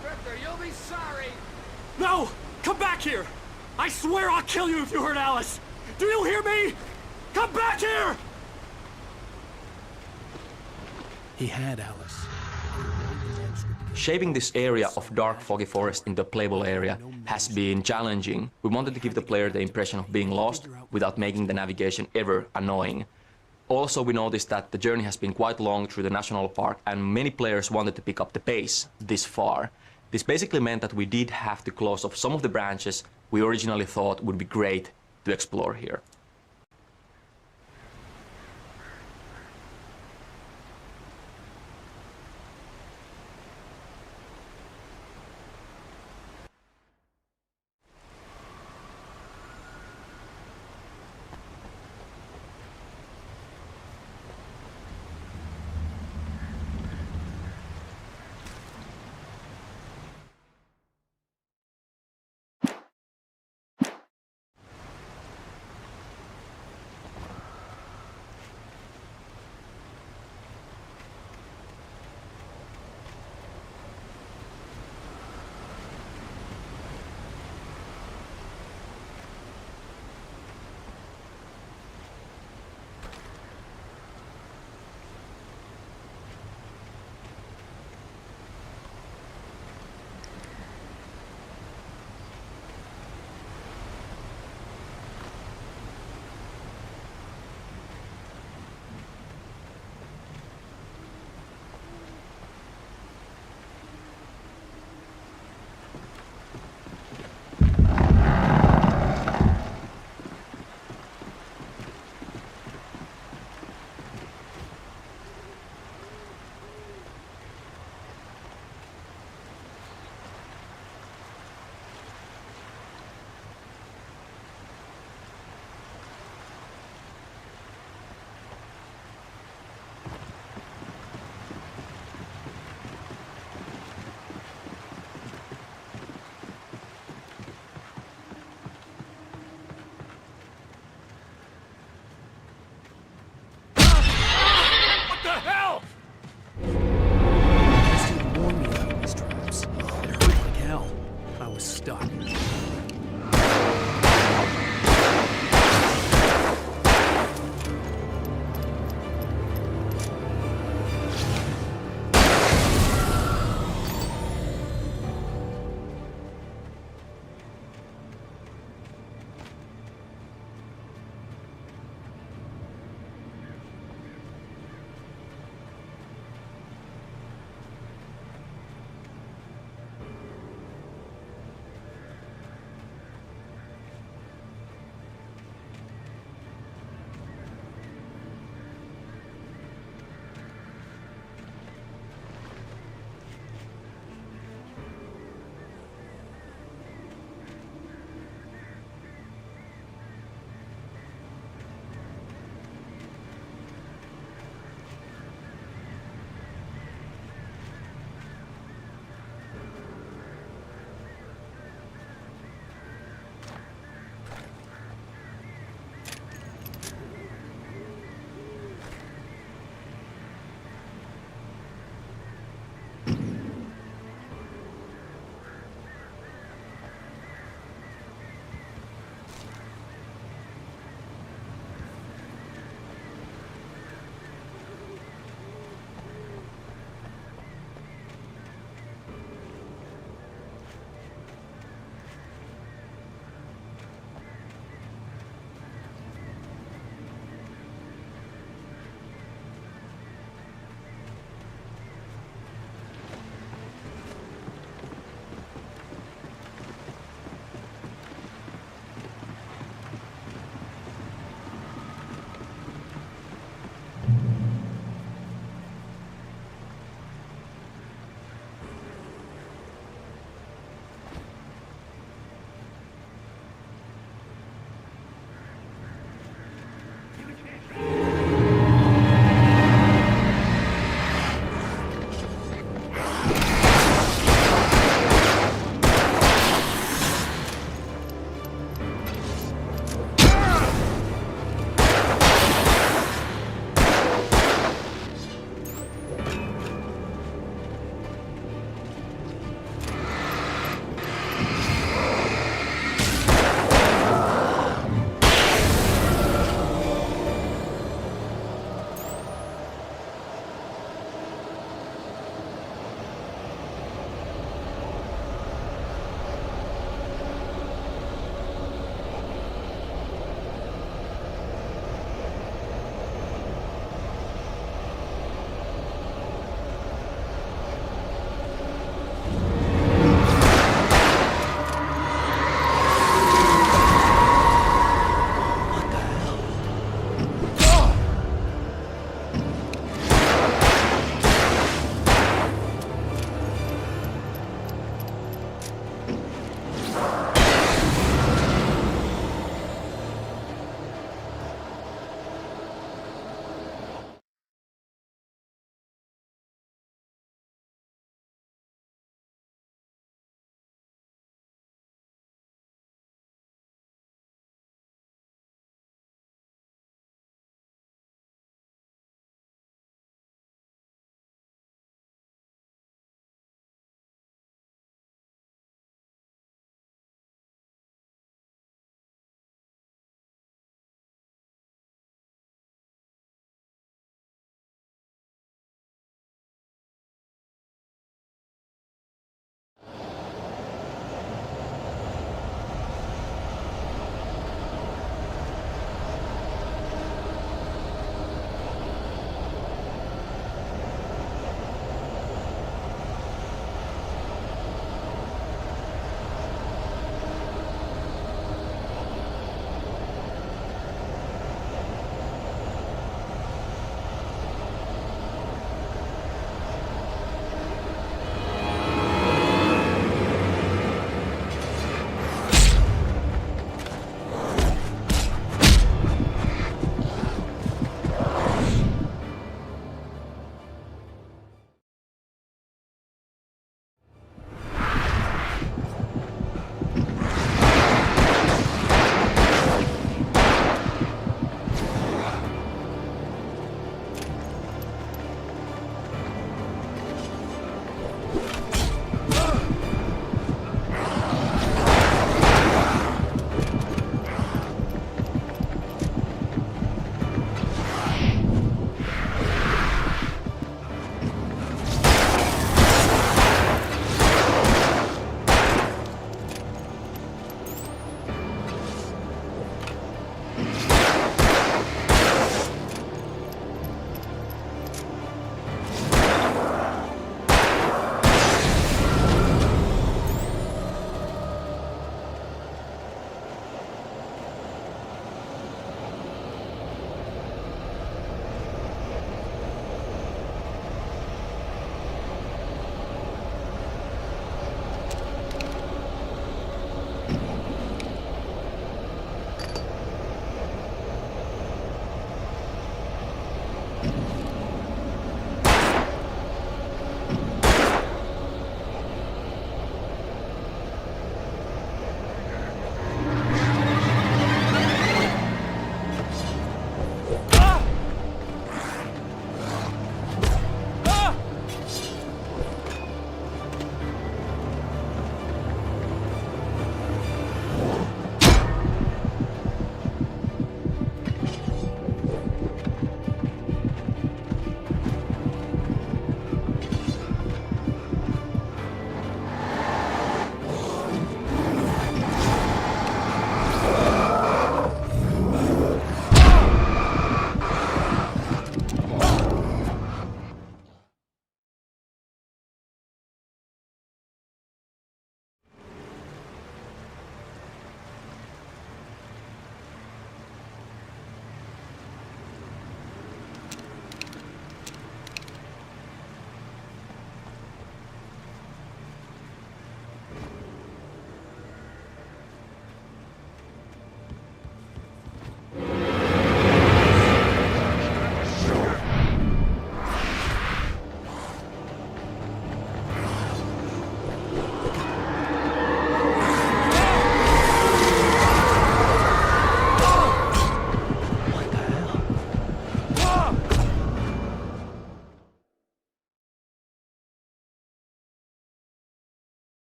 Scripter, you'll be sorry! No! Come back here! I swear I'll kill you if you hurt Alice! Do you hear me? Come back here! He had Alice. Shaping this area of dark foggy forest into a playable area has been challenging. We wanted to give the player the impression of being lost without making the navigation ever annoying. Also, we noticed that the journey has been quite long through the national park and many players wanted to pick up the pace this far. This basically meant that we did have to close off some of the branches we originally thought would be great to explore here.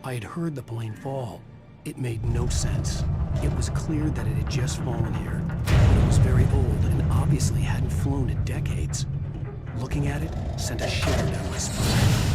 I had heard the plane fall. It made no sense. It was clear that it had just fallen here, but it was very old and obviously hadn't flown in decades. Looking at it sent a shiver down my spine.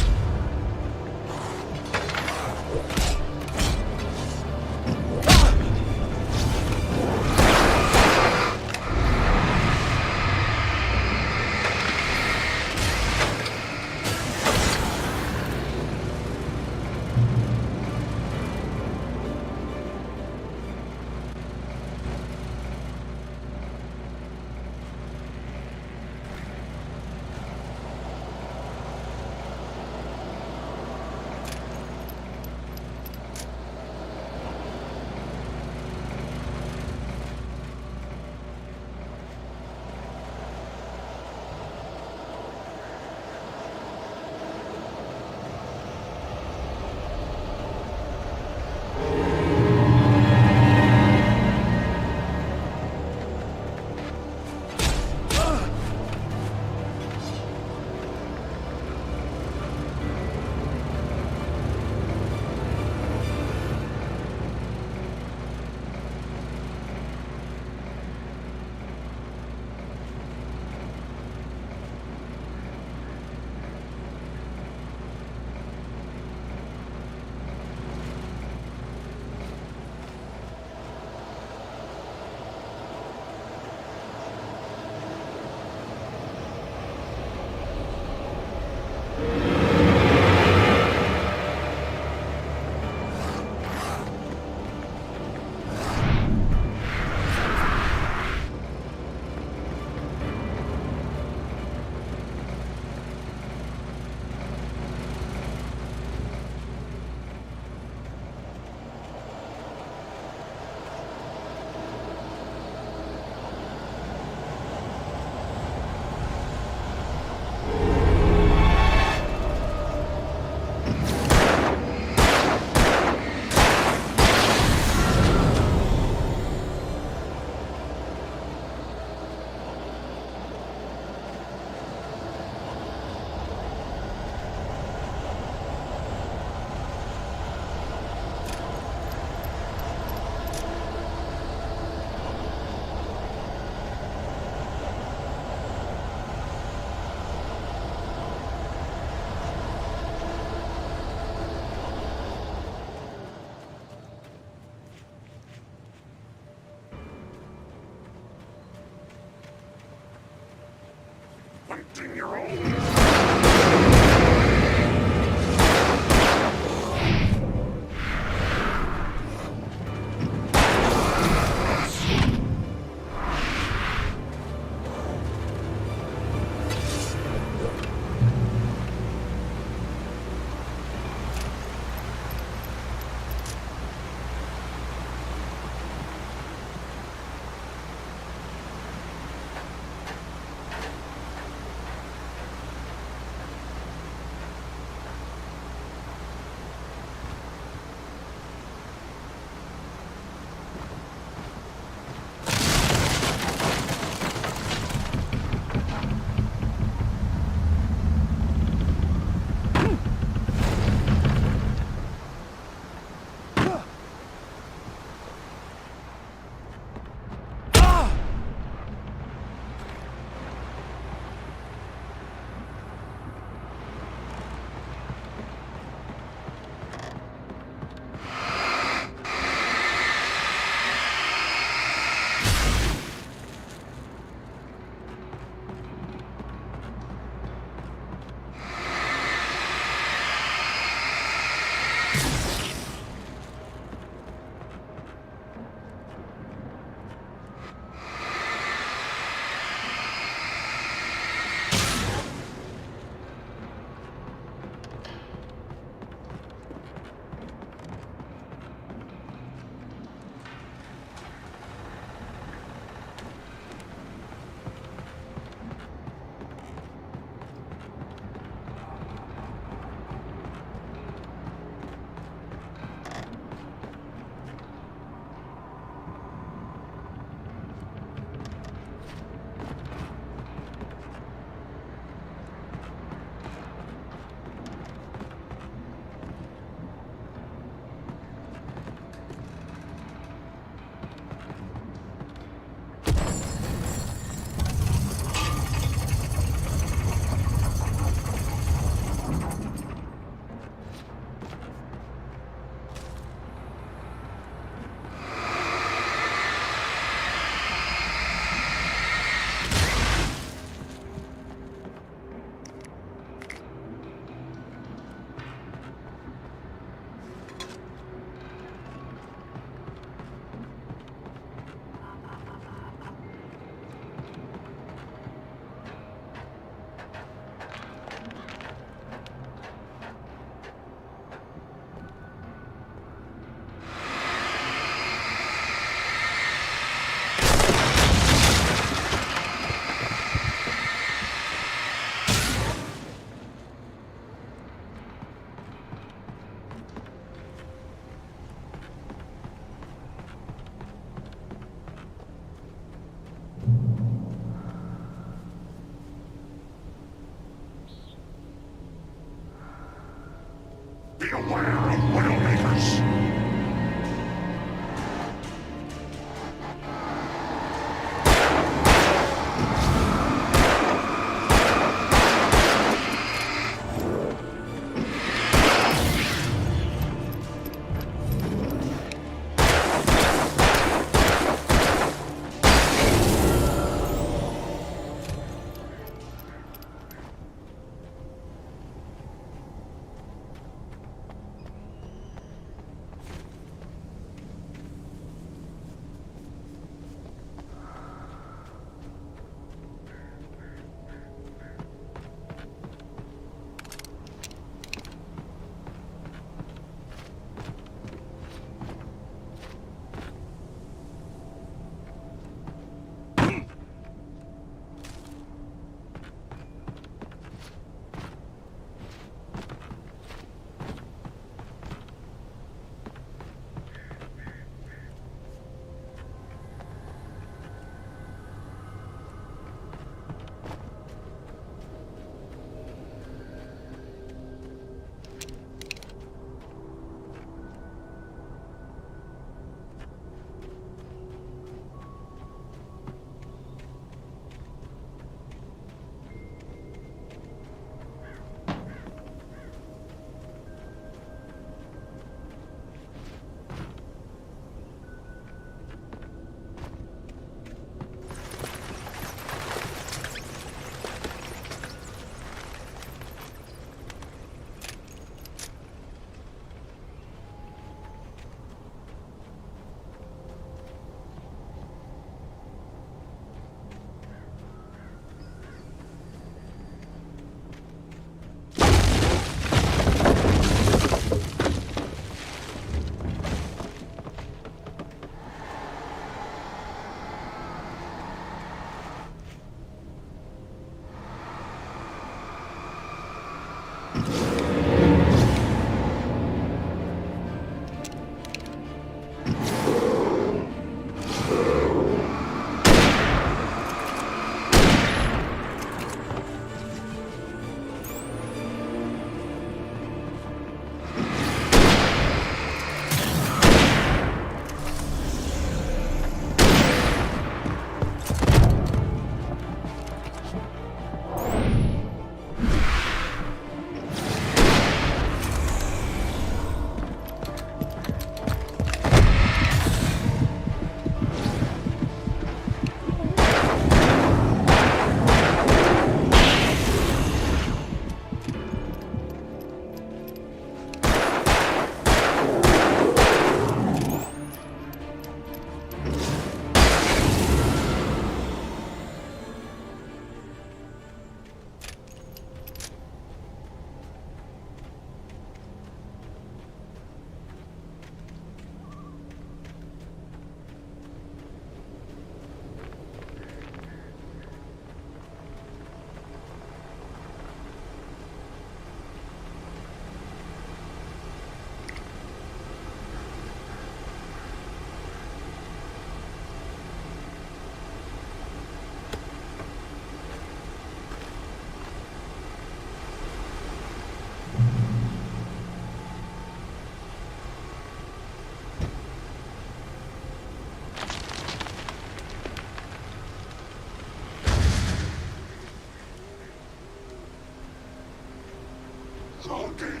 Logging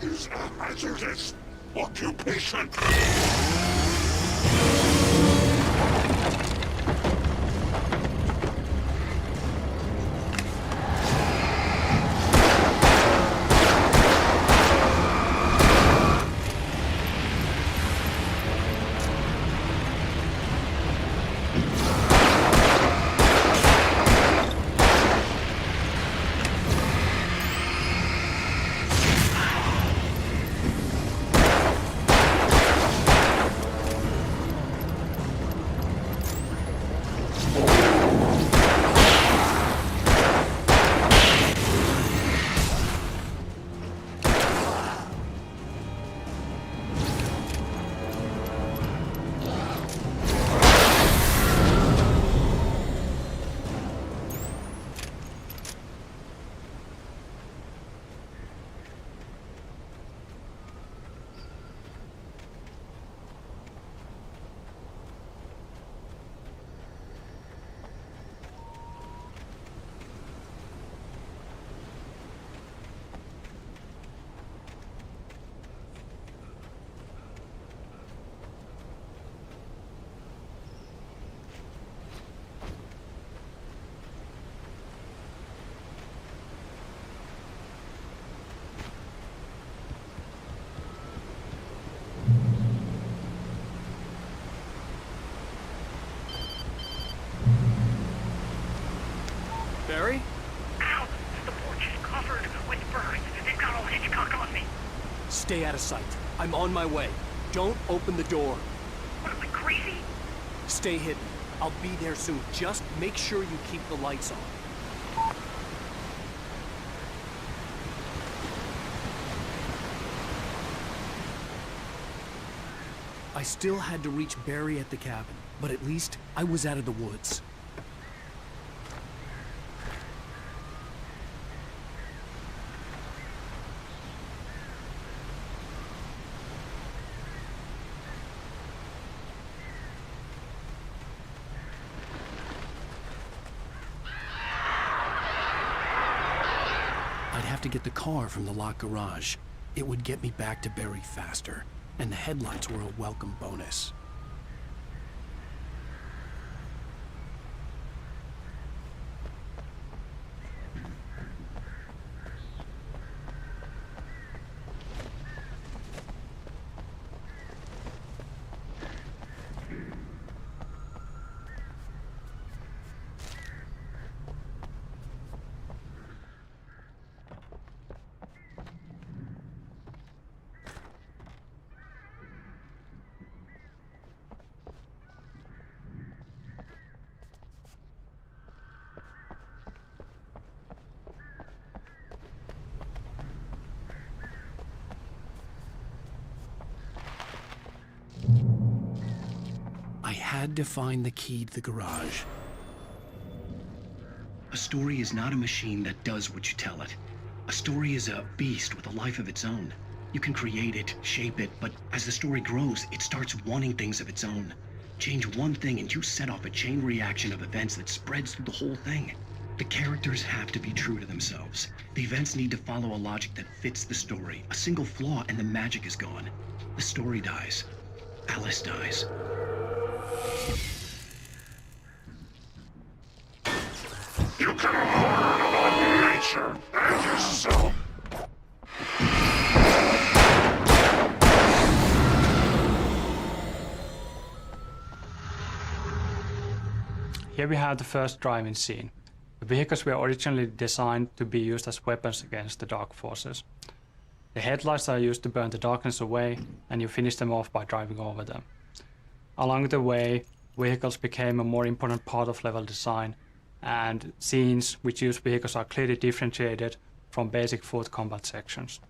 is a hazardous occupation. Barry? Ow! The porch is covered with birds. They've got old Hitchcock on me. Stay out of sight. I'm on my way. Don't open the door. What am I, crazy? Stay hidden. I'll be there soon. Just make sure you keep the lights on. I still had to reach Barry at the cabin, but at least I was out of the woods. I'd have to get the car from the locked garage. It would get me back to Barry faster, and the headlights were a welcome bonus. had to find the key to the garage. A story is not a machine that does what you tell it. A story is a beast with a life of its own. You can create it, shape it, but as the story grows, it starts wanting things of its own. Change one thing and you set off a chain reaction of events that spreads through the whole thing. The characters have to be true to themselves. The events need to follow a logic that fits the story. A single flaw and the magic is gone. The story dies. Alice dies. You can learn about nature and yourself. Here we have the first driving scene. The vehicles were originally designed to be used as weapons against the dark forces. The headlights are used to burn the darkness away, and you finish them off by driving over them. Along the way, vehicles became a more important part of level design, and scenes which use vehicles are clearly differentiated from basic foot combat sections.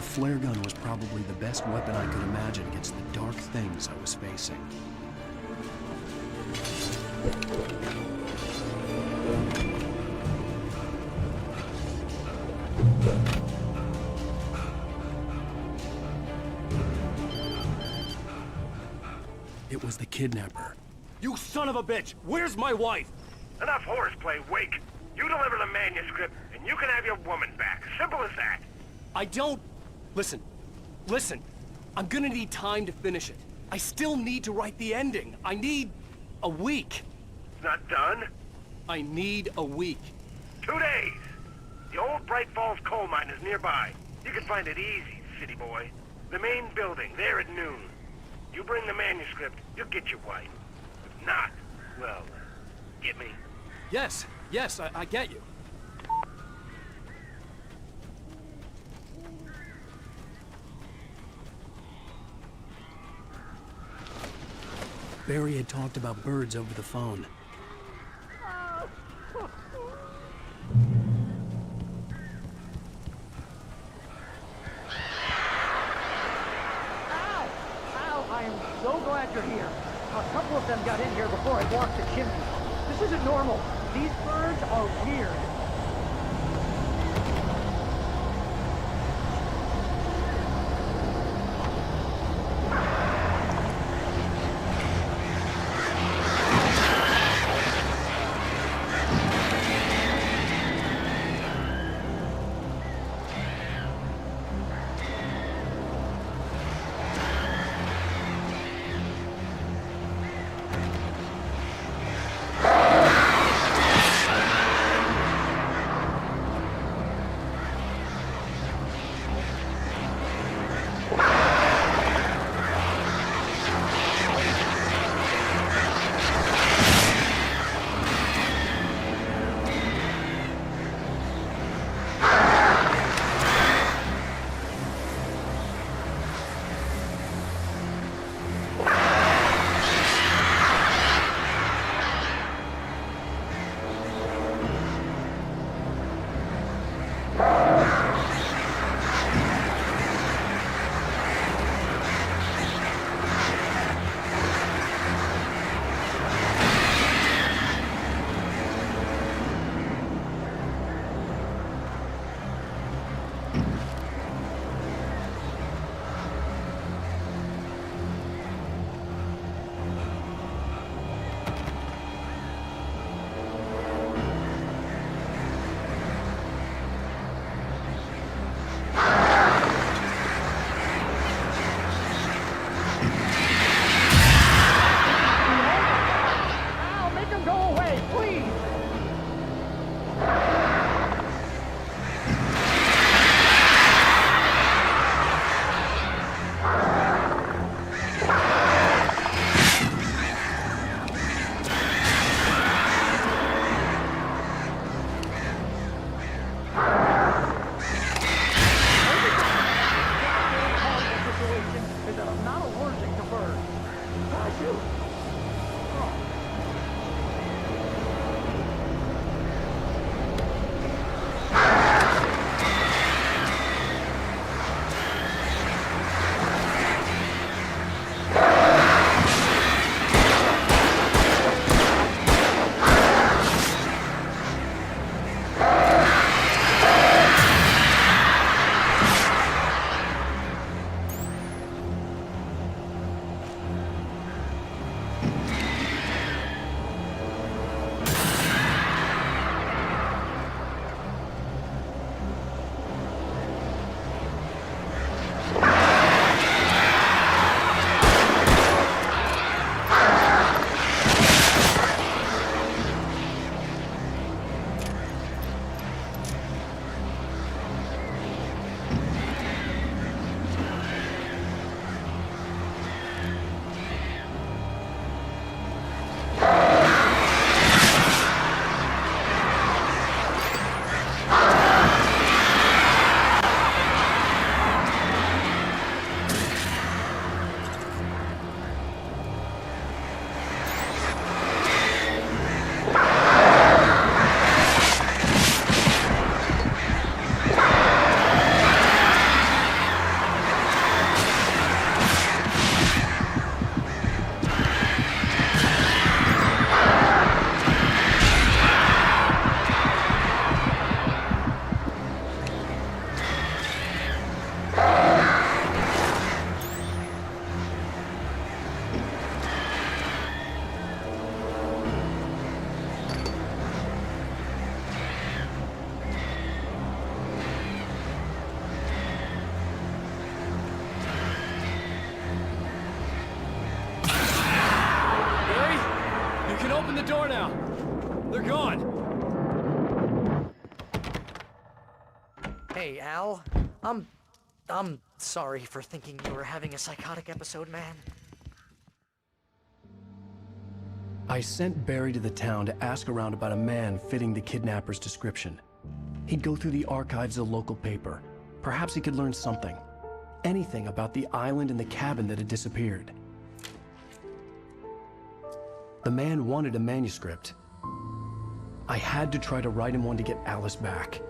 The flare gun was probably the best weapon I could imagine against the dark things I was facing. It was the kidnapper. You son of a bitch! Where's my wife? Enough horseplay, Wake. You deliver the manuscript, and you can have your woman back. Simple as that. I don't... Listen. Listen. I'm gonna need time to finish it. I still need to write the ending. I need... a week. It's not done. I need a week. 2 days. The old Bright Falls coal mine is nearby. You can find it easy, city boy. The main building, there at noon. You bring the manuscript, you'll get your wife. If not, well, get me. Yes, I get you. Barry had talked about birds over the phone. I am so glad you're here. A couple of them got in here before I blocked the chimney. This isn't normal. These birds are weird. door now. They're gone. Hey, Al. I'm sorry for thinking you were having a psychotic episode, man. I sent Barry to the town to ask around about a man fitting the kidnapper's description. He'd go through the archives of the local paper. Perhaps he could learn something. Anything about the island and the cabin that had disappeared. The man wanted a manuscript. I had to try to write him one to get Alice back.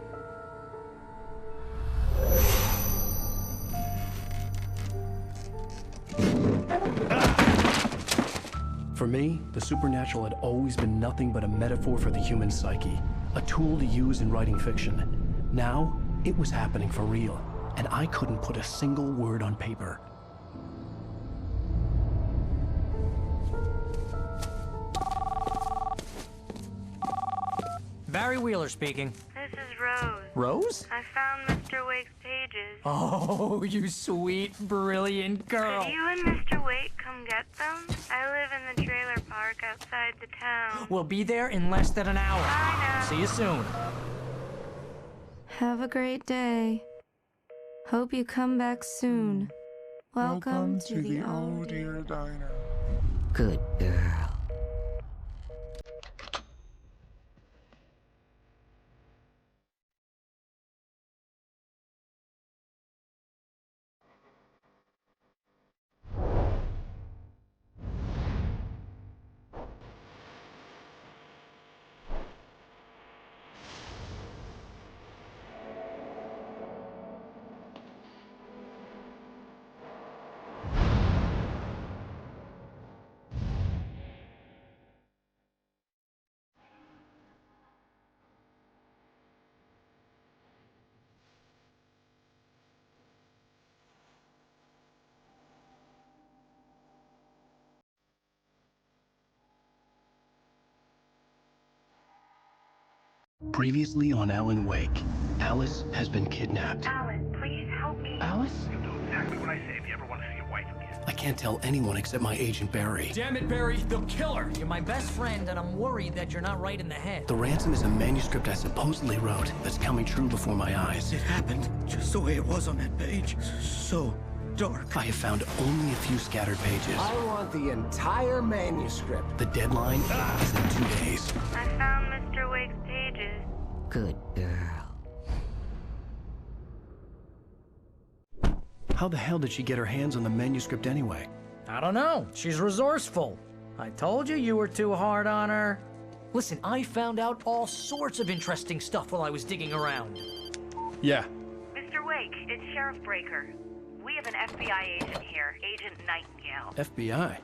For me, the supernatural had always been nothing but a metaphor for the human psyche, a tool to use in writing fiction. Now, it was happening for real, and I couldn't put a single word on paper. Barry Wheeler speaking. This is Rose. Rose? I found Mr. Wake's pages. Oh, you sweet, brilliant girl. Could you and Mr. Wake come get them? I live in the trailer park outside the town. We'll be there in less than an hour. Bye now. See you soon. Have a great day. Hope you come back soon. Welcome to the Oh Dear Diner. Good girl. Previously on Alan Wake, Alice has been kidnapped. Alan, please help me. Alice? You'll do exactly what I say if you ever want to see your wife again. I can't tell anyone except my agent Barry. Damn it, Barry, they'll kill her. You're my best friend, and I'm worried that you're not right in the head. The ransom is a manuscript I supposedly wrote that's coming true before my eyes. It happened just the way it was on that page. So dark. I have found only a few scattered pages. I want the entire manuscript. The deadline is in 2 days. I found Mr. Wake's pages. Good girl. How the hell did she get her hands on the manuscript anyway? I don't know. She's resourceful. I told you you were too hard on her. Listen, I found out all sorts of interesting stuff while I was digging around. Yeah. Mr. Wake, it's Sheriff Breaker. We have an FBI agent here, Agent Nightingale. FBI?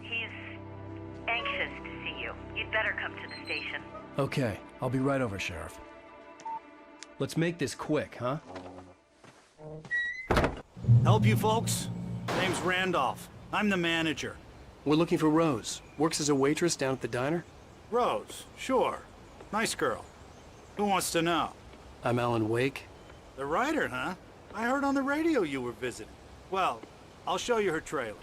He's anxious to see you. You'd better come to the station. Okay, I'll be right over, Sheriff. Let's make this quick, huh? Help you folks? Name's Randolph. I'm the manager. We're looking for Rose. Works as a waitress down at the diner. Rose, sure. Nice girl. Who wants to know? I'm Alan Wake. The writer, huh? I heard on the radio you were visiting. Well, I'll show you her trailer.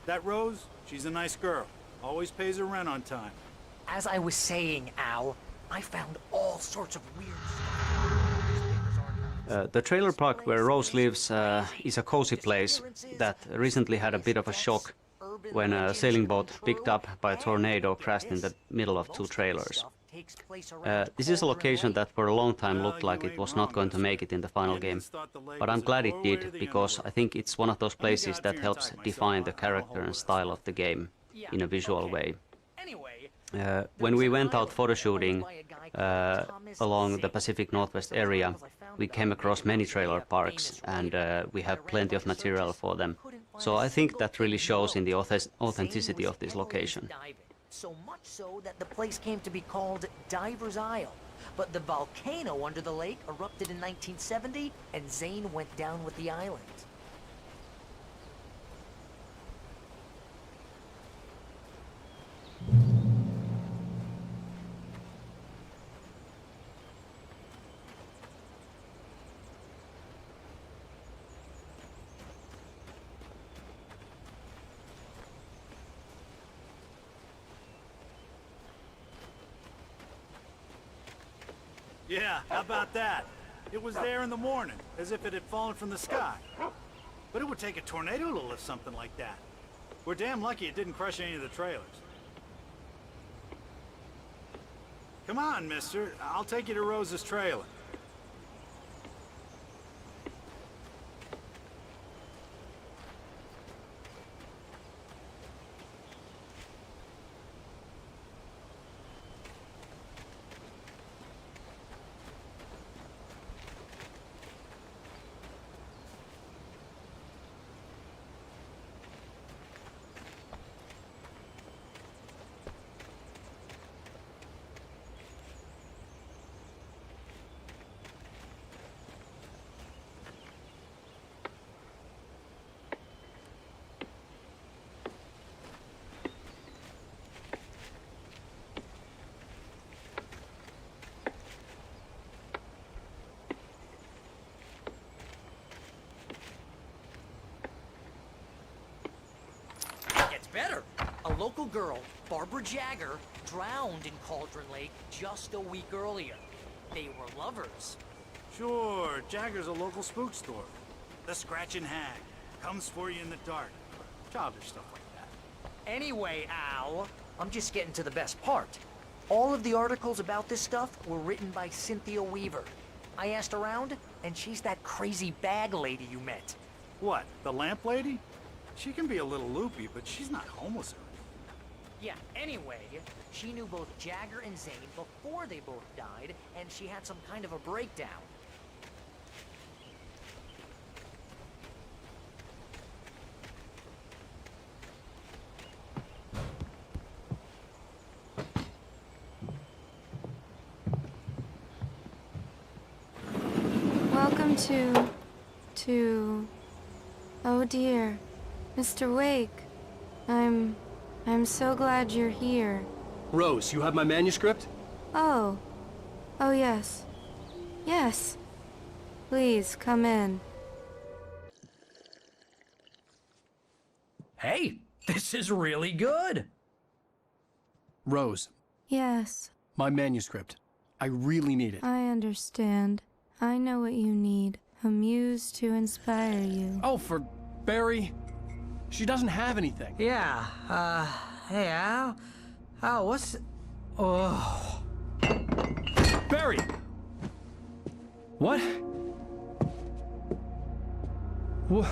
That Rose, she's a nice girl. Always pays her rent on time. As I was saying, Al, I found all sorts of weird stuff. The trailer park where Rose lives is a cozy place that recently had a bit of a shock when a sailing boat picked up by a tornado crashed in the middle of two trailers. This is a location that for a long time looked like it was not going to make it in the final game, but I'm glad it did, because I think it's one of those places that helps define the character and style of the game in a visual way. When we went out photo shooting along the Pacific Northwest area, we came across many trailer parks, and we have plenty of material for them. So I think that really shows in the authenticity of this location. So much so that the place came to be called Diver's Isle. But the volcano under the lake erupted in 1970, and Zane went down with the island. Yeah, how about that? It was there in the morning, as if it had fallen from the sky. But it would take a tornado to lift something like that. We're damn lucky it didn't crush any of the trailers. Come on, mister. I'll take you to Rose's trailer. Better. A local girl, Barbara Jagger, drowned in Cauldron Lake just a week earlier. They were lovers. Sure, Jagger's a local spook store. The Scratching Hag. Comes for you in the dark. Childish stuff like that. Anyway, Al, I'm just getting to the best part. All of the articles about this stuff were written by Cynthia Weaver. I asked around, and she's that crazy bag lady you met. What, the lamp lady? She can be a little loopy, but she's not homeless or anything. Yeah, anyway, she knew both Jagger and Zane before they both died, and she had some kind of a breakdown. Welcome to... Oh dear. Mr. Wake, I'm so glad you're here. Rose, you have my manuscript? Oh. Oh, yes. Yes. Please, come in. Hey, this is really good. Rose, Yes, my manuscript. I really need it. I understand. I know what you need. A muse to inspire you. Oh, for Barry? She doesn't have anything. Yeah, hey, Al? Al, what's... Oh... Barry! What? What?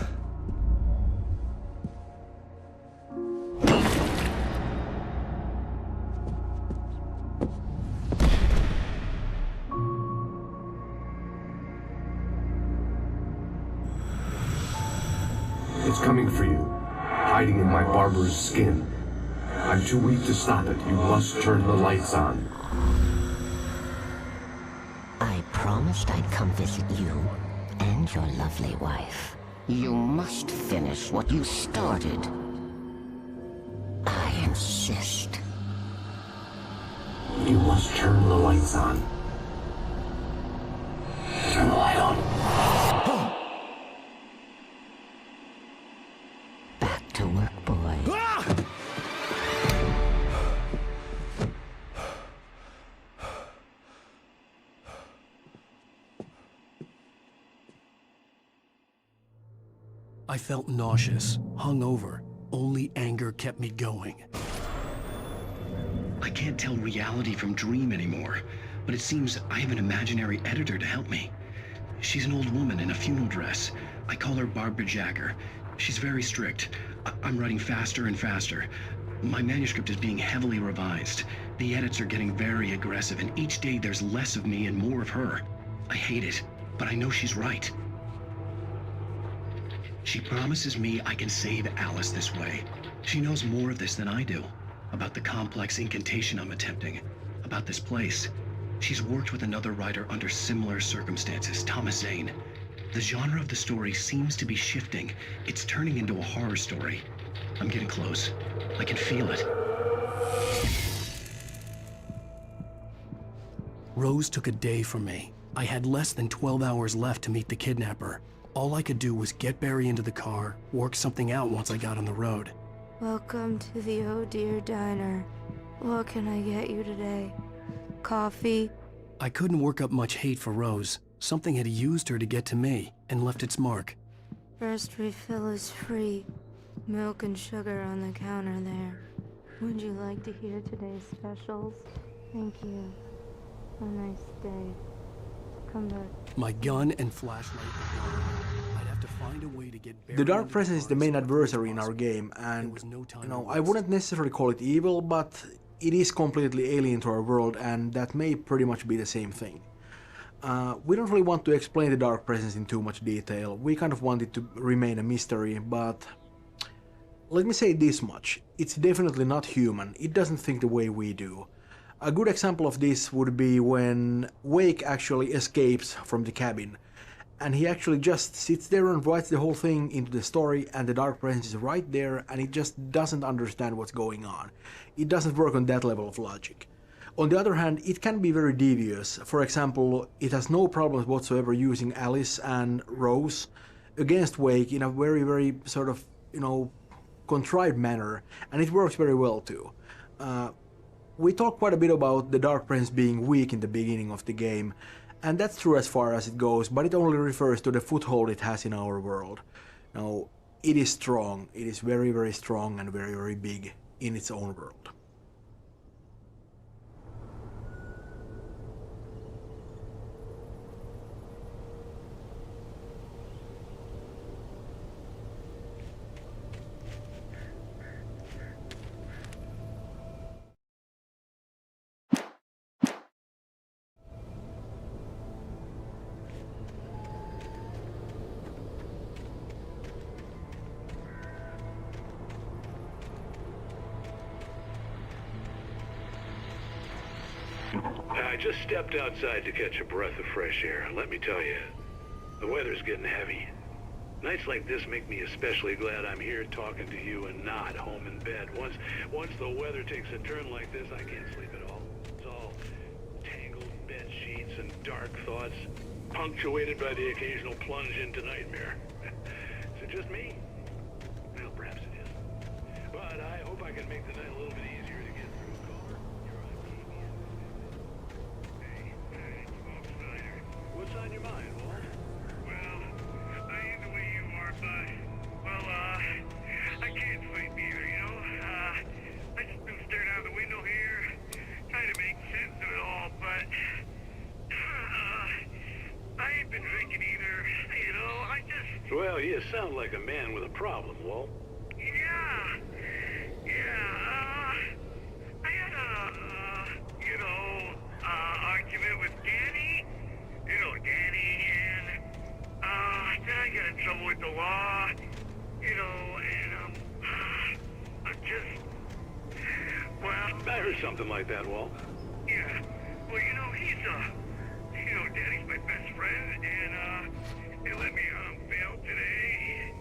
It's coming for you, hiding in my barber's skin. I'm too weak to stop it. You must turn the lights on. I promised I'd come visit you and your lovely wife. You must finish what you started. I insist. You must turn the lights on. Turn the light on. Back to work, boy. I felt nauseous, hungover. Only anger kept me going. I can't tell reality from dream anymore, but it seems I have an imaginary editor to help me. She's an old woman in a funeral dress. I call her Barbara Jagger. She's very strict. I'm writing faster and faster. My manuscript is being heavily revised. The edits are getting very aggressive, and each day there's less of me and more of her. I hate it, but I know she's right. She promises me I can save Alice this way. She knows more of this than I do. About the complex incantation I'm attempting. About this place. She's worked with another writer under similar circumstances, Thomas Zane. The genre of the story seems to be shifting. It's turning into a horror story. I'm getting close. I can feel it. Rose took a day from me. I had less than 12 hours left to meet the kidnapper. All I could do was get Barry into the car, work something out once I got on the road. Welcome to the Oh Dear Diner. What can I get you today? Coffee? I couldn't work up much hate for Rose. Something had used her to get to me and left its mark. First refill is free. Milk and sugar on the counter there. Would you like to hear today's specials? Thank you. Have a nice day. Come back. My gun and flashlight were gone. I'd have to find a way to get The Dark Presence is the main adversary in our game, and I wouldn't necessarily call it evil, but it is completely alien to our world, and that may pretty much be the same thing. We don't really want to explain the Dark Presence in too much detail. We kind of want it to remain a mystery, but let me say this much. It's definitely not human. It doesn't think the way we do. A good example of this would be when Wake actually escapes from the cabin, and he actually just sits there and writes the whole thing into the story, and the Dark Presence is right there, and it just doesn't understand what's going on. It doesn't work on that level of logic. On the other hand, it can be very devious. For example, it has no problems whatsoever using Alice and Rose against Wake in a very, very sort of, contrived manner, and it works very well too. We talked quite a bit about the Dark Presence being weak in the beginning of the game, and that's true as far as it goes, but it only refers to the foothold it has in our world. Now, it is strong. It is very, very strong and very, very big in its own world. I just stepped outside to catch a breath of fresh air, and let me tell you, the weather's getting heavy. Nights like this make me especially glad I'm here talking to you and not home in bed. Once the weather takes a turn like this, I can't sleep at all. It's all tangled bed sheets and dark thoughts, punctuated by the occasional plunge into nightmare. Is it just me? Well, perhaps it is. But I hope I can make the night a little bit easier to get through. Caller, you're on TV. What's on your mind, Walt? Well, I ain't the way you are, but, I can't sleep either, I just been staring out the window here, trying to make sense of it all, but, I ain't been drinking either, I just... Well, you sound like a man with a problem, Walt. I had argument with Danny, Danny, and, then I got in trouble with the law, and, I'm just, well... I heard something like that, Walt. Yeah, well, he's, Danny's my best friend, and, he let me out on bail today,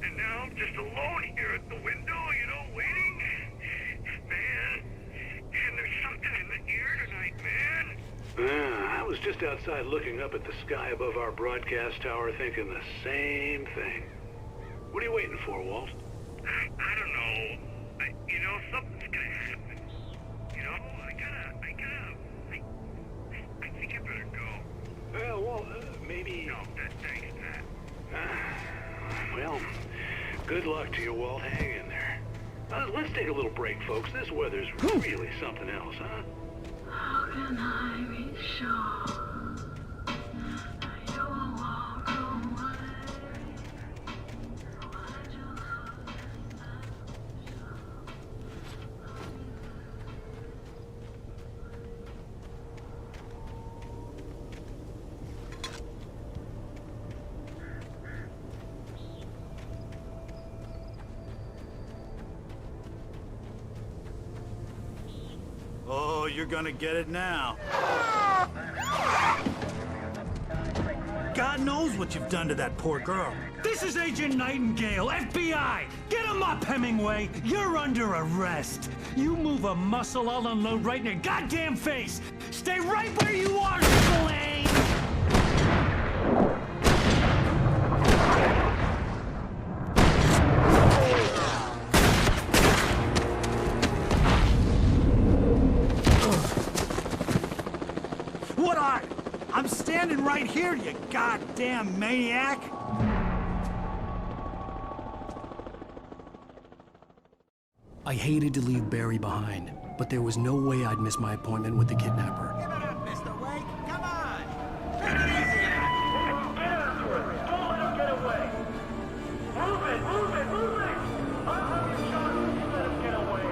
and now I'm just alone here at the window, waiting. Man, and there's something in the air tonight, man. I was just outside looking up at the sky above our broadcast tower thinking the same thing. What are you waiting for, Walt? I don't know. Something's gonna happen. I think I better go. Well, Walt, maybe... No, thanks, Pat. Well, good luck to you, Walt. Hang in there. Let's take a little break, folks. This weather's really something else, huh? How can I be sure you'll walk away? Oh, you're gonna get it now. God knows what you've done to that poor girl. This is Agent Nightingale, FBI! Get him up, Hemingway! You're under arrest! You move a muscle, I'll unload right in your goddamn face! Stay right where you are, Slane! What are? I'm standing right here, you goddamn maniac! I hated to leave Barry behind, but there was no way I'd miss my appointment with the kidnapper. Give it up, Mr. Wake! Come on! Get after him! Don't let him get away! Move it! Move it! Move it! I'll have you shot if you let him get away!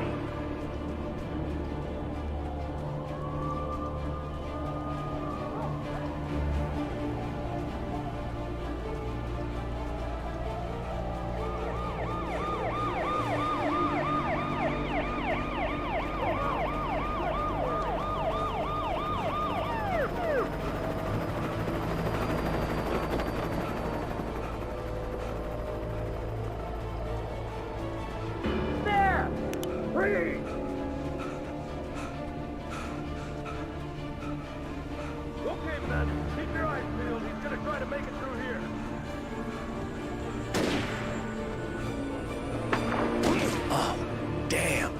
There! Freeze! Okay, man. Keep your eyes peeled. He's gonna try to make it through here. Oh, damn.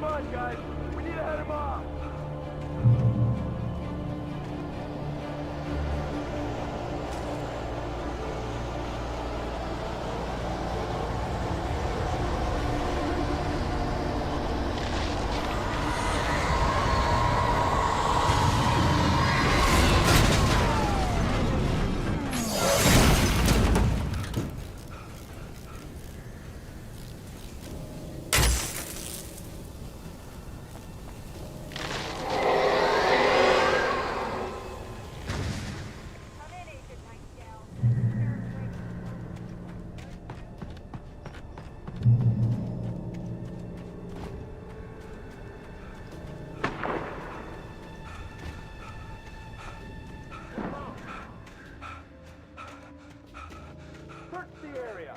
Come on, guys. We need to head him off. Search the area.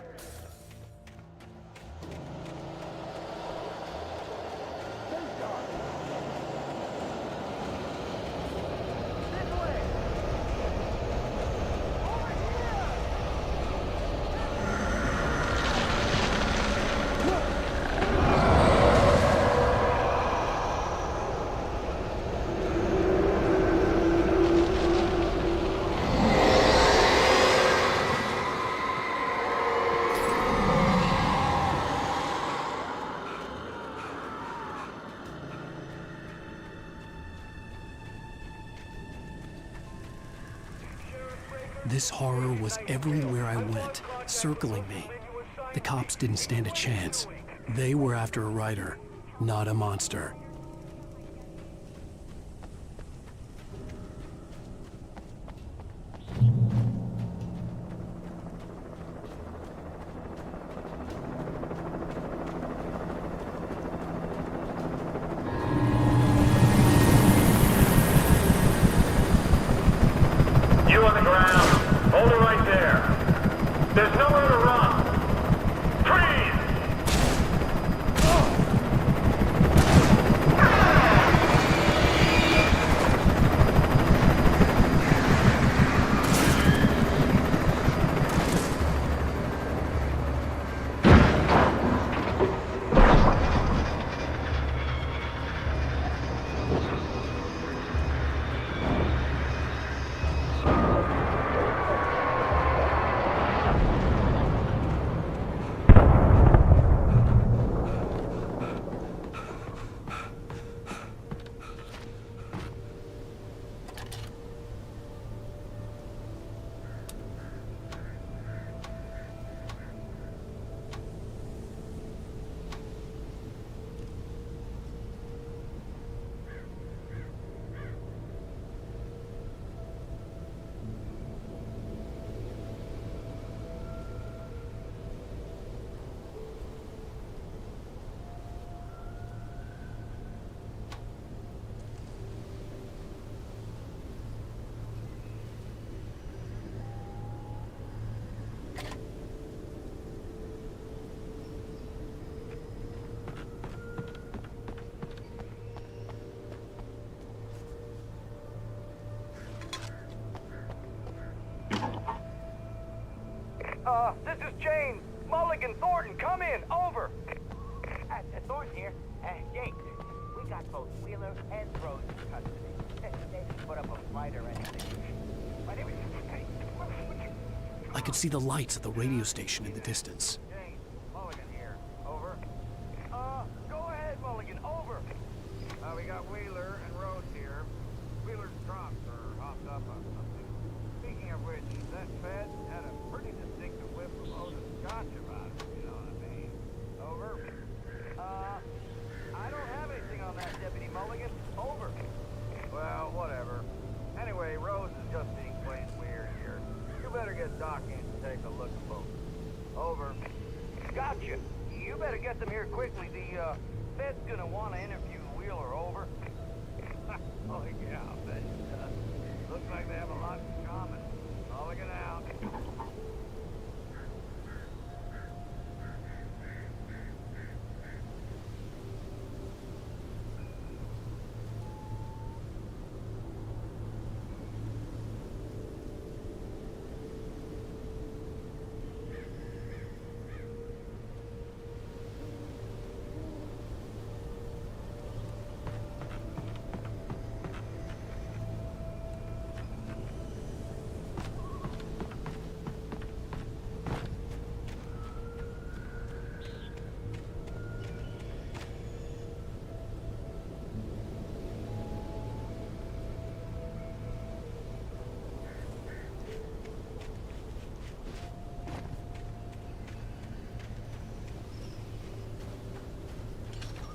This horror was everywhere I went, circling me. The cops didn't stand a chance. They were after a writer, not a monster. You on the ground. Hold it right there. There's nowhere to run. Freeze! This is James. Mulligan, Thornton, come in. Over. Thornton here. Jake, we got both Wheeler and Rose in custody. They didn't put up a fight or anything. But it was... I could see the lights of the radio station in the distance. James, Mulligan here. Over. Go ahead, Mulligan. Over. We got Wheeler and Rose here. Wheeler's dropped or hopped up on something. Speaking of which, that Fed had a pretty distinctive whiff of Otis Scotch about it, you know what I mean. Over. I don't have anything on that, Deputy Mulligan. Over. Well, whatever. Anyway, Rose is just being plain weird here. You better get Doc in to take a look at both. Over. Gotcha. You better get them here quickly. The Fed's gonna want to interview Wheeler. Over. Oh yeah, I bet it does. Looks like they have a lot in common. Mulligan out.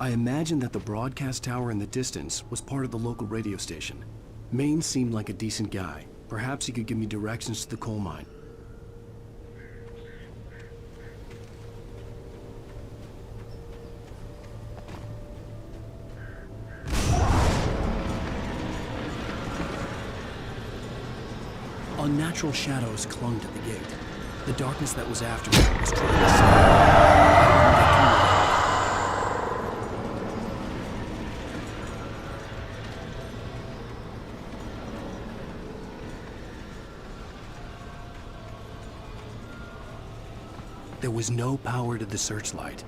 I imagined that the broadcast tower in the distance was part of the local radio station. Maine seemed like a decent guy. Perhaps he could give me directions to the coal mine. Unnatural shadows clung to the gate. The darkness that was after me was trying to stop. There was no power to the searchlight.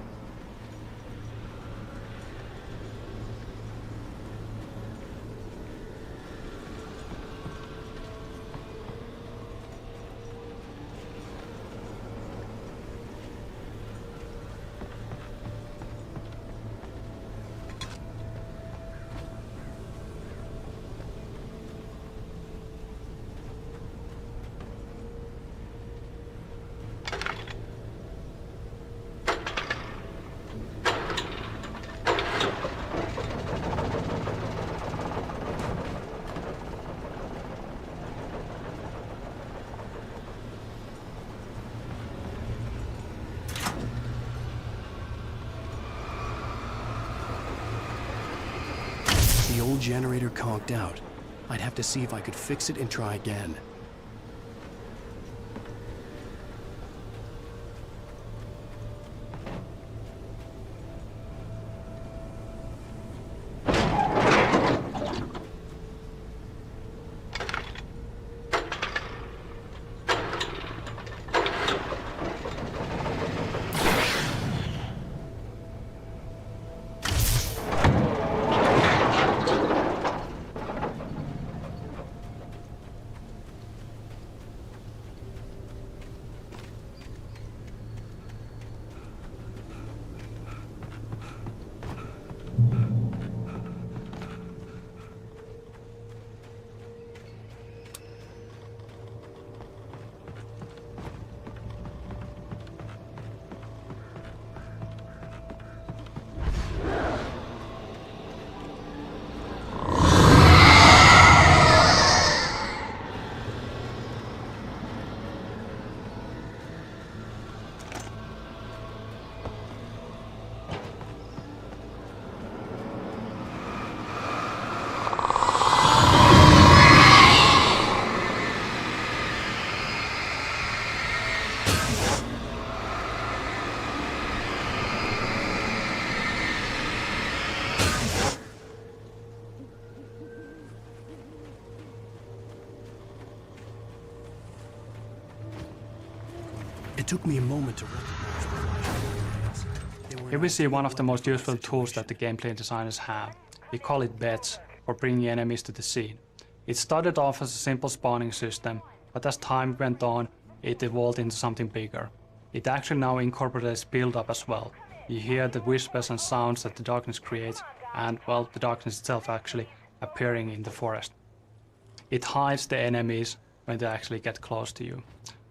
The old generator conked out. I'd have to see if I could fix it and try again. It took me a moment to recognize the flashing rails. Here we see one of the most useful tools that the gameplay designers have. We call it beds, for bringing enemies to the scene. It started off as a simple spawning system, but as time went on, it evolved into something bigger. It actually now incorporates build-up as well. You hear the whispers and sounds that the darkness creates, and, well, the darkness itself actually appearing in the forest. It hides the enemies when they actually get close to you.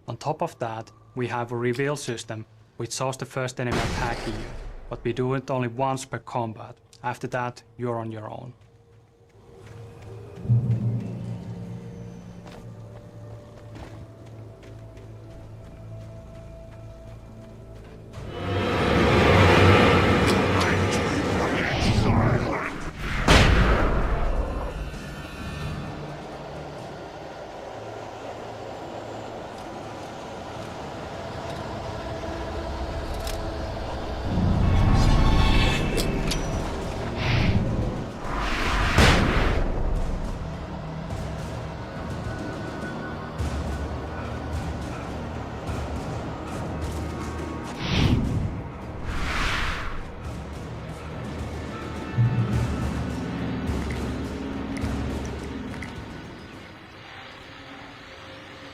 On top of that, we have a reveal system, which shows the first enemy attacking you, but we do it only once per combat. After that, you're on your own.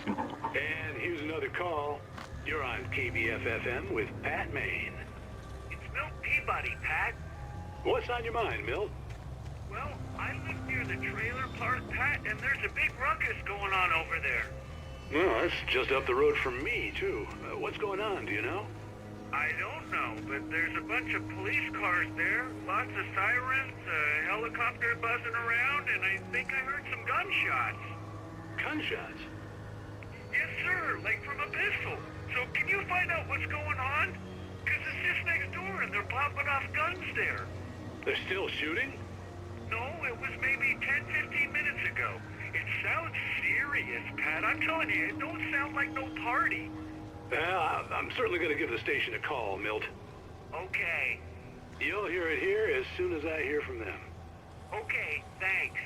And here's another call. You're on KBF-FM with Pat Maine. It's Milt Peabody, Pat. What's on your mind, Milt? Well, I live near the trailer park, Pat, and there's a big ruckus going on over there. Well, that's just up the road from me, too. What's going on, do you know? I don't know, but there's a bunch of police cars there, lots of sirens, a helicopter buzzing around, and I think I heard some gunshots. Gunshots? Yes, sir, like from a pistol. So can you find out what's going on? Because it's just next door and they're popping off guns there. They're still shooting? No, it was maybe 10, 15 minutes ago. It sounds serious, Pat. I'm telling you, it don't sound like no party. Well, I'm certainly going to give the station a call, Milt. Okay. You'll hear it here as soon as I hear from them. Okay, thanks.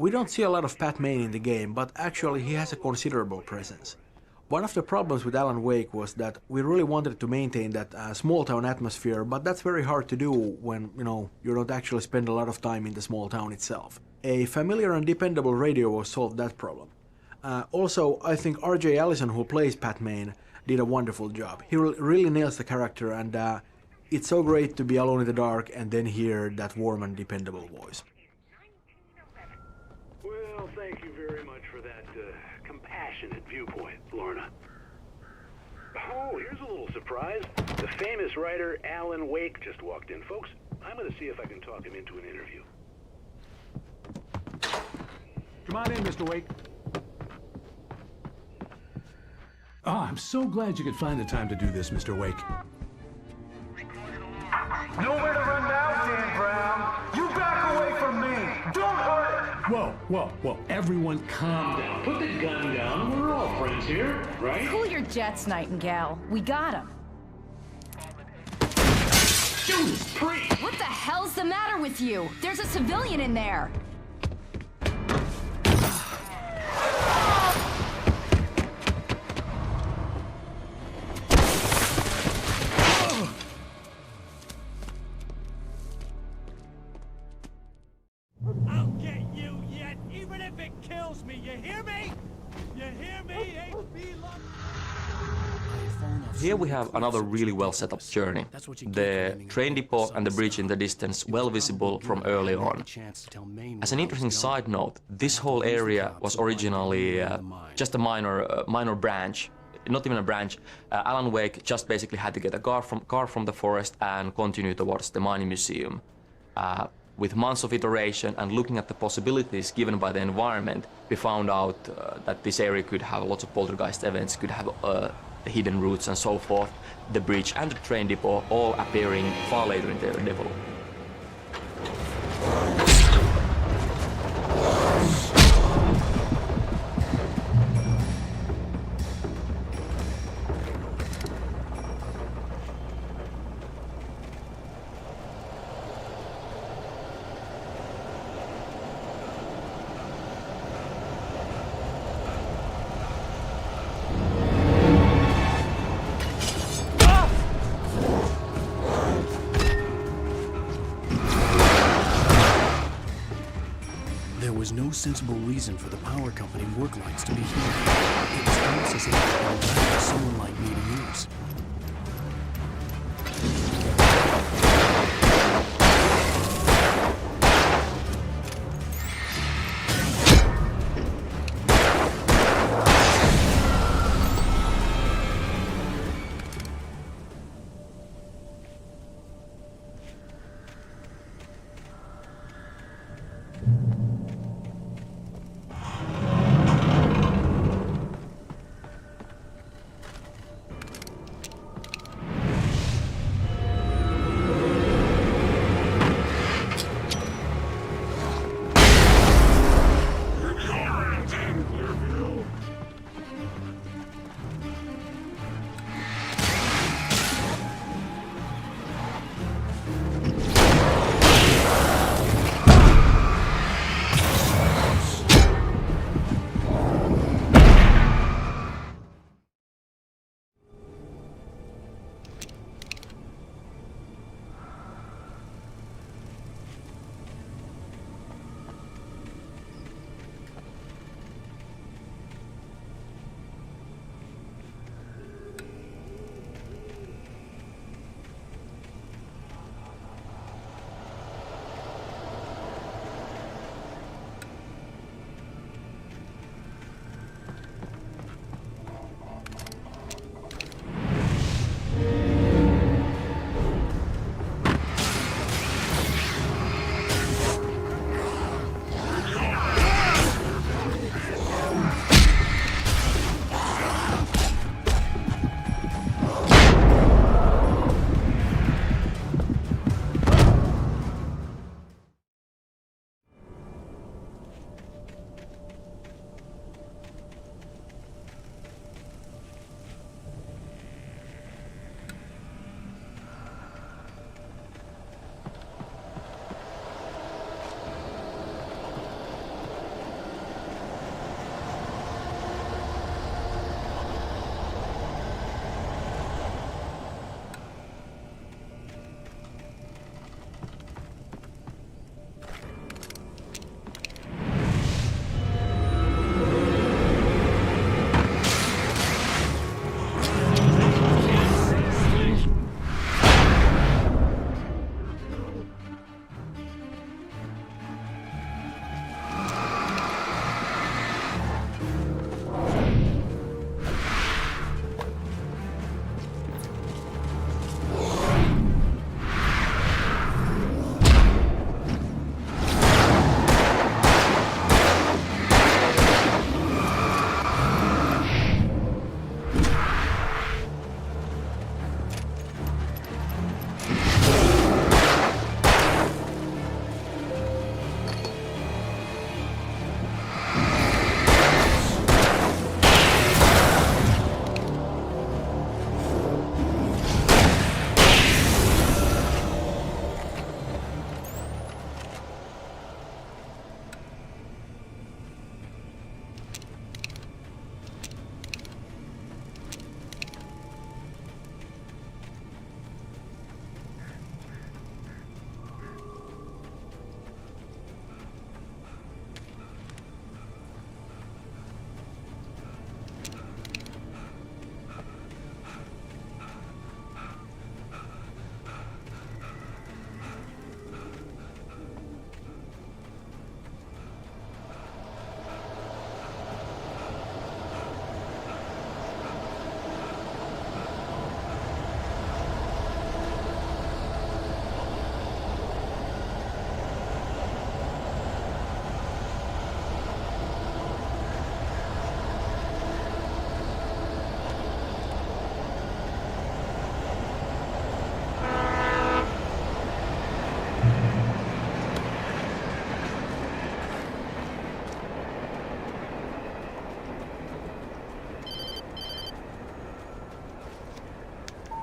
We don't see a lot of Pat Maine in the game, but actually he has a considerable presence. One of the problems with Alan Wake was that we really wanted to maintain that small town atmosphere, but that's very hard to do when, you don't actually spend a lot of time in the small town itself. A familiar and dependable radio solved that problem. Also, I think RJ Allison, who plays Pat Maine, did a wonderful job. He really nails the character, and it's so great to be alone in the dark and then hear that warm and dependable voice. Well, thank you very much for that compassionate viewpoint, Lorna. Oh, here's a little surprise. The famous writer Alan Wake just walked in, folks. I'm going to see if I can talk him into an interview. Come on in, Mr. Wake. Oh, I'm so glad you could find the time to do this, Mr. Wake. Nowhere to run now, Dan Brown. You back away from me. Don't hurt it. Whoa. Everyone calm down. Put the gun down. We're all friends here, right? Cool your jets, Nightingale. We got him. Judas Priest! What the hell's the matter with you? There's a civilian in there. I'll get you yet, even if it kills me. You hear me? You hear me? Here we have another really well set up journey. The train depot and the bridge in the distance well visible from early on. As an interesting side note, this whole area was originally just a minor branch. Not even a branch. Alan Wake just basically had to get a car from the forest and continue towards the mining museum. With months of iteration and looking at the possibilities given by the environment, we found out that this area could have lots of poltergeist events, could have hidden routes and so forth. The bridge and the train depot all appearing far later in their development. There was no sensible reason for the power company work lines to be here. It was almost as if it had been left for someone like me to use.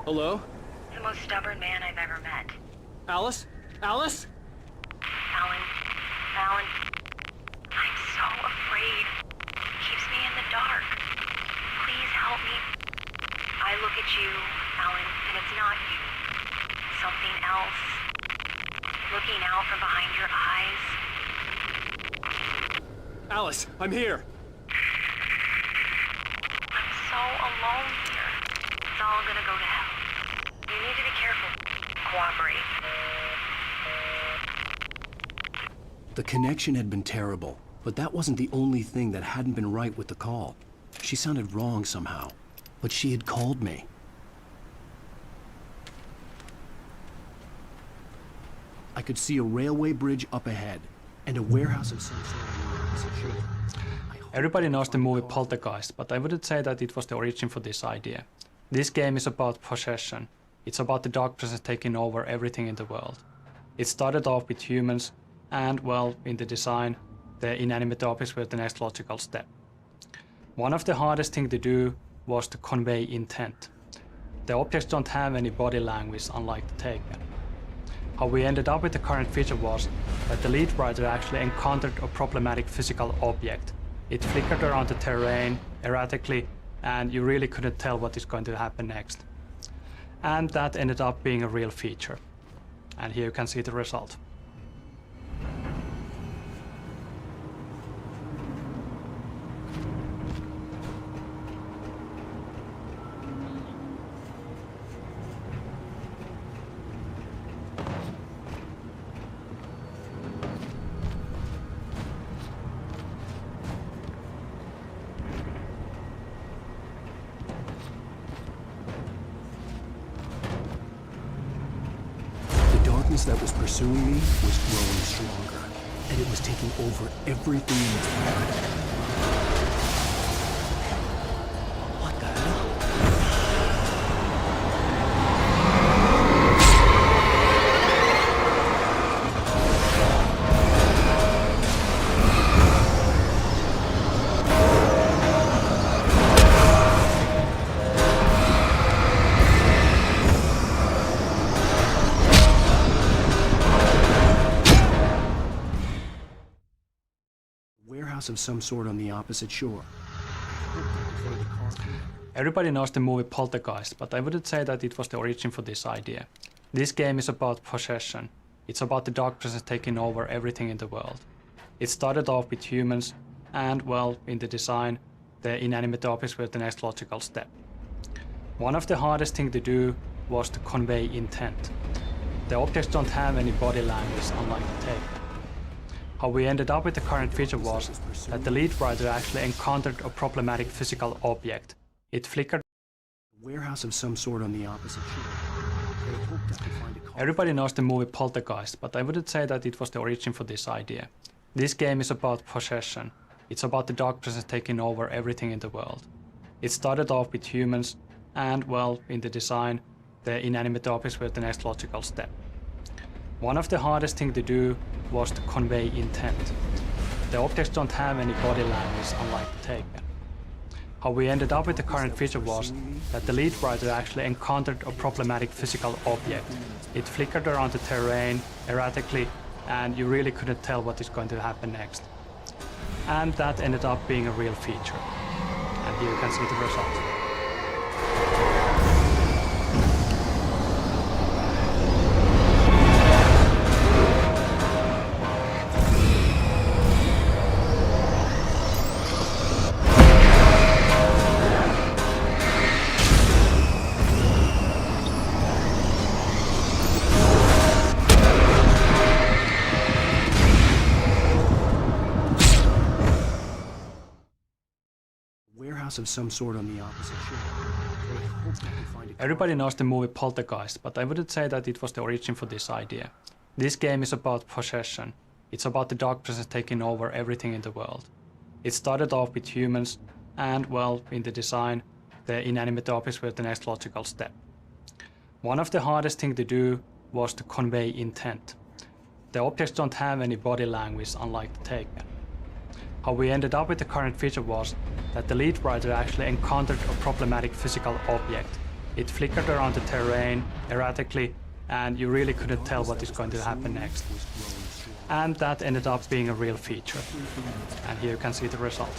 Hello? The most stubborn man I've ever met. Alice? Alice? Alan. Alan. I'm so afraid. It keeps me in the dark. Please help me. I look at you, Alan, and it's not you. Something else. Looking out from behind your eyes. Alice, I'm here. I'm so alone here. It's all gonna go to hell. You need to be careful. Cooperate. The connection had been terrible, but that wasn't the only thing that hadn't been right with the call. She sounded wrong somehow, but she had called me. I could see a railway bridge up ahead, and a warehouse of some sort on the opposite shore. Everybody knows the movie Poltergeist, but I wouldn't say that it was the origin for this idea. This game is about possession. It's about the dark presence taking over everything in the world. It started off with humans, and, well, in the design, the inanimate objects were the next logical step. One of the hardest things to do was to convey intent. The objects don't have any body language, unlike the Taken. How we ended up with the current feature was that the lead writer actually encountered a problematic physical object. It flickered around the terrain erratically, and you really couldn't tell what is going to happen next. And that ended up being a real feature. And here you can see the result. That was pursuing me was growing stronger, and it was taking over everything in its path. What the hell? Of some sort on the opposite shore. Everybody knows the movie Poltergeist, but I wouldn't say that it was the origin for this idea. This game is about possession. It's about the dark presence taking over everything in the world. It started off with humans, and, well, in the design, the inanimate objects were the next logical step. One of the hardest things to do was to convey intent. The objects don't have any body language, unlike the Taken. How we ended up with the current feature was that the lead writer actually encountered a problematic physical object. It flickered. A warehouse of some sort on the opposite shore. They hoped I could find a car. Everybody knows the movie Poltergeist, but I wouldn't say that it was the origin for this idea. This game is about possession. It's about the dark presence taking over everything in the world. It started off with humans, and, well, in the design, the inanimate objects were the next logical step. One of the hardest things to do was to convey intent. The objects don't have any body language, unlike the Taken. How we ended up with the current feature was that the lead writer actually encountered a problematic physical object. It flickered around the terrain erratically, and you really couldn't tell what is going to happen next. And that ended up being a real feature. And here you can see the result. Of some sort on the opposite shore. Everybody knows the movie Poltergeist, but I wouldn't say that it was the origin for this idea. This game is about possession. It's about the dark presence taking over everything in the world. It started off with humans, and, well, in the design, the inanimate objects were the next logical step. One of the hardest things to do was to convey intent. The objects don't have any body language, unlike the Taken. How we ended up with the current feature was that the lead writer actually encountered a problematic physical object. It flickered around the terrain erratically, and you really couldn't tell what is going to happen next. And that ended up being a real feature. And here you can see the result.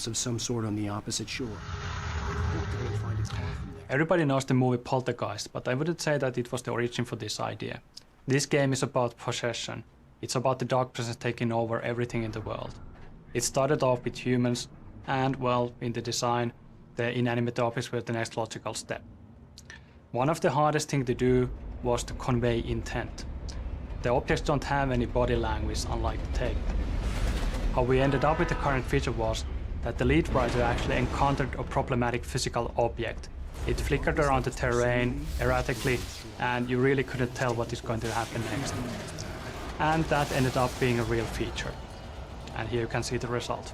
Of some sort on the opposite shore. Everybody knows the movie Poltergeist, but I wouldn't say that it was the origin for this idea. This game is about possession. It's about the dark presence taking over everything in the world. It started off with humans, and, well, in the design, the inanimate objects were the next logical step. One of the hardest things to do was to convey intent. The objects don't have any body language, unlike the tape. How we ended up with the current feature was that the lead writer actually encountered a problematic physical object. It flickered around the terrain erratically, and you really couldn't tell what is going to happen next. And that ended up being a real feature. And here you can see the result.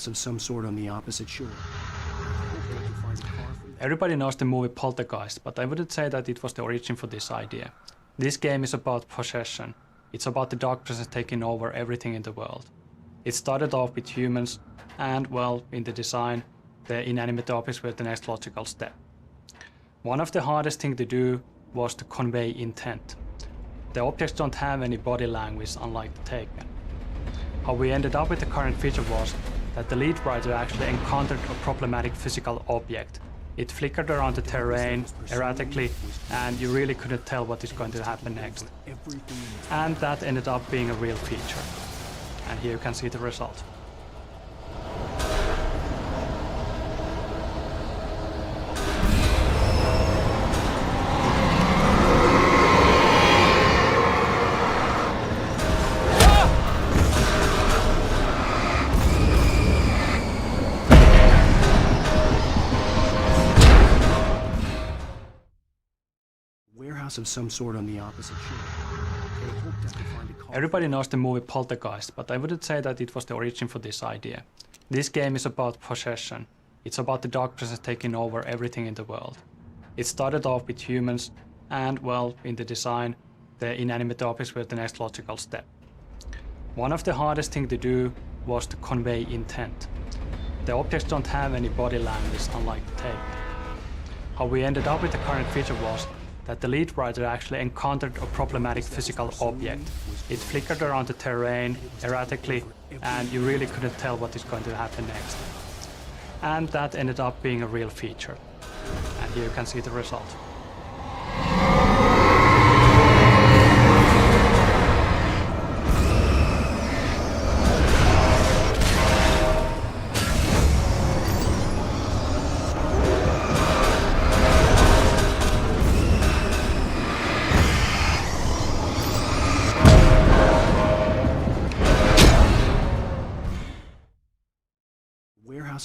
Of some sort on the opposite shore. Everybody knows the movie Poltergeist, but I wouldn't say that it was the origin for this idea. This game is about possession. It's about the dark presence taking over everything in the world. It started off with humans, and, well, in the design, the inanimate objects were the next logical step. One of the hardest things to do was to convey intent. The objects don't have any body language, unlike the tape. How we ended up with the current feature was that the lead writer actually encountered a problematic physical object. It flickered around the terrain erratically, and you really couldn't tell what is going to happen next. And that ended up being a real feature. And here you can see the result. Of some sort on the opposite shore. Everybody knows the movie Poltergeist, but I wouldn't say that it was the origin for this idea. This game is about possession. It's about the dark presence taking over everything in the world. It started off with humans, and, well, in the design, the inanimate objects were the next logical step. One of the hardest things to do was to convey intent. The objects don't have any body language, unlike the tape. How we ended up with the current feature was that the lead writer actually encountered a problematic physical object. It flickered around the terrain erratically, and you really couldn't tell what is going to happen next. And that ended up being a real feature. And here you can see the result.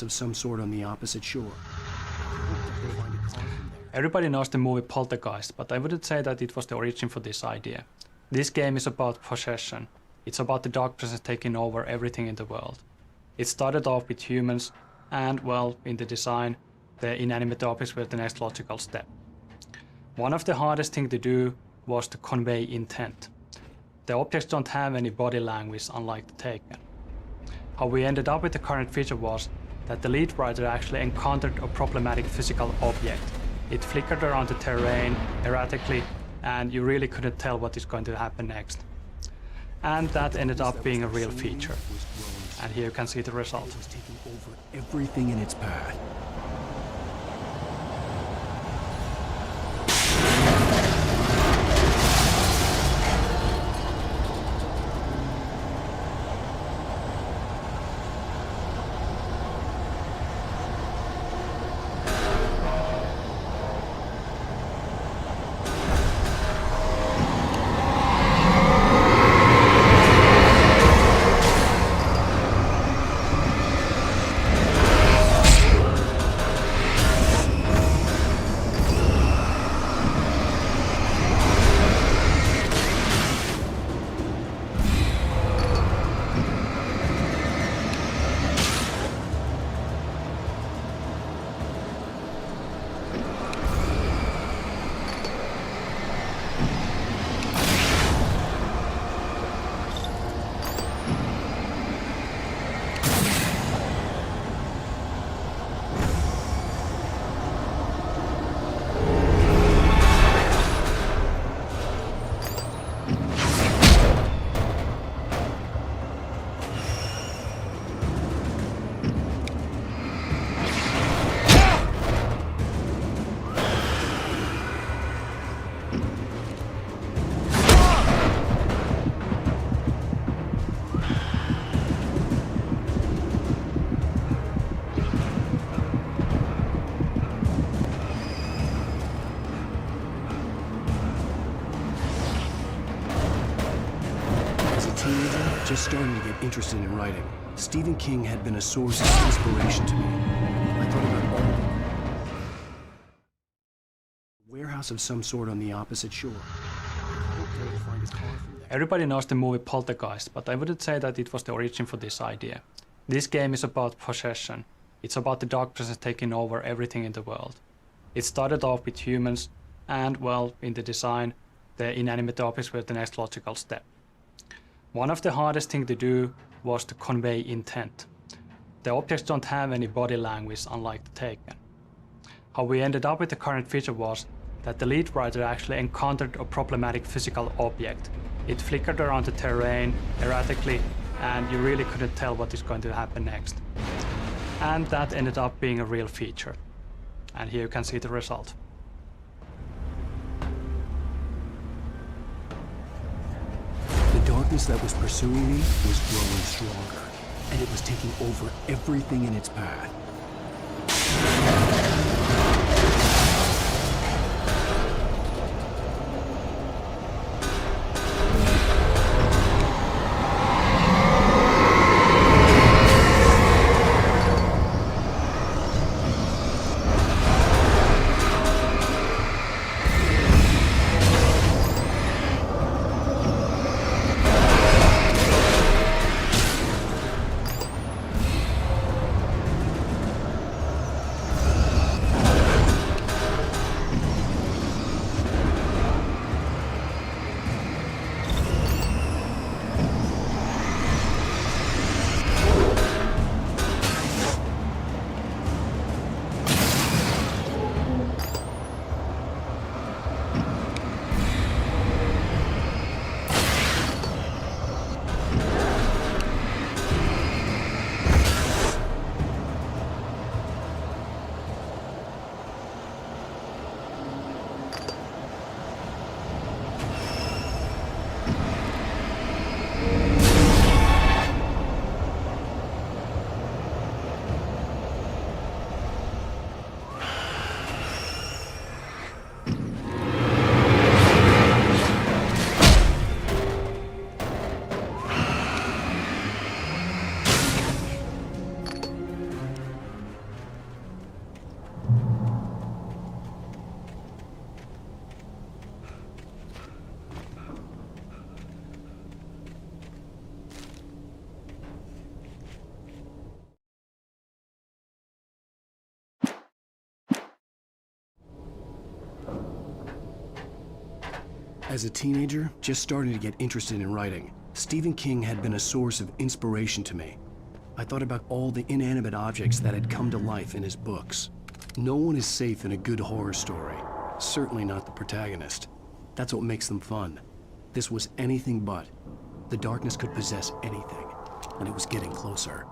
Of some sort on the opposite shore. Everybody knows the movie Poltergeist, but I wouldn't say that it was the origin for this idea. This game is about possession. It's about the dark presence taking over everything in the world. It started off with humans, and, well, in the design, the inanimate objects were the next logical step. One of the hardest things to do was to convey intent. The objects don't have any body language, unlike the Taken. How we ended up with the current feature was that the lead writer actually encountered a problematic physical object. It flickered around the terrain erratically, and you really couldn't tell what is going to happen next. And that ended up being a real feature. And here you can see the result. It was taking over everything in its path. Just starting to get interested in writing. Stephen King had been a source of inspiration to me. I thought about all a warehouse of some sort on the opposite shore. Everybody knows the movie Poltergeist, but I wouldn't say that it was the origin for this idea. This game is about possession. It's about the dark presence taking over everything in the world. It started off with humans, and, well, in the design, the inanimate objects were the next logical step. One of the hardest things to do was to convey intent. The objects don't have any body language, unlike the Taken. How we ended up with the current feature was that the lead writer actually encountered a problematic physical object. It flickered around the terrain erratically, and you really couldn't tell what is going to happen next. And that ended up being a real feature. And here you can see the result. The darkness that was pursuing me was growing stronger, and it was taking over everything in its path. As a teenager, just starting to get interested in writing, Stephen King had been a source of inspiration to me. I thought about all the inanimate objects that had come to life in his books. No one is safe in a good horror story. Certainly not the protagonist. That's what makes them fun. This was anything but. The darkness could possess anything, and it was getting closer.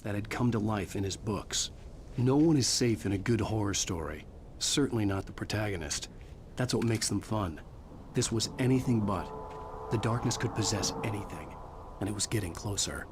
That had come to life in his books. No one is safe in a good horror story. Certainly not the protagonist. That's what makes them fun. This was anything but. The darkness could possess anything, and it was getting closer.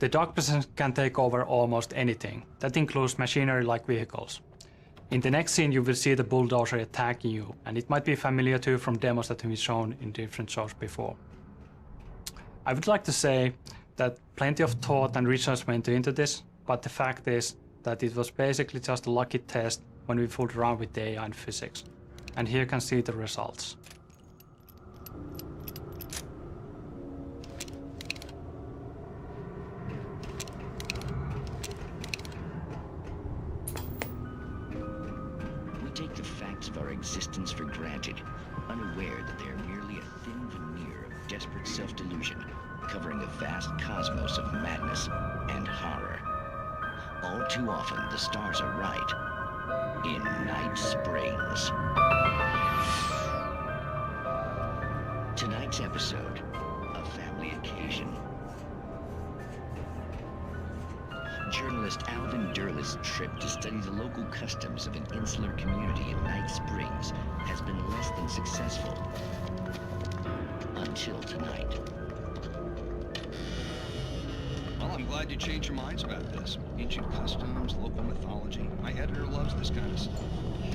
The dark presence can take over almost anything. That includes machinery like vehicles. In the next scene you will see the bulldozer attacking you, and it might be familiar too from demos that have been shown in different shows before. I would like to say that plenty of thought and research went into this, but the fact is that it was basically just a lucky test when we fooled around with the AI and physics. and here you can see the results. We take the facts of our existence for granted, unaware that they are merely a thin veneer of desperate self-delusion, covering a vast cosmos of madness and horror. All too often, the stars are right. In Night Springs. Tonight's episode, a family occasion. Journalist Alvin Derleth's trip to study the local customs of an insular community in Night Springs has been less than successful. Until tonight. Well, I'm glad you changed your minds about this. Ancient customs, local mythology. My editor loves this kind of stuff.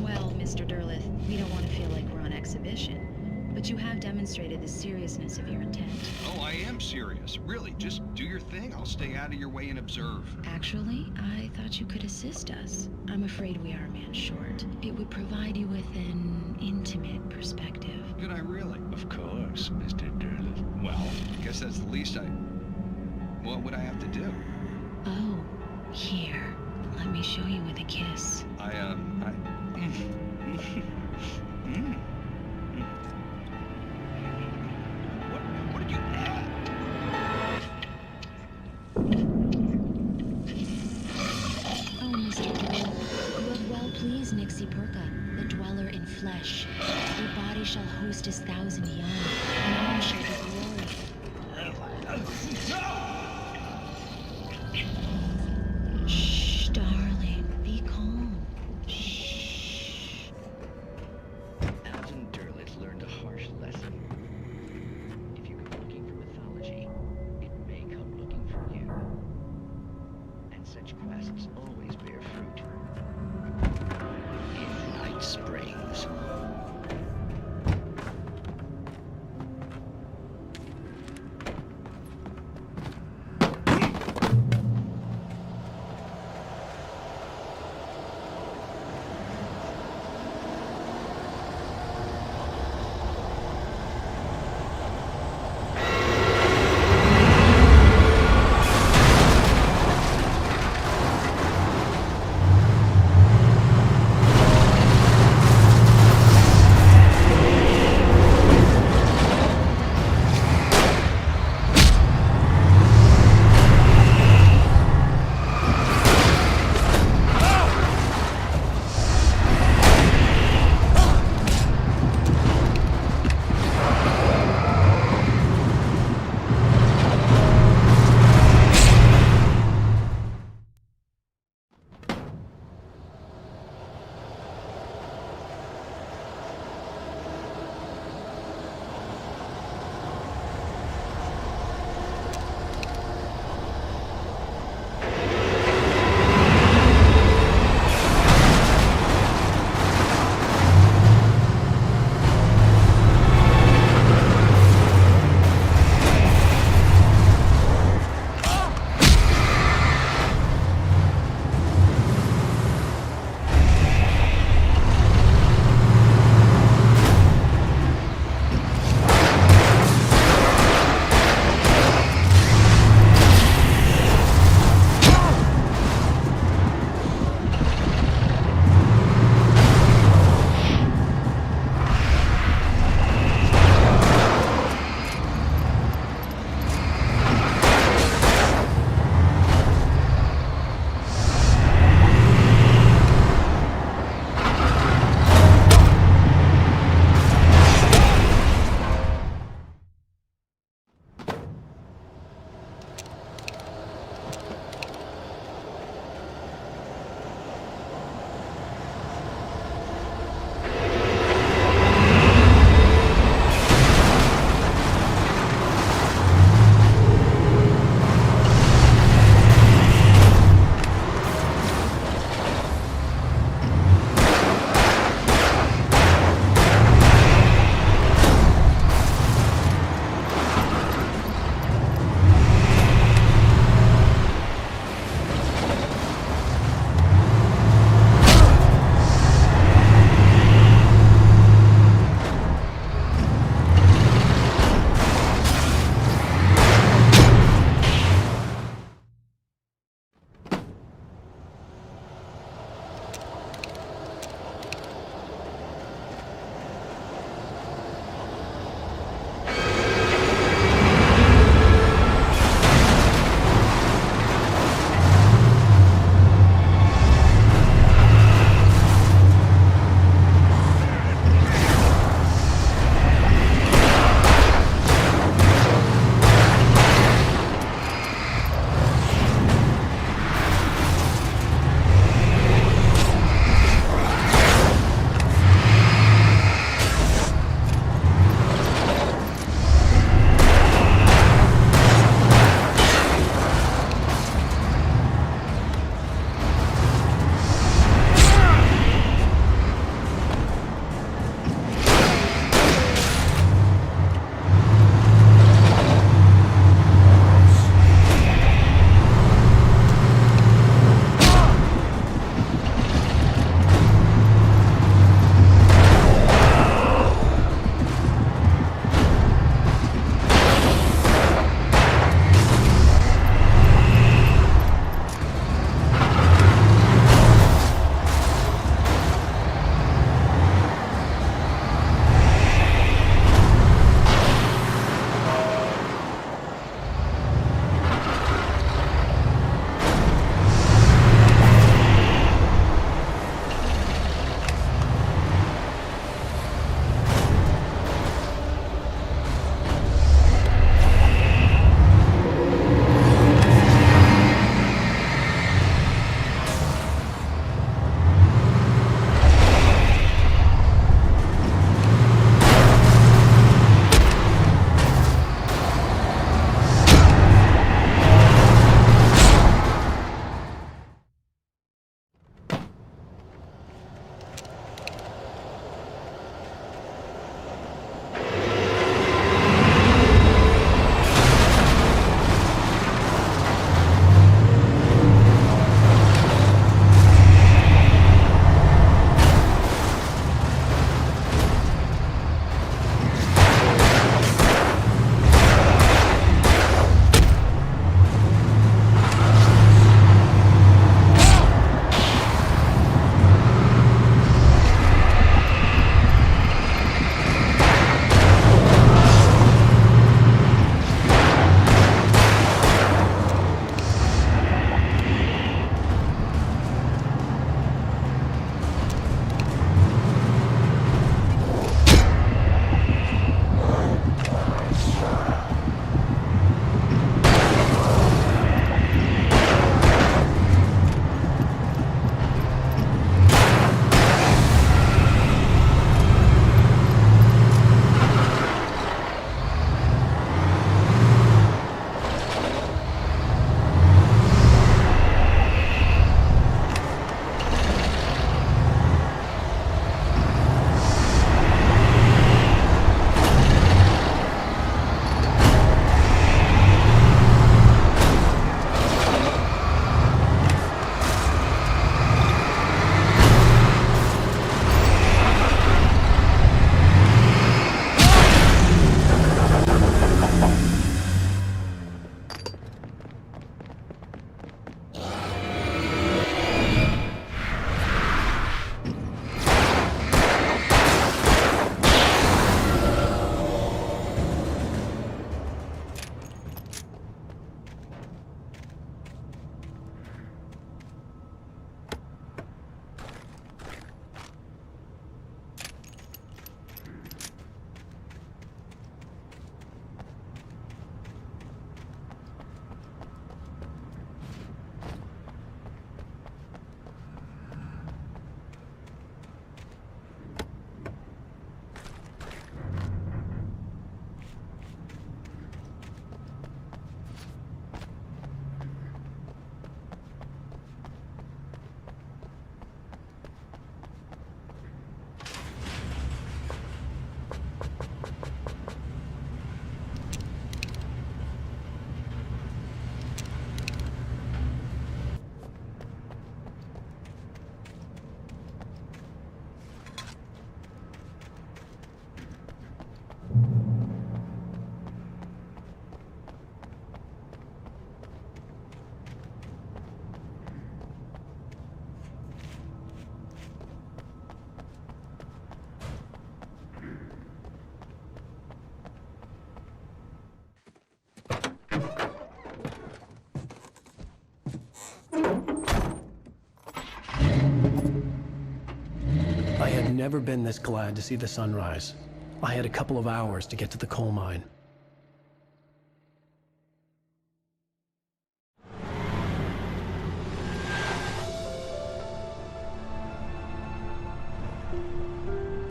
Well, Mr. Derleth, we don't want to feel like we're on exhibition, but you have demonstrated the seriousness of your intent. Oh, I am serious. Really, just do your thing. I'll stay out of your way and observe. Actually, I thought you could assist us. I'm afraid we are a man short. It would provide you with an intimate perspective. Could I really? Of course, Mr. Derleth. Well, I guess that's the least What would I have to do? Oh, here. Let me show you with a kiss. What did you add? Oh, Mr. Derleth, you have well pleased Nixie Perka, the dweller in flesh. Your body shall host his 1,000 young, and all shall be glory. Shh, darling, be calm. Shh. Alvin Derleth learned a harsh lesson. If you go looking for mythology, it may come looking for you. And such quests always bear fruit. In Night Springs. I had never been this glad to see the sunrise. I had a couple of hours to get to the coal mine.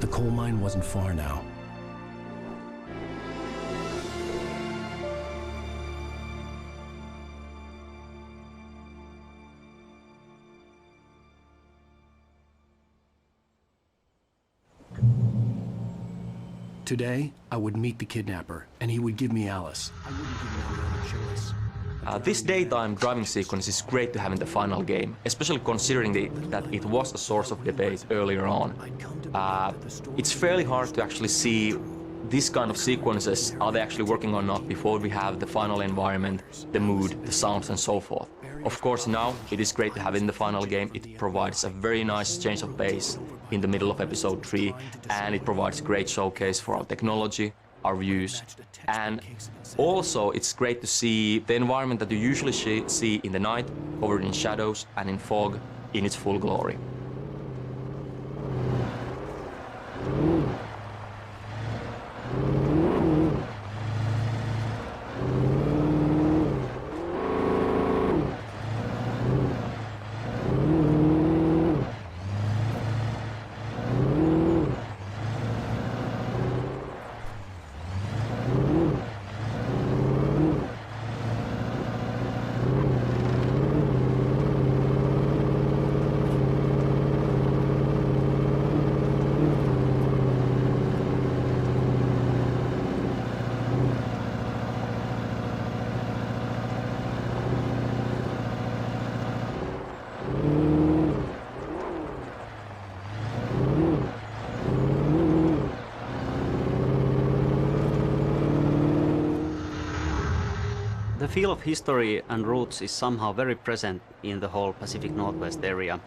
The coal mine wasn't far now. Today, I would meet the kidnapper, and he would give me Alice. I wouldn't give him any other choice. This daytime driving sequence is great to have in the final game, especially considering that it was a source of debate earlier on. It's fairly hard to actually see this kind of sequences, are they actually working or not, before we have the final environment, the mood, the sounds and so forth. Of course now, it is great to have in the final game. It provides a very nice change of pace in the middle of episode 3, and it provides a great showcase for our technology, our views, and also it's great to see the environment that you usually see in the night, covered in shadows and in fog, in its full glory. The feel of history and roots is somehow very present in the whole Pacific Northwest area.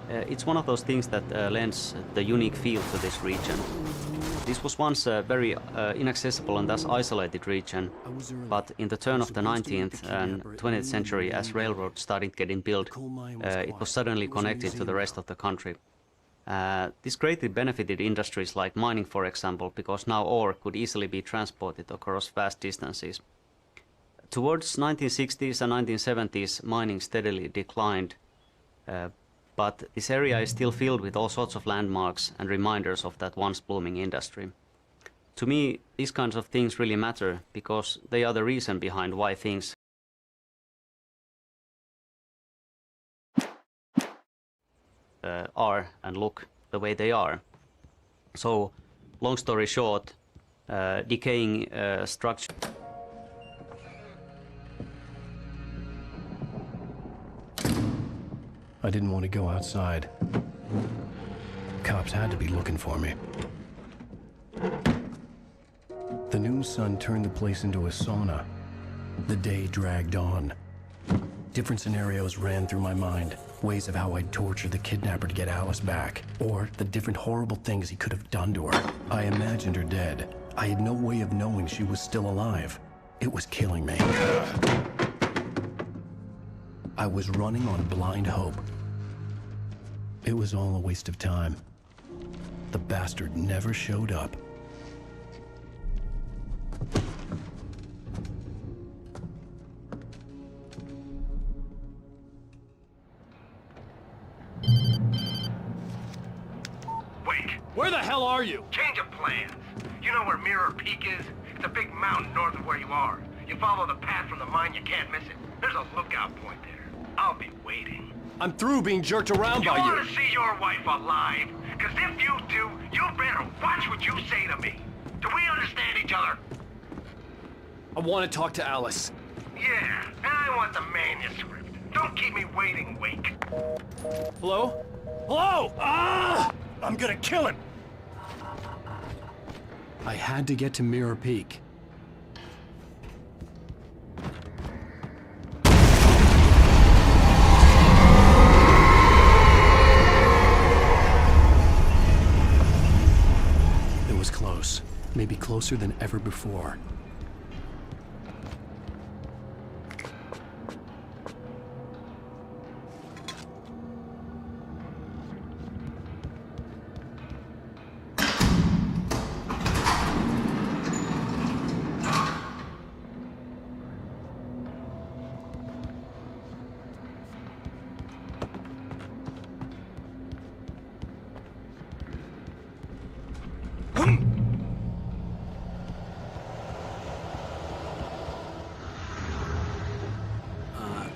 It's one of those things that lends the unique feel to this region. This was once a very inaccessible and thus isolated region, but in the turn of the 19th and 20th century, as railroads started getting built, it was suddenly connected to the rest of the country. This greatly benefited industries like mining, for example, because now ore could easily be transported across vast distances. Towards 1960s and 1970s, mining steadily declined, but this area is still filled with all sorts of landmarks and reminders of that once blooming industry. To me, these kinds of things really matter because they are the reason behind why things are and look the way they are. So, long story short, decaying structure. I didn't want to go outside. Cops had to be looking for me. The noon sun turned the place into a sauna. The day dragged on. Different scenarios ran through my mind. Ways of how I'd torture the kidnapper to get Alice back. Or the different horrible things he could have done to her. I imagined her dead. I had no way of knowing she was still alive. It was killing me. I was running on blind hope. It was all a waste of time. The bastard never showed up. Wait! Where the hell are you? Change of plans. You know where Mirror Peak is? It's a big mountain north of where you are. You follow the path from the mine, you can't miss it. There's a lookout point there. I'll be waiting. I'm through being jerked around by you. You want to see your wife alive? Because if you do, you better watch what you say to me. Do we understand each other? I want to talk to Alice. Yeah, and I want the manuscript. Don't keep me waiting, Wake. Hello? Hello! Ah! I'm gonna kill him! I had to get to Mirror Peak. It was close. Maybe closer than ever before.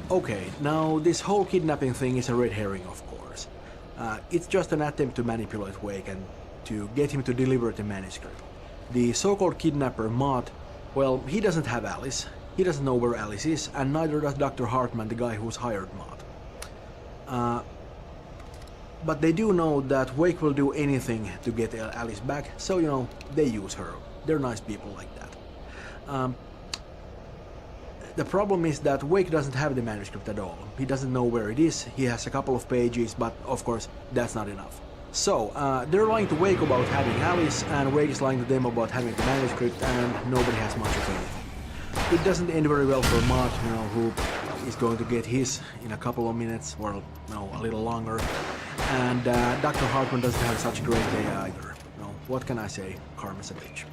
Okay, now this whole kidnapping thing is a red herring, of course. It's just an attempt to manipulate Wake and to get him to deliver the manuscript. The so-called kidnapper, Mott, well, he doesn't have Alice, he doesn't know where Alice is, and neither does Dr. Hartman, the guy who's hired Mott. But they do know that Wake will do anything to get Alice back, so, you know, they use her. They're nice people like that. The problem is that Wake doesn't have the manuscript at all. He doesn't know where it is, he has a couple of pages, but of course, that's not enough. So, they're lying to Wake about having Alice, and Wake is lying to them about having the manuscript, and nobody has much of anything. It doesn't end very well for Mott, you know, who is going to get his in a couple of minutes, or no, a little longer. And Dr. Hartman doesn't have such a great day either. You know, what can I say? Karma's a bitch.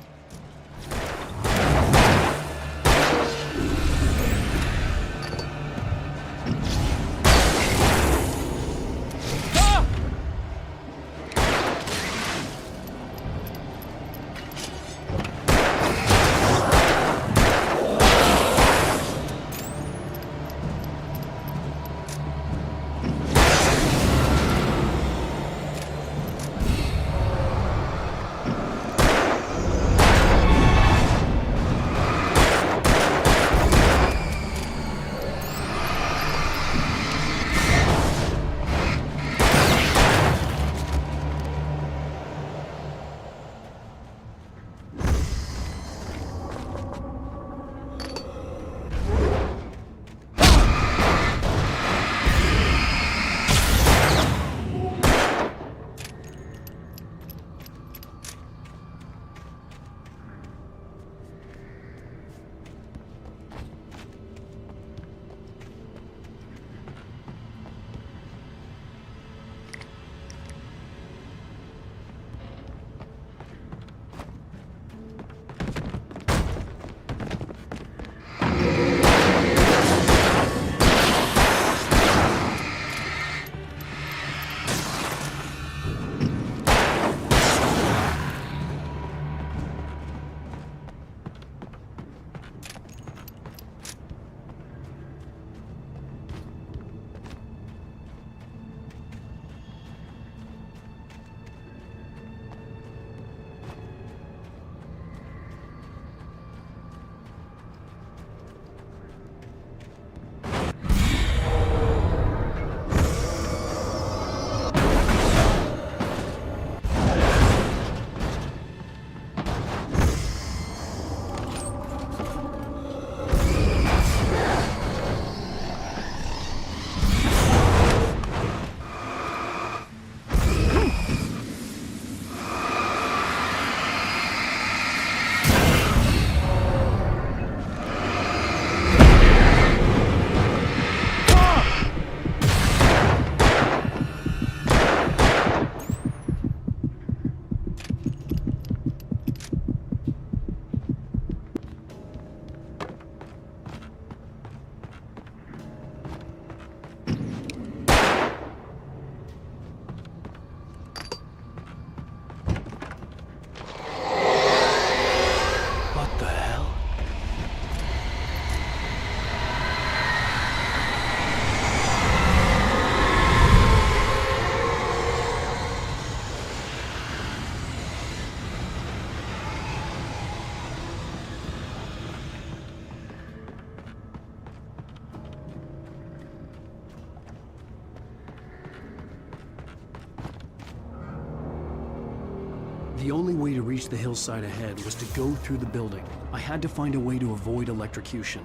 The only way to reach the hillside ahead was to go through the building. I had to find a way to avoid electrocution.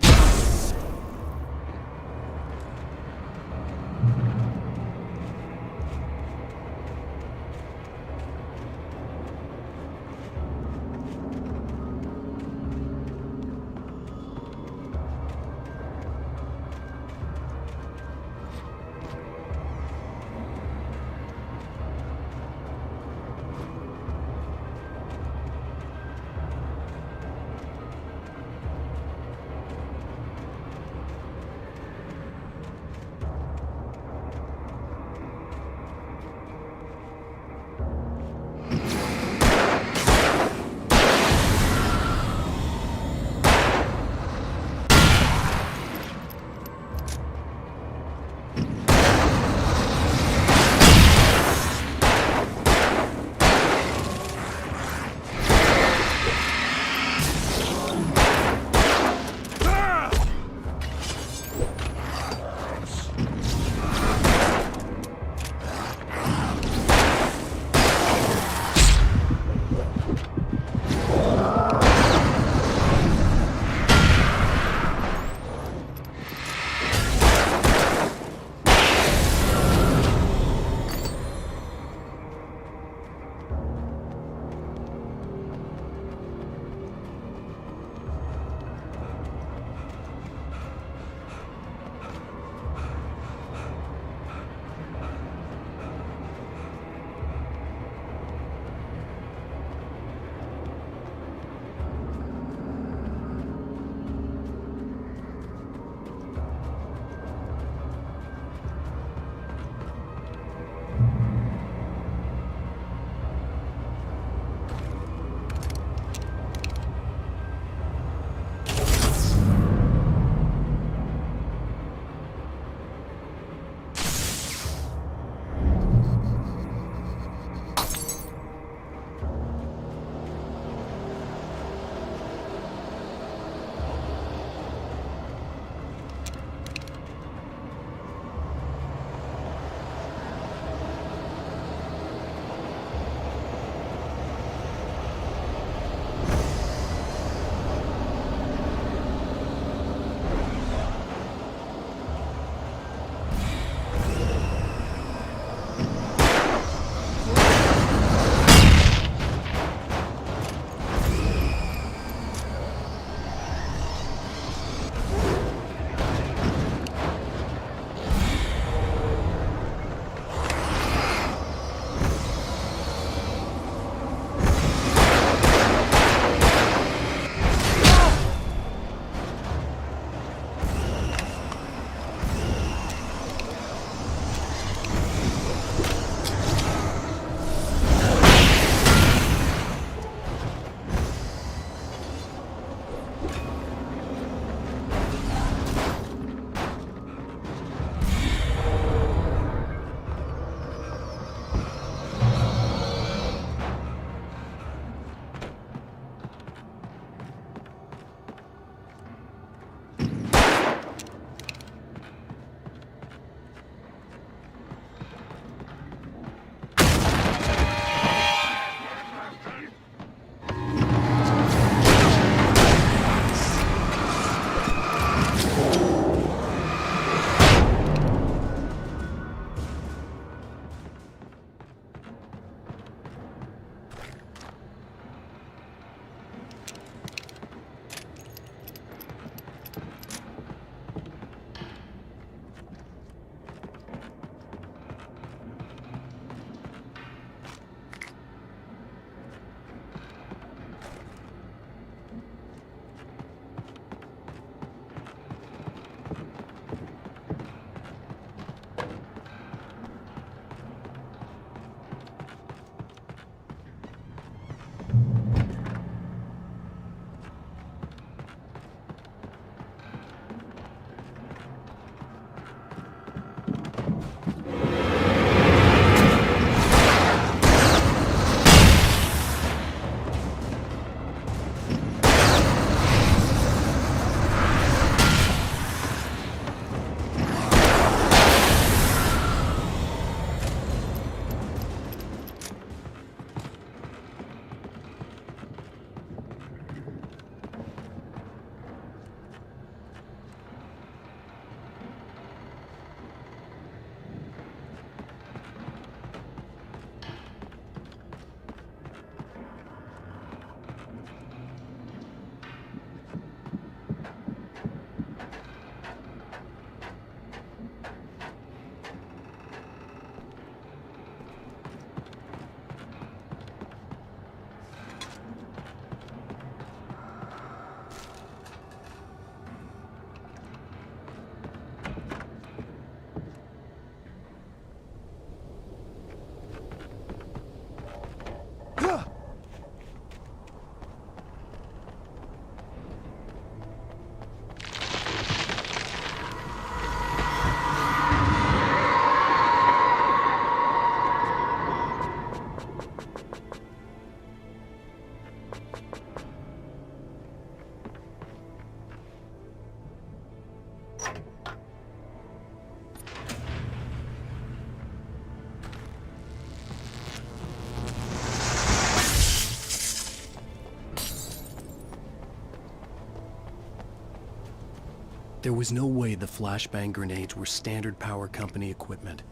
There was no way the flashbang grenades were standard power company equipment.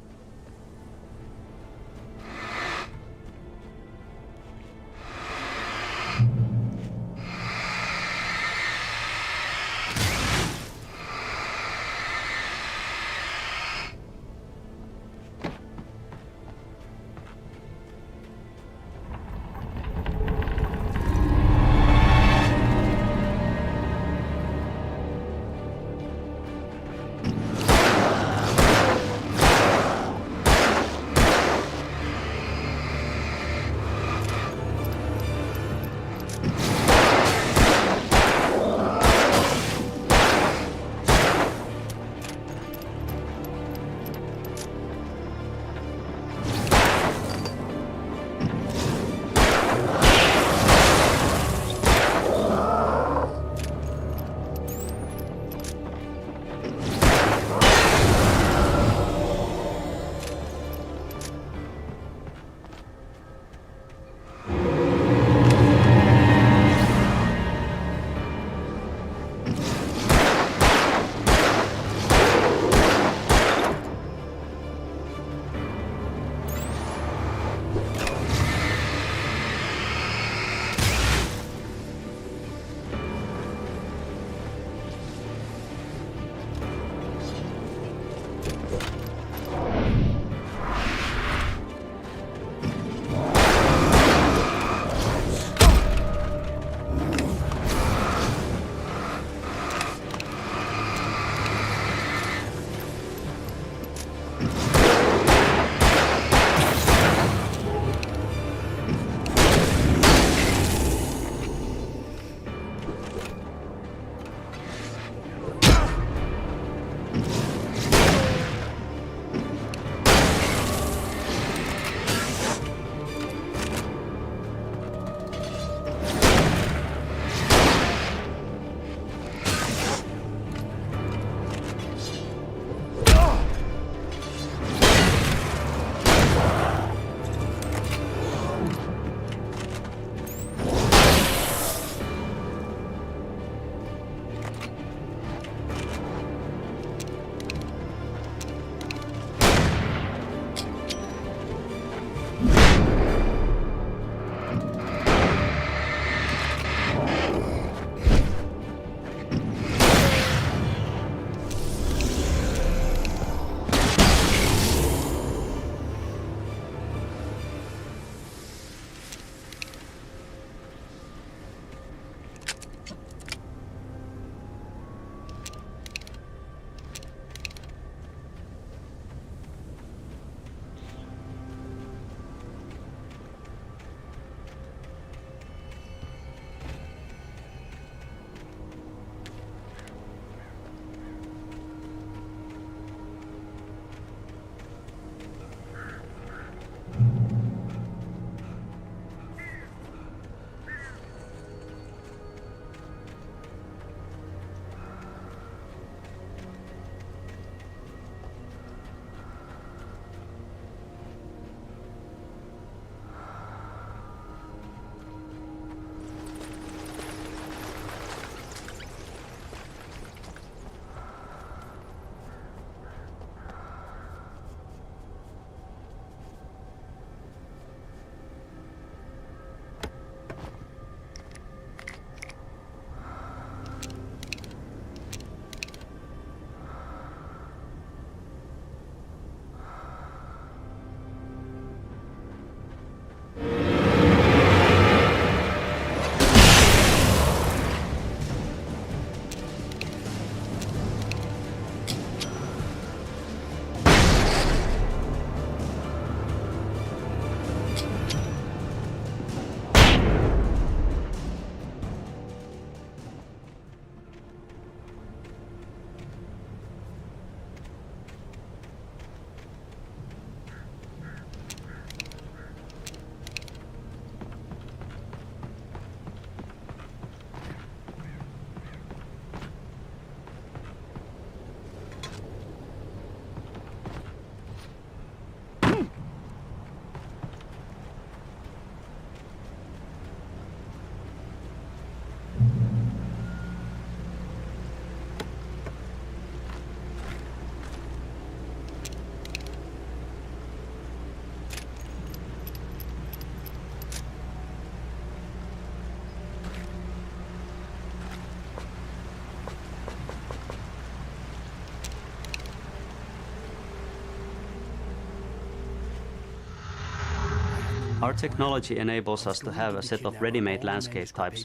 Our technology enables us to have a set of ready-made landscape types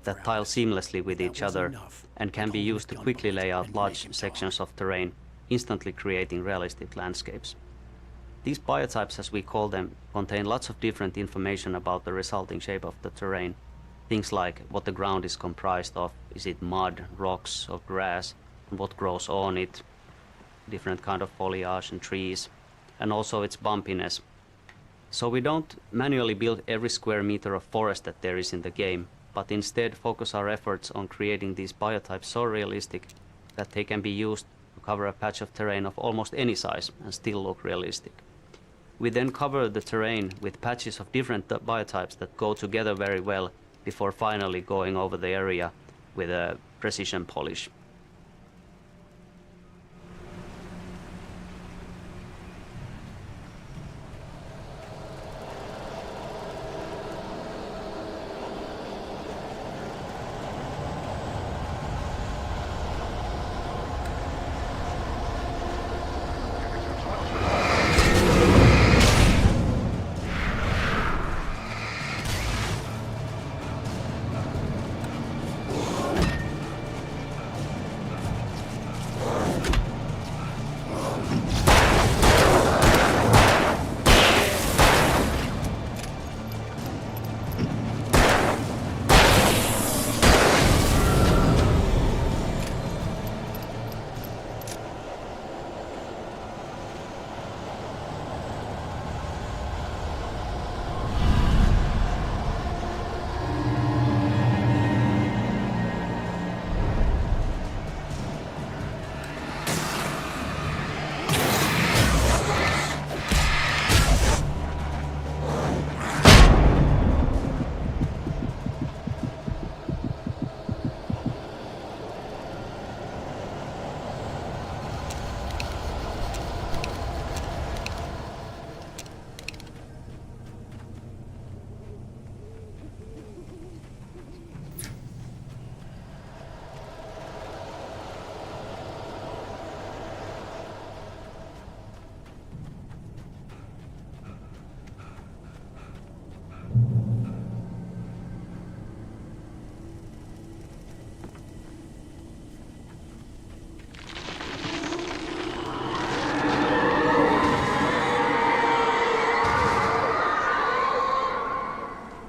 that tile seamlessly with each other and can be used to quickly lay out large sections of terrain, instantly creating realistic landscapes. These biotypes, as we call them, contain lots of different information about the resulting shape of the terrain. Things like what the ground is comprised of, is it mud, rocks or grass, and what grows on it, different kind of foliage and trees, and also its bumpiness. So we don't manually build every square meter of forest that there is in the game, but instead focus our efforts on creating these biotypes so realistic that they can be used to cover a patch of terrain of almost any size and still look realistic. We then cover the terrain with patches of different biotypes that go together very well before finally going over the area with a precision polish.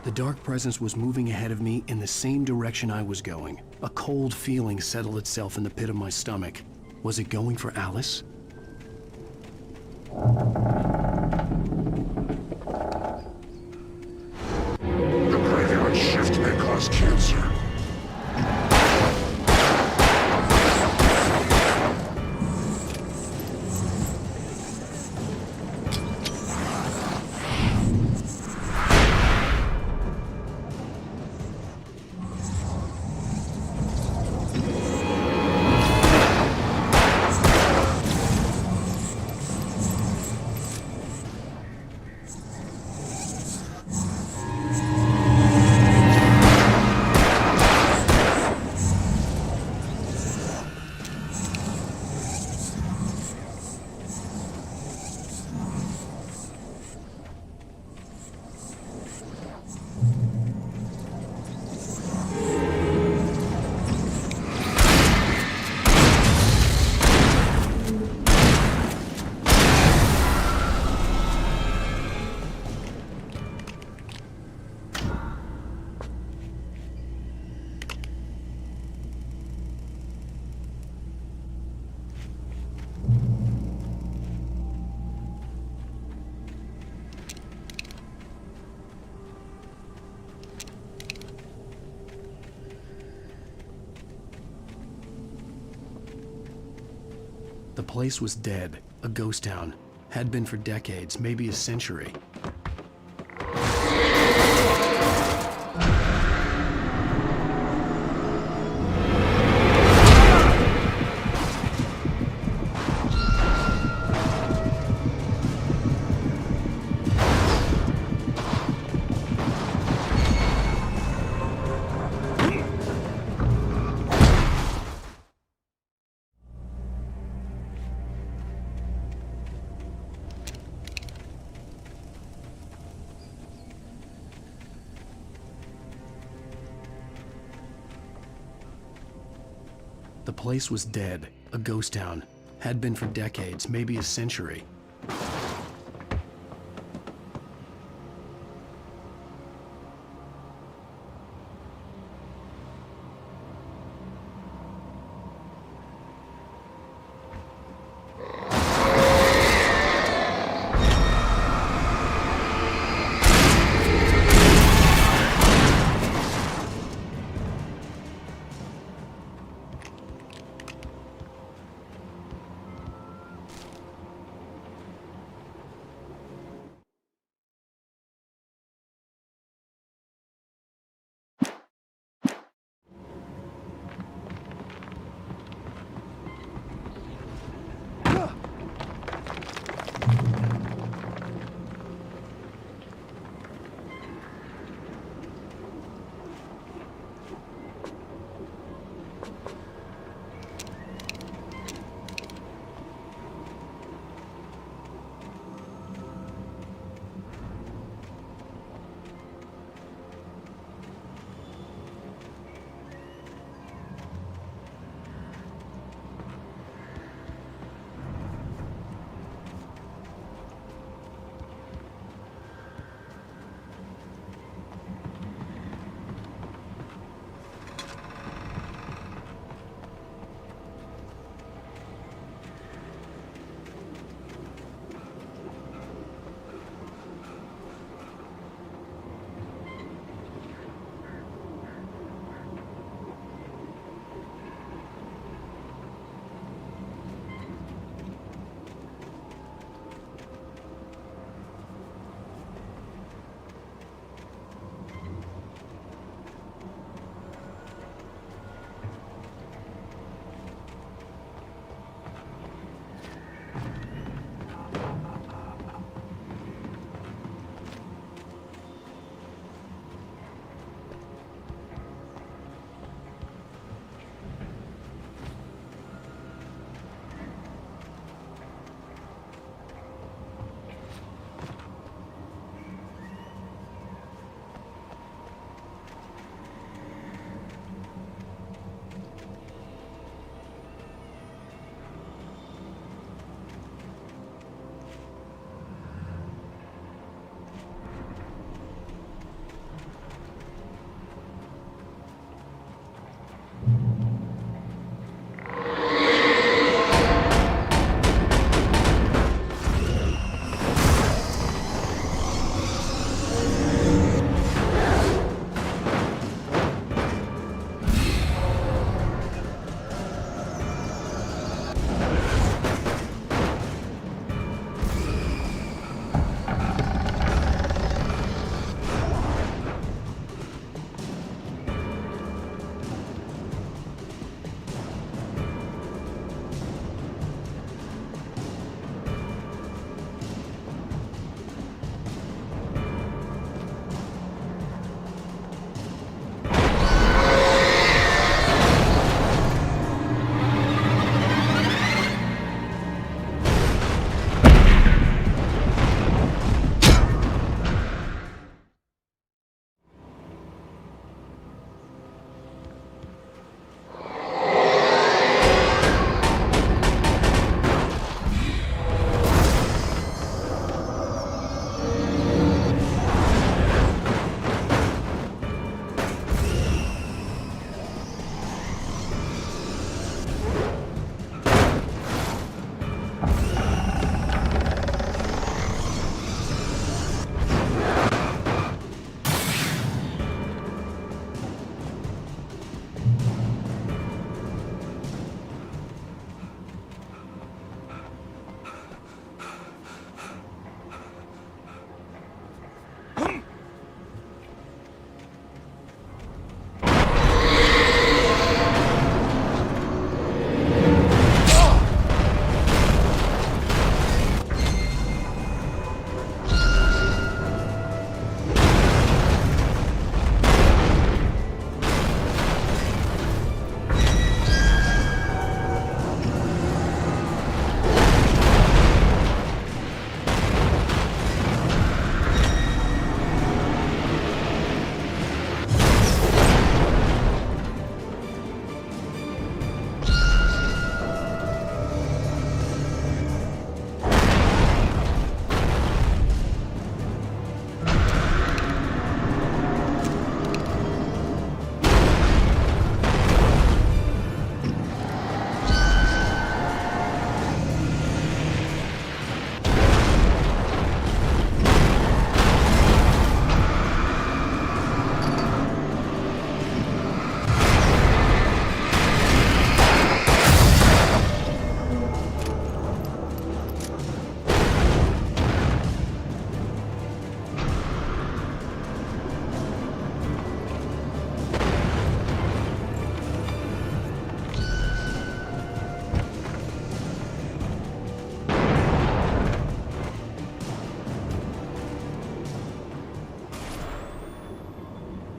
The dark presence was moving ahead of me in the same direction I was going. A cold feeling settled itself in the pit of my stomach. Was it going for Alice? The graveyard shift may cause cancer. The place was dead, a ghost town. Had been for decades, maybe a century. The place was dead, a ghost town. Had been for decades, maybe a century.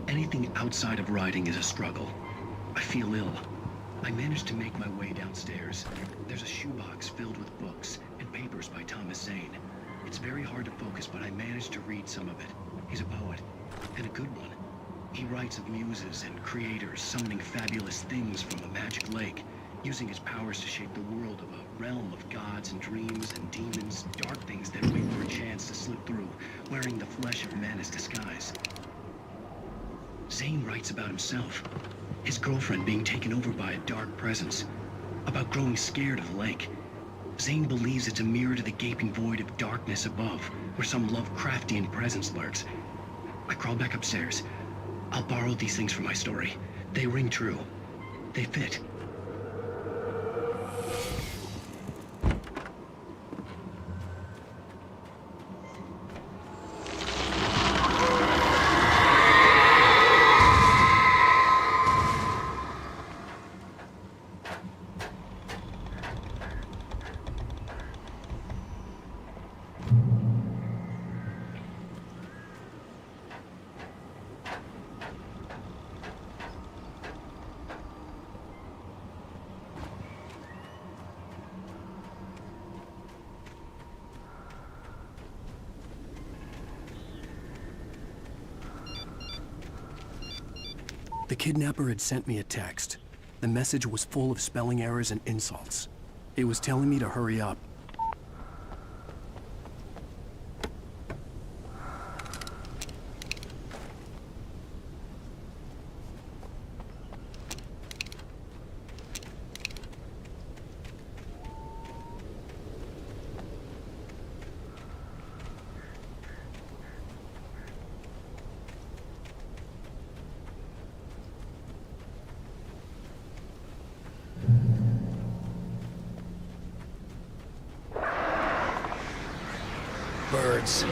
Anything outside of riding is a struggle. I feel ill. I managed to make my way downstairs. There's a shoebox filled with books and papers by Thomas Zane. It's very hard to focus, but I managed to read some of it. He's a poet, and a good one. He writes of muses and creators summoning fabulous things from a magic lake, using his powers to shape the world of a realm of gods and dreams and demons, dark things that wait for a chance to slip through, wearing the flesh of men as disguise. Zane writes about himself, his girlfriend being taken over by a dark presence, about growing scared of the lake. Zane believes it's a mirror to the gaping void of darkness above, where some Lovecraftian presence lurks. I crawl back upstairs. I'll borrow these things for my story. They ring true. They fit. The kidnapper had sent me a text. The message was full of spelling errors and insults. It was telling me to hurry up. Birds.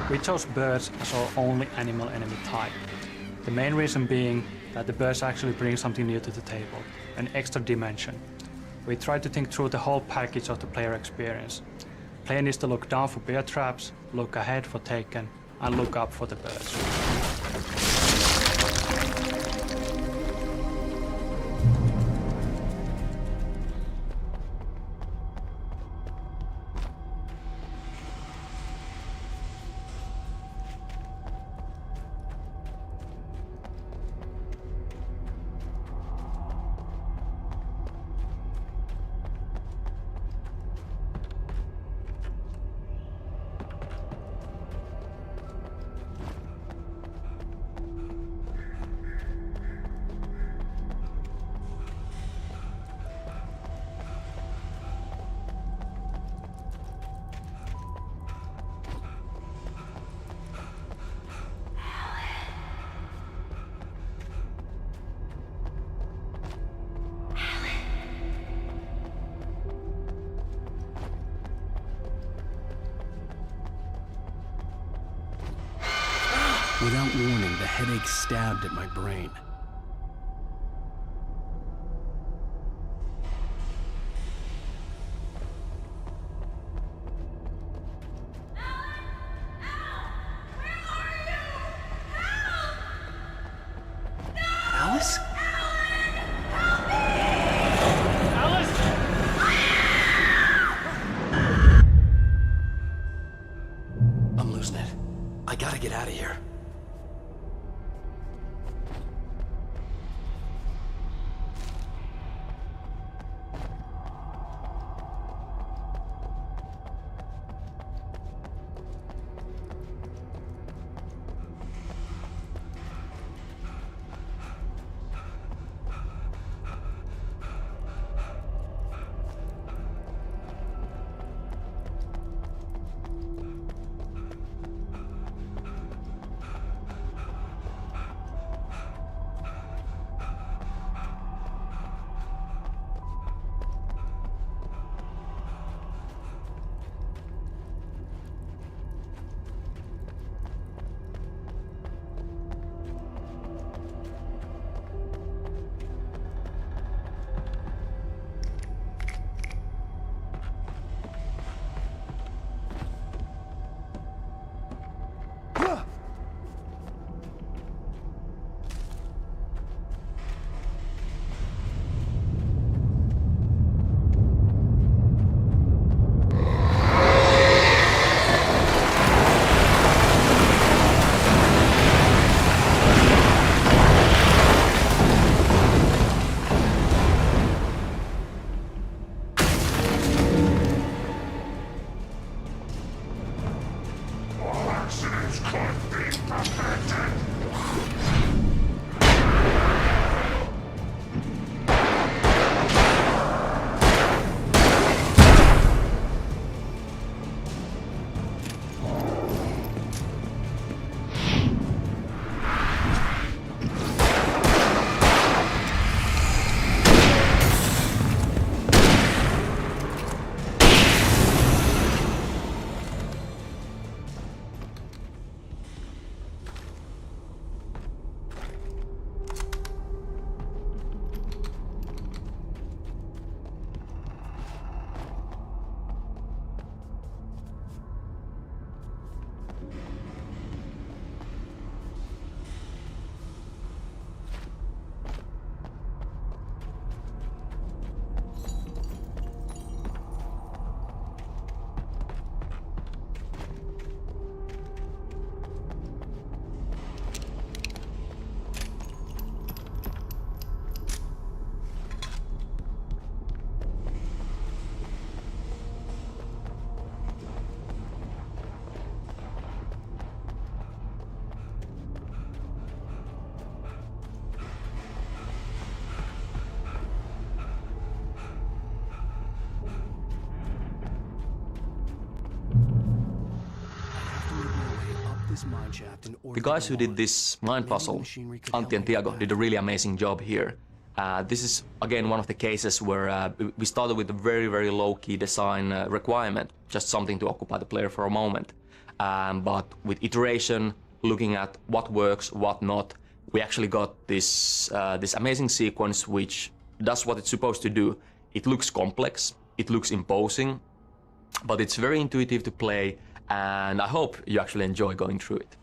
We chose birds as our only animal enemy type. The main reason being that the birds actually bring something new to the table, an extra dimension. We tried to think through the whole package of the player experience. Player needs to look down for bear traps, look ahead for taken, and look up for the birds. Without warning, the headache stabbed at my brain. Alice? I'm losing it. I gotta get out of here. The guys who did this mine puzzle, Antti and Tiago, did a really amazing job here. This is again one of the cases where we started with a very, very low-key design requirement, just something to occupy the player for a moment. But with iteration, looking at what works, what not, we actually got this amazing sequence which does what it's supposed to do. It looks complex, it looks imposing, but it's very intuitive to play, and I hope you actually enjoy going through it.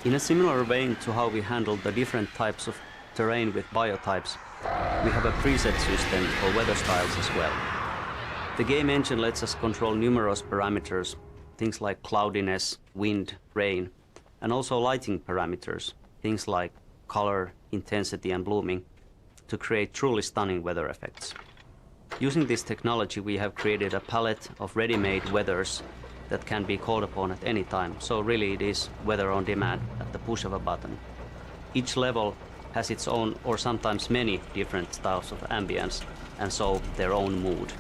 In a similar vein to how we handle the different types of terrain with biotypes, we have a preset system for weather styles as well. The game engine lets us control numerous parameters, things like cloudiness, wind, rain, and also lighting parameters, things like color, intensity, and blooming, to create truly stunning weather effects. Using this technology, we have created a palette of ready-made weathers that can be called upon at any time, so really it is weather on demand at the push of a button. Each level has its own, or sometimes many, different styles of ambience, and so their own mood.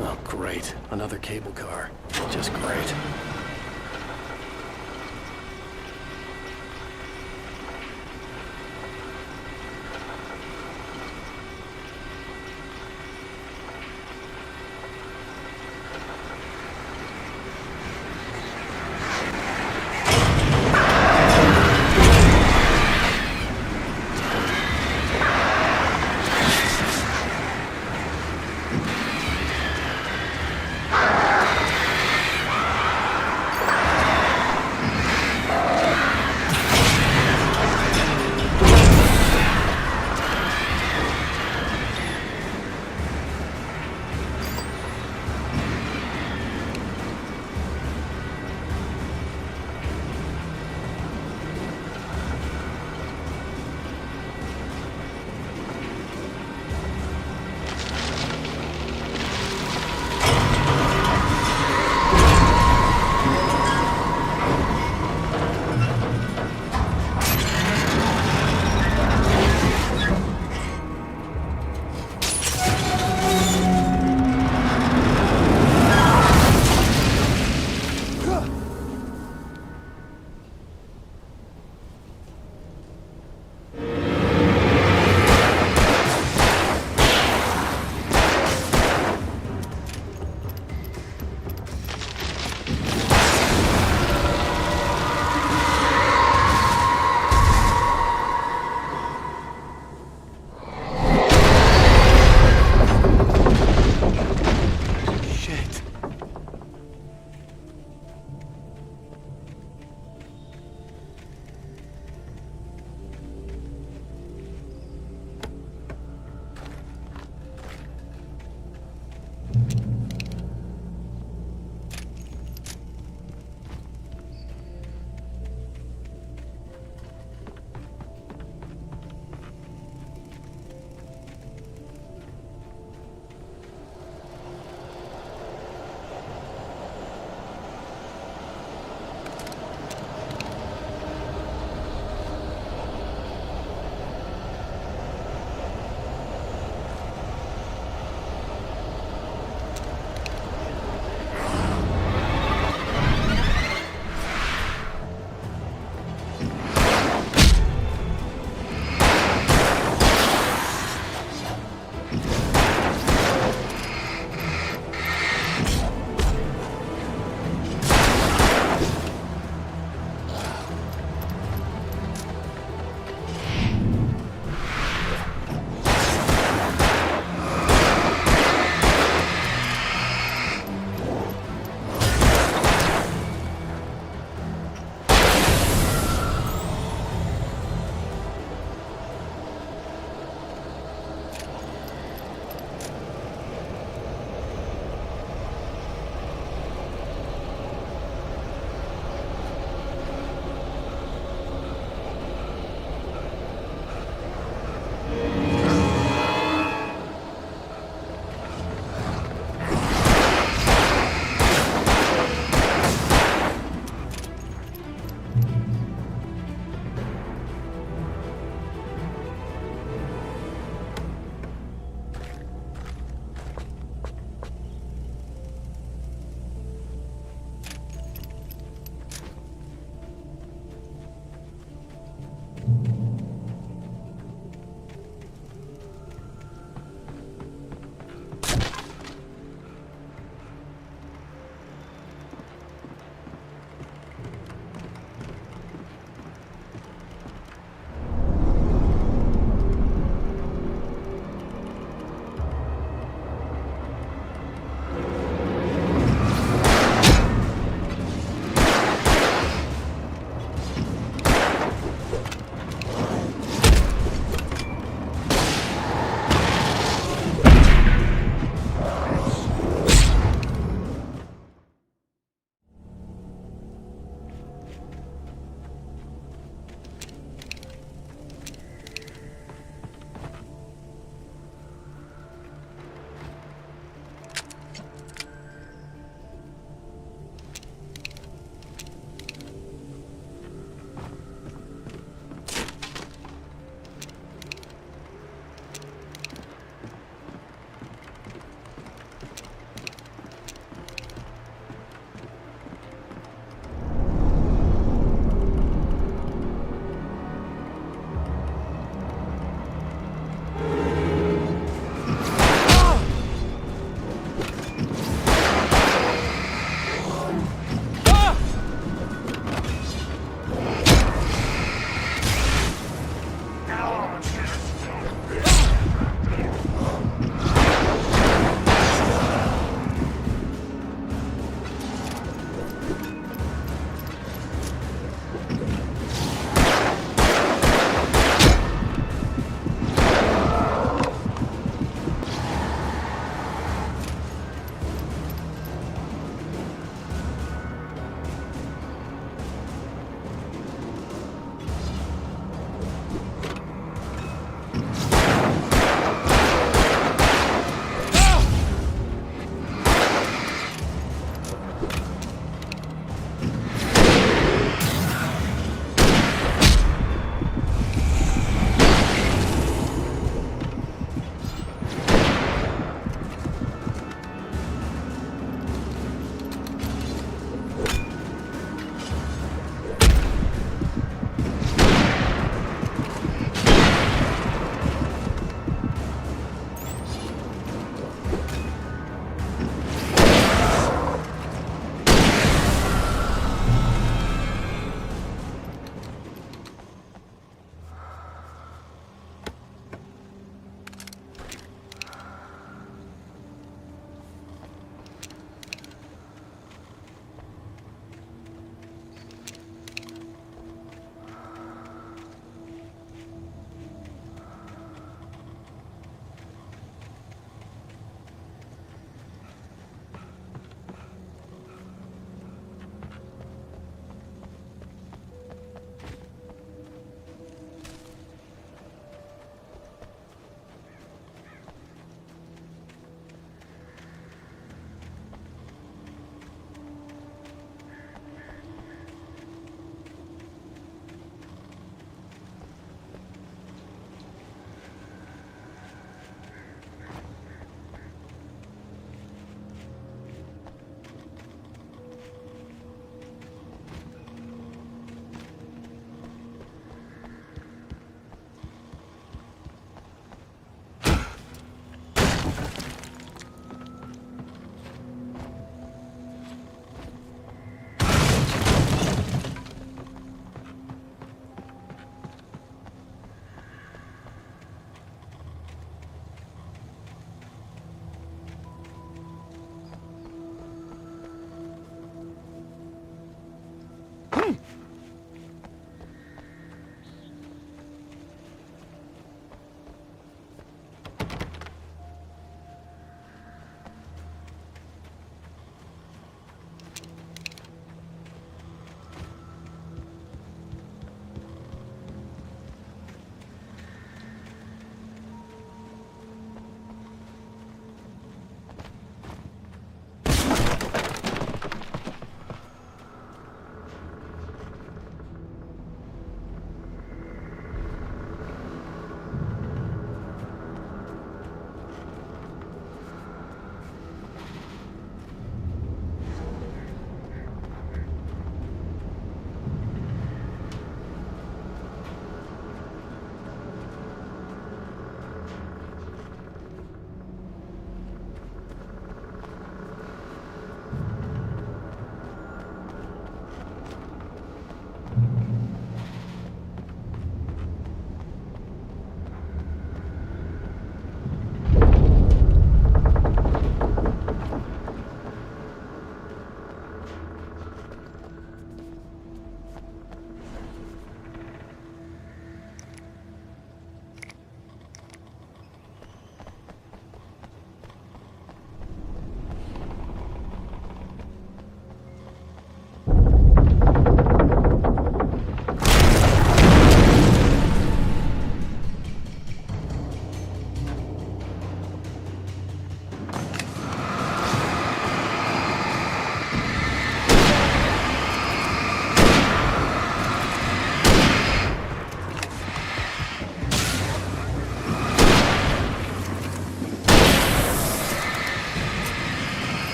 Oh, great. Another cable car. Just great.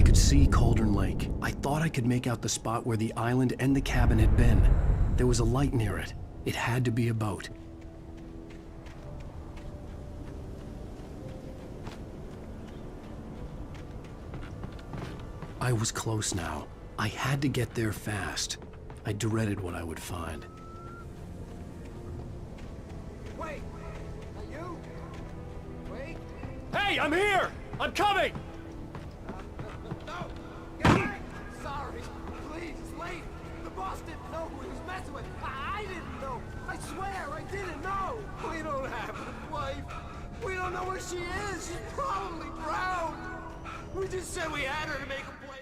could see Cauldron Lake. I thought I could make out the spot where the island and the cabin had been. There was a light near it. It had to be a boat. I was close now. I had to get there fast. I dreaded what I would find. Wait! Are you? Wait! Hey, I'm here! I'm coming! No! Get back! Sorry! Please, it's late! The boss didn't know who he was messing with! I didn't know! I swear, I didn't know! We don't have a wife! We don't know where she is! She's probably drowned! We just said we had her to make a play.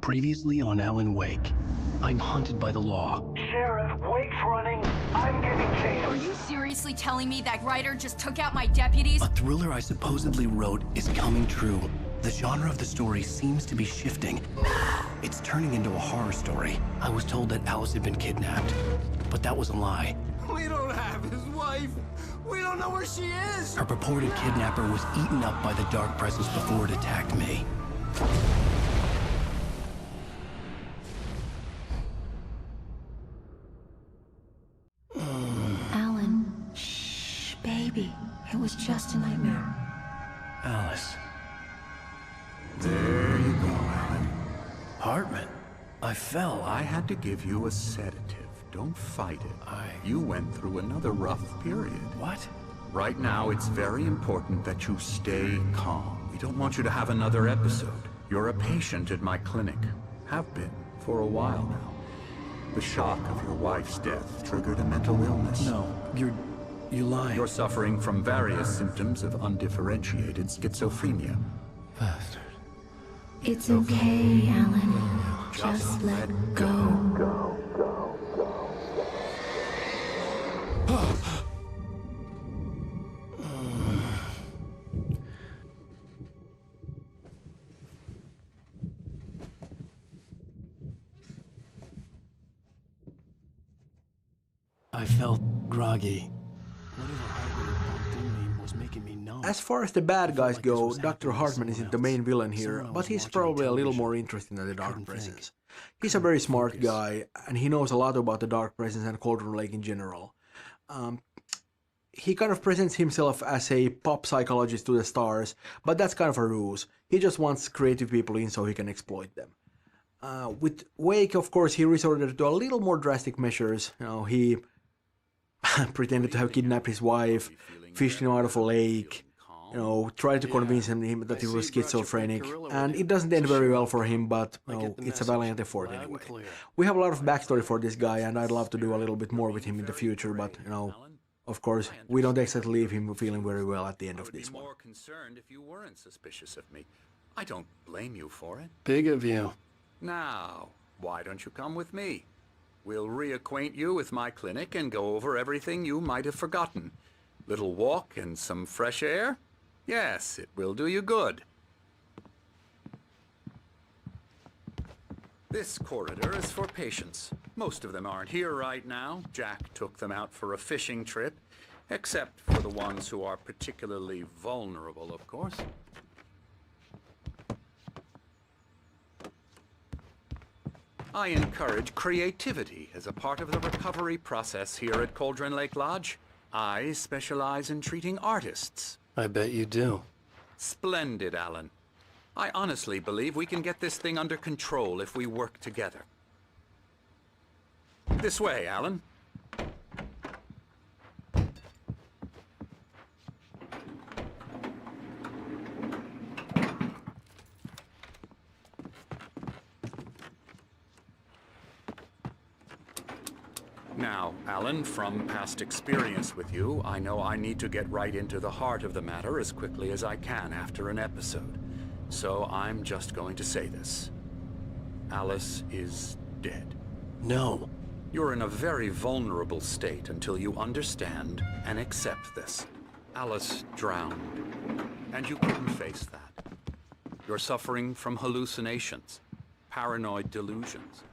Previously on Alan Wake, I'm hunted by the law. Sheriff, Wake's running. I'm getting chased. Are you seriously telling me that writer just took out my deputies? A thriller I supposedly wrote is coming true. The genre of the story seems to be shifting. It's turning into a horror story. I was told that Alice had been kidnapped, but that was a lie. We don't have his wife! We don't know where she is! Her purported kidnapper was eaten up by the dark presence before it attacked me. Alan, shh, baby. It was just a nightmare. Alice. There you go, Alan. Hartman, I fell. I had to give you a sedative. Don't fight it. You went through another rough period. What? Right now, it's very important that you stay calm. We don't want you to have another episode. You're a patient at my clinic. Have been for a while now. The shock of your wife's death triggered a mental illness. No, you're lying. You're suffering from various symptoms of undifferentiated schizophrenia. Bastard. It's okay, Alan. Just let go. I felt groggy. Whatever Hartman had bumped in me was making me numb. As far as the bad guys go, Dr. Hartman isn't the main villain here, but he's probably a little more interesting than the Dark Presence. He's a very smart guy, and he knows a lot about the Dark Presence and Cauldron Lake in general. He kind of presents himself as a pop psychologist to the stars, but that's kind of a ruse. He just wants creative people in so he can exploit them. With Wake, of course, he resorted to a little more drastic measures. He pretended to have kidnapped his wife, fished him out of a lake, tried to convince him that he was schizophrenic, and it doesn't end very well for him, but it's a valiant effort anyway. We have a lot of backstory for this guy, and I'd love to do a little bit more with him in the future, but, of course, we don't exactly leave him feeling very well at the end of this one. More concerned if you weren't suspicious of me. I don't blame you for it. Big of you. Now, why don't you come with me? We'll reacquaint you with my clinic and go over everything you might have forgotten. Little walk and some fresh air? Yes, it will do you good. This corridor is for patients. Most of them aren't here right now. Jack took them out for a fishing trip, except for the ones who are particularly vulnerable, of course. I encourage creativity as a part of the recovery process here at Cauldron Lake Lodge. I specialize in treating artists. I bet you do. Splendid, Alan. I honestly believe we can get this thing under control if we work together. This way, Alan. Now, Alan, from past experience with you, I know I need to get right into the heart of the matter as quickly as I can after an episode. So I'm just going to say this. Alice is dead. No. You're in a very vulnerable state until you understand and accept this. Alice drowned, and you couldn't face that. You're suffering from hallucinations, paranoid delusions,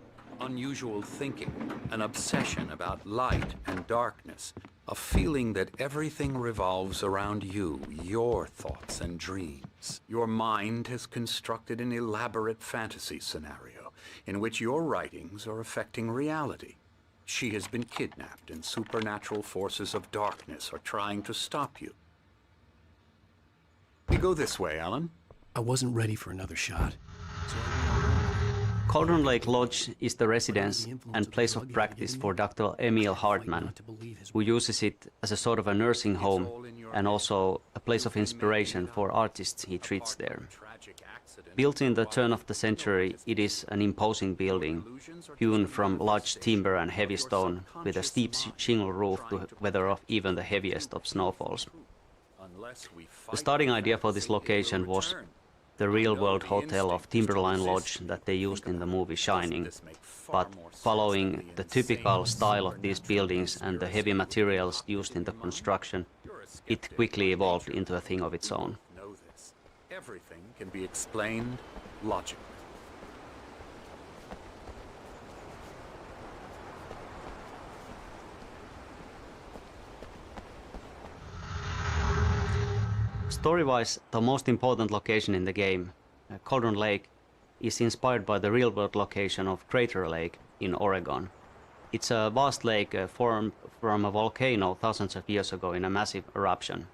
unusual thinking, an obsession about light and darkness, a feeling that everything revolves around you, your thoughts and dreams. Your mind has constructed an elaborate fantasy scenario in which your writings are affecting reality. She has been kidnapped and supernatural forces of darkness are trying to stop you. You go this way, Alan. I wasn't ready for another shot. Cauldron Lake Lodge is the residence and place of practice for Dr. Emil Hartman, who uses it as a sort of a nursing home and also a place of inspiration for artists he treats there. Built in the turn of the century, it is an imposing building, hewn from large timber and heavy stone, with a steep shingle roof to weather off even the heaviest of snowfalls. The starting idea for this location was the real-world hotel of Timberline Lodge that they used in the movie Shining, but following the typical style of these buildings and the heavy materials used in the construction, it quickly evolved into a thing of its own. Everything can be explained logically. Story-wise, the most important location in the game, Cauldron Lake, is inspired by the real-world location of Crater Lake in Oregon. It's a vast lake formed from a volcano thousands of years ago in a massive eruption.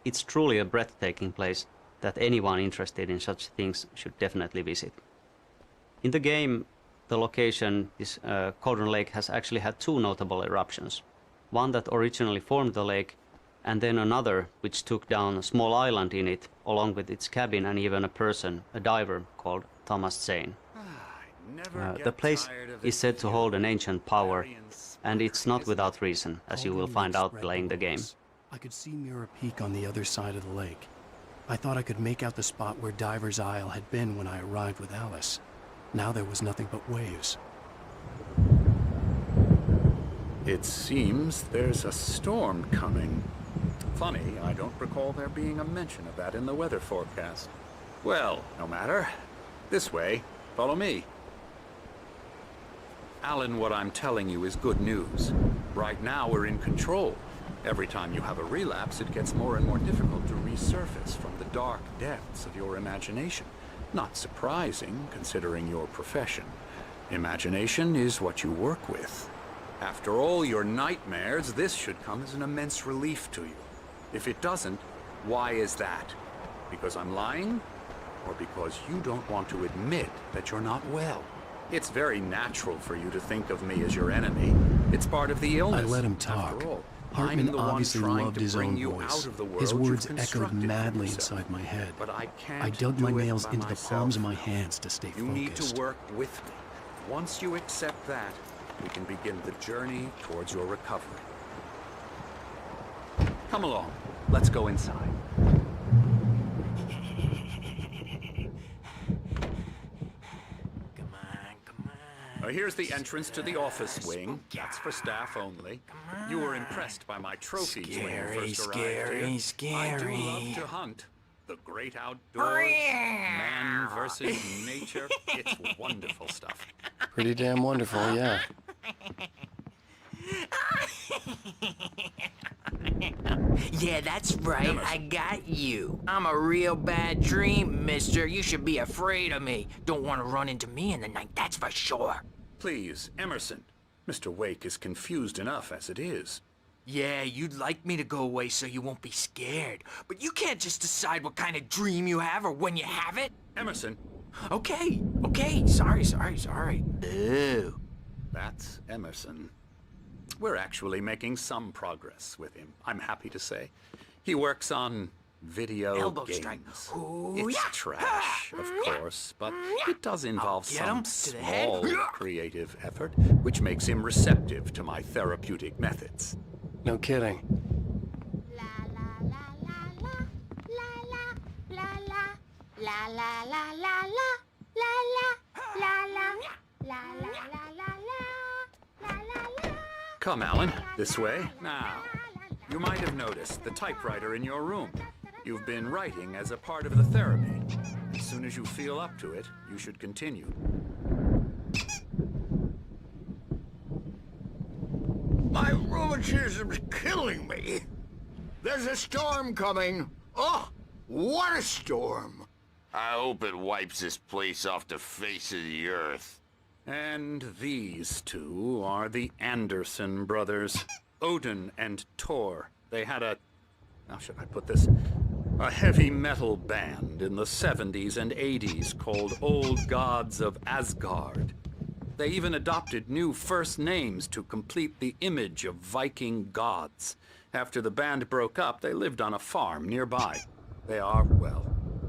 It's truly a breathtaking place that anyone interested in such things should definitely visit. In the game, the location, this Cauldron Lake, has actually had two notable eruptions. One that originally formed the lake, and then another which took down a small island in it, along with its cabin and even a person, a diver called Thomas Zane. The place is said to hold an ancient power, and it's not without reason, as you will find out playing the game. I could see Mirror Peak on the other side of the lake. I thought I could make out the spot where Diver's Isle had been when I arrived with Alice. Now there was nothing but waves. It seems there's a storm coming. Funny, I don't recall there being a mention of that in the weather forecast. Well, no matter. This way. Follow me. Alan, what I'm telling you is good news. Right now we're in control. Every time you have a relapse, it gets more and more difficult to resurface from the dark depths of your imagination. Not surprising, considering your profession. Imagination is what you work with. After all your nightmares, this should come as an immense relief to you. If it doesn't, why is that? Because I'm lying? or because you don't want to admit that you're not well. It's very natural for you to think of me as your enemy. It's part of the illness. I let him talk. After all, Hartman obviously loved his own voice. His words echoed madly inside my head. But I can't I dug my do it nails by into the myself. palms of my hands to stay You focused. need to work with me. Once you accept that, we can begin the journey towards your recovery. Come along. Let's go inside. Here's the entrance to the office wing. That's for staff only. You were impressed by my trophies when you first arrived here. I do love to hunt. The great outdoors, man versus nature. It's wonderful stuff. Pretty damn wonderful, yeah. Yeah, that's right. I got you. I'm a real bad dream, mister. You should be afraid of me. Don't want to run into me in the night, that's for sure. Please, Emerson. Mr. Wake is confused enough as it is. Yeah, you'd like me to go away so you won't be scared. But you can't just decide what kind of dream you have or when you have it. Emerson. Okay. Sorry. Ooh. That's Emerson. We're actually making some progress with him, I'm happy to say. He works on video Elbow games. strike. Ooh, It's yeah. trash, of course, but it does involve Get him some to the head. small creative effort, which makes him receptive to my therapeutic methods. No kidding. Come, Alan, this way. Now, you might have noticed the typewriter in your room. You've been writing as a part of the therapy. As soon as you feel up to it, you should continue. My rheumatism's killing me. There's a storm coming. Oh, what a storm. I hope it wipes this place off the face of the earth. And these two are the Anderson brothers, Odin and Tor. They had how should I put this? A heavy metal band in the 70s and 80s called Old Gods of Asgard. They even adopted new first names to complete the image of Viking gods. After the band broke up, they lived on a farm nearby. They are, well,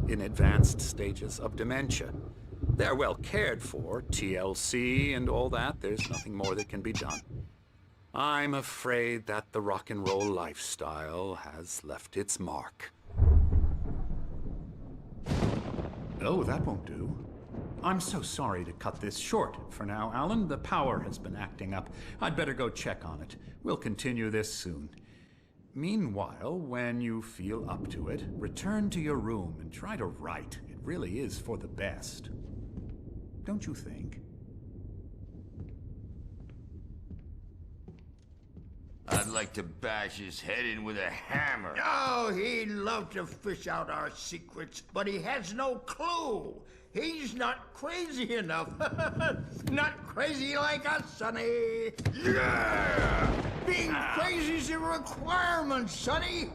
in advanced stages of dementia. They're well cared for, TLC and all that. There's nothing more that can be done. I'm afraid that the rock and roll lifestyle has left its mark. Oh, that won't do. I'm so sorry to cut this short for now, Alan. The power has been acting up. I'd better go check on it. We'll continue this soon. Meanwhile, when you feel up to it, return to your room and try to write. It really is for the best. Don't you think? I'd like to bash his head in with a hammer. Oh, he'd love to fish out our secrets, but he has no clue. He's not crazy enough. Not crazy like us, Sonny. Yeah! Being crazy's a requirement, Sonny.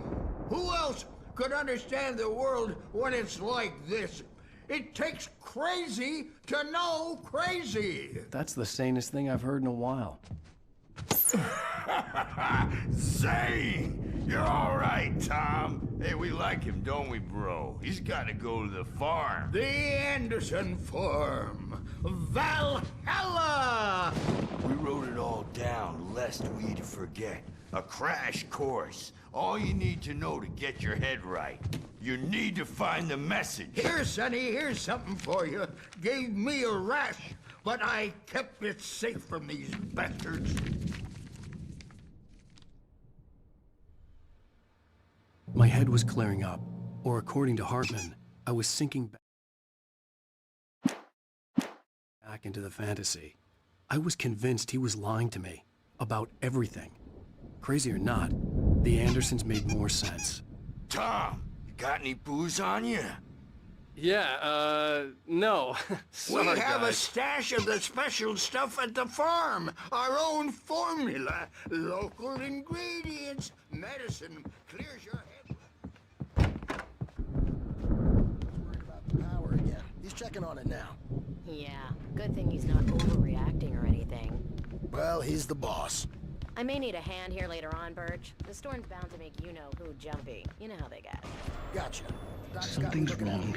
Who else could understand the world when it's like this? It takes crazy to know crazy. That's the sanest thing I've heard in a while. Zane! You're all right, Tom. Hey, we like him, don't we, bro? He's got to go to the farm. The Anderson Farm. Valhalla! We wrote it all down, lest we forget. A crash course. All you need to know to get your head right. You need to find the message. Here, Sonny, here's something for you. Gave me a rash, but I kept it safe from these bastards. My head was clearing up, or according to Hartman, I was sinking back into the fantasy. I was convinced he was lying to me about everything. Crazy or not, the Andersons made more sense. Tom, you got any booze on you? Yeah, no. Sorry, we have guys. a stash of the special stuff at the farm. Our own formula. Local ingredients. Medicine clears your head. Power He's checking on it now. Yeah, good thing he's not overreacting or anything. Well, he's the boss. I may need a hand here later on, Birch. The storm's bound to make you-know-who jumpy. You know how they get. Gotcha. Something's wrong.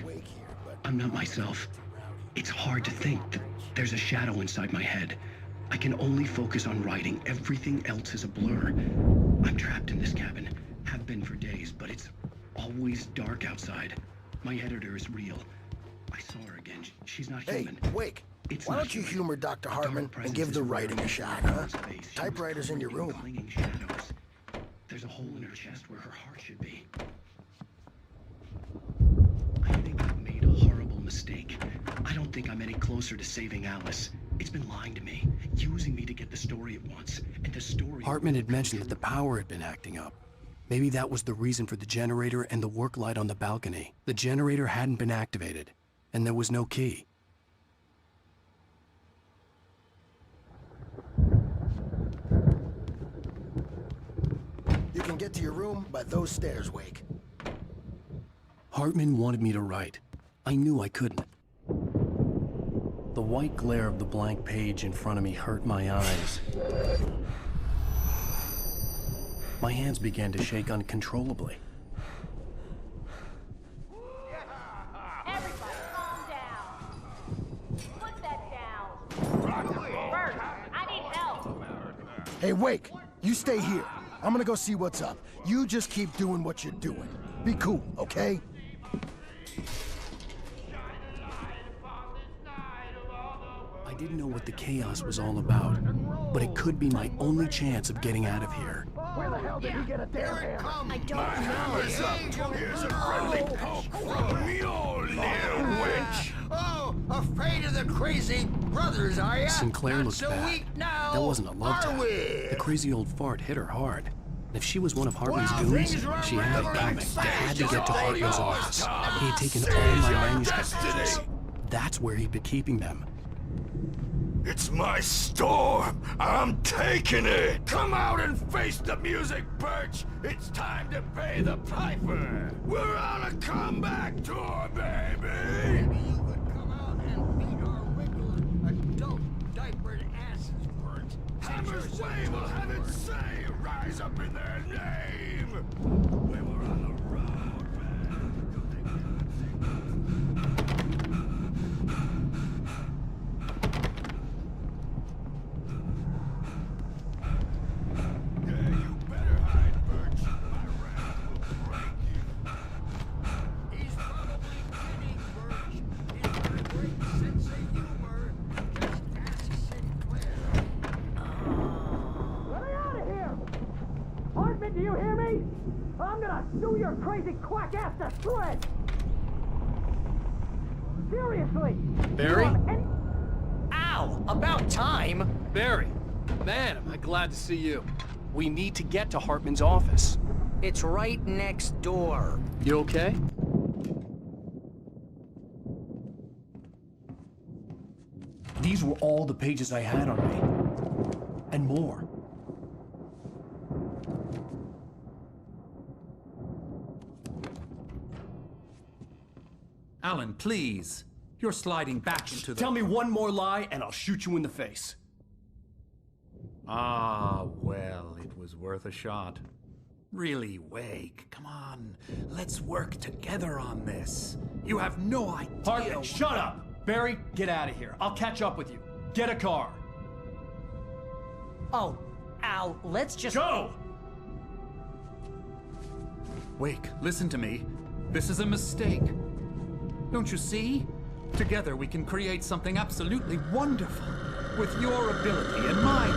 I'm not myself. It's hard to think that there's a shadow inside my head. I can only focus on writing. Everything else is a blur. I'm trapped in this cabin. Have been for days, but it's always dark outside. My editor is real. I saw her again. She's not human. Hey, Wake. Why don't you humor Dr. Hartman and give the writing a shot, huh? Typewriter's in your room. There's a hole in her chest where her heart should be. I think I've made a horrible mistake. I don't think I'm any closer to saving Alice. It's been lying to me, using me to get the story it wants, and the story... Hartman had mentioned that the power had been acting up. Maybe that was the reason for the generator and the work light on the balcony. The generator hadn't been activated, and there was no key. You can get to your room by those stairs, Wake. Hartman wanted me to write. I knew I couldn't. The white glare of the blank page in front of me hurt my eyes. My hands began to shake uncontrollably. Everybody, calm down. Put that down. Bert, I need help. Hey, Wake, you stay here. I'm gonna go see what's up. You just keep doing what you're doing. Be cool, okay? I didn't know what the chaos was all about, but it could be my only chance of getting out of here. Where the hell did he get a damn hammer? I don't know. Here's a friendly poke from Mjolnir, wench. Oh, afraid of the crazy brothers, are ya? Sinclair Not looked so bad. weak now, That wasn't a love are tap. we? The crazy old fart hit her hard. And if she was one of Hartman's Well, goons, things run she had it right coming. back I had to get to all Hartman's yours, office. Tom. He had taken Seize all my your manuscript pages. destiny. That's where he'd been keeping them. It's my storm. I'm taking it. Come out and face the music, Birch. It's time to pay the piper. We're on a comeback tour, baby. Maybe you could come out and beat our regular adult diapered asses, Bert. Hammer's Way will have its say. Rise up in their name. We were on the road, He's probably kidding, Bert. He's got a great sense of humor. Just ask Sinclair. Let me out of here! Hartman, do you hear me? I'm gonna sew your crazy quack ass to shreds! Seriously! Barry? Ow! About time! Barry, man, am I glad to see you. We need to get to Hartman's office. It's right next door. You okay? These were all the pages I had on me. And more. Alan, please. You're sliding back into the... Tell me one more lie and I'll shoot you in the face. Ah, well, it was worth a shot. Really, Wake, come on. Let's work together on this. You have no idea... Hartman, shut up! Barry, get out of here. I'll catch up with you. Get a car. Oh, Al, let's just... Go! Wake, listen to me. This is a mistake. Don't you see? Together we can create something absolutely wonderful. With your ability and mine.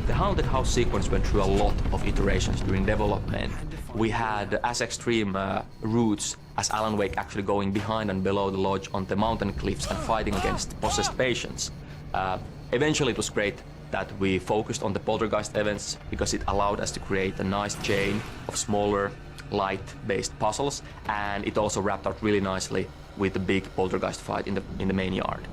The Haunted House sequence went through a lot of iterations during development. We had as extreme routes as Alan Wake actually going behind and below the lodge on the mountain cliffs and fighting against possessed patients. Eventually it was great that we focused on the poltergeist events because it allowed us to create a nice chain of smaller, light-based puzzles, and it also wrapped up really nicely with the big poltergeist fight in the main yard.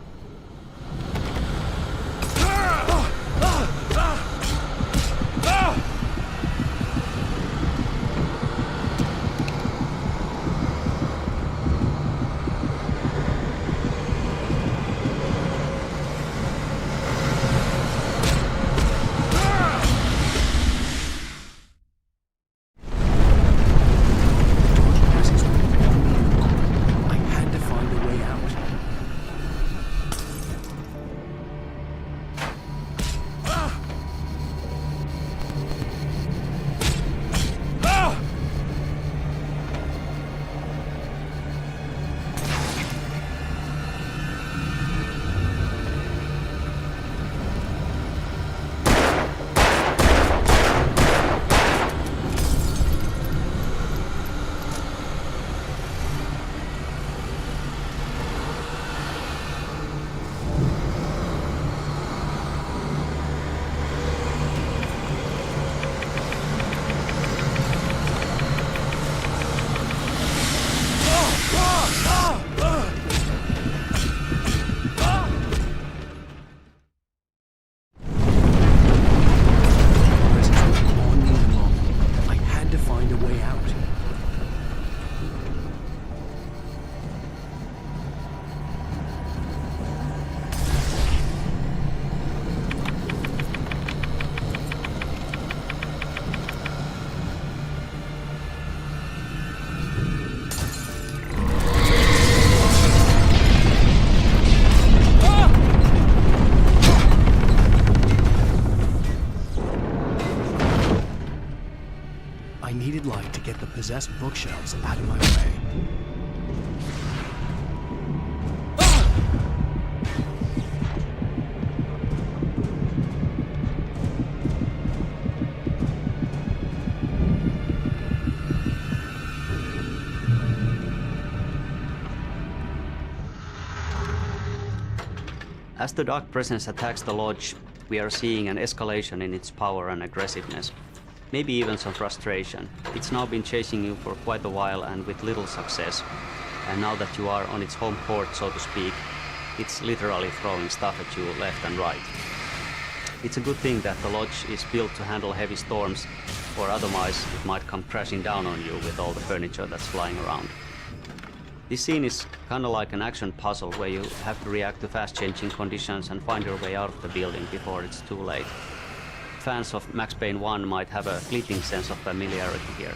Get the possessed bookshelves out of my way. As the dark presence attacks the lodge, we are seeing an escalation in its power and aggressiveness. Maybe even some frustration. It's now been chasing you for quite a while and with little success. And now that you are on its home court, so to speak, it's literally throwing stuff at you left and right. It's a good thing that the lodge is built to handle heavy storms, or otherwise it might come crashing down on you with all the furniture that's flying around. This scene is kinda like an action puzzle where you have to react to fast-changing conditions and find your way out of the building before it's too late. Fans of Max Payne 1 might have a fleeting sense of familiarity here.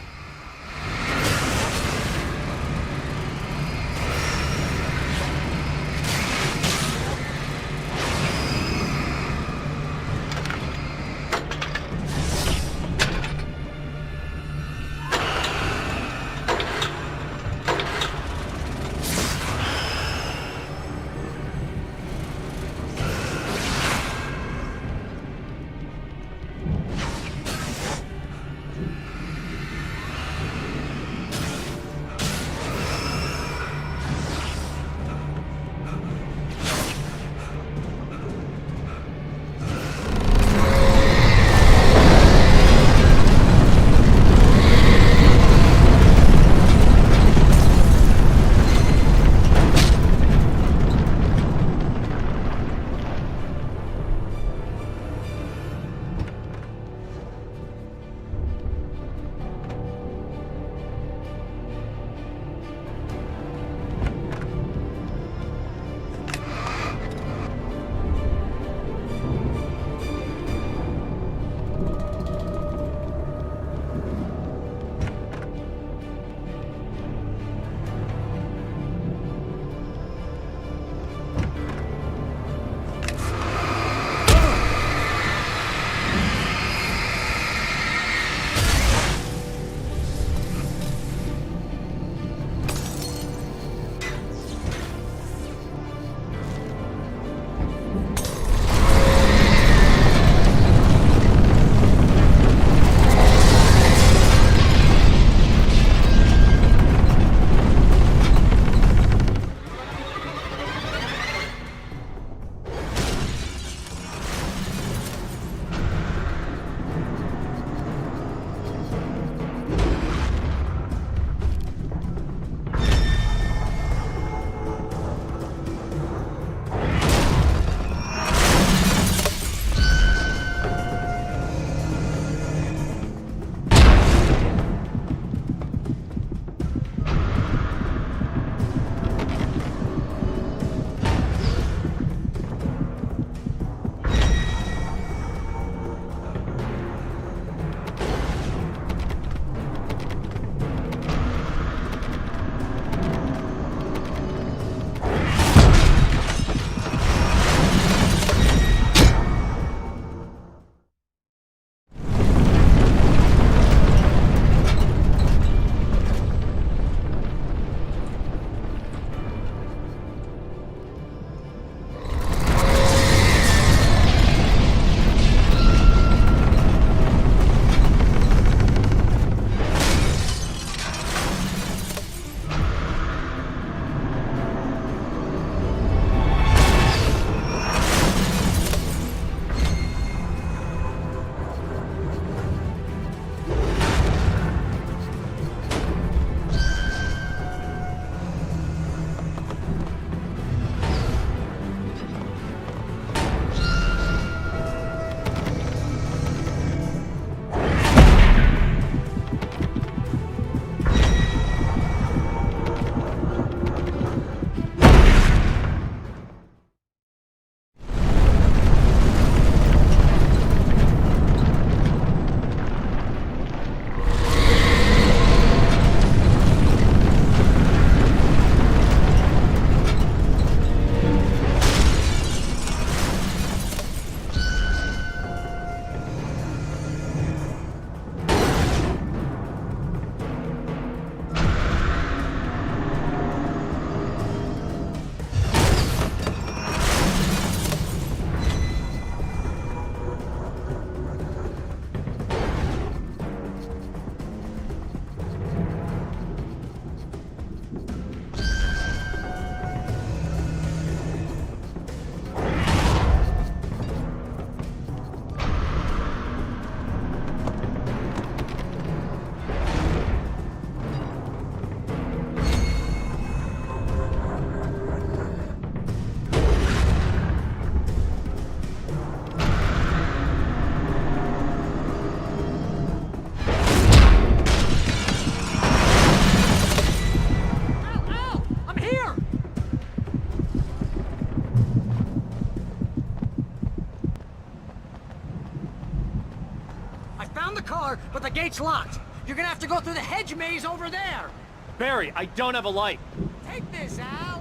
The gate's locked. You're gonna have to go through the hedge maze over there. Barry, I don't have a light. Take this, Al.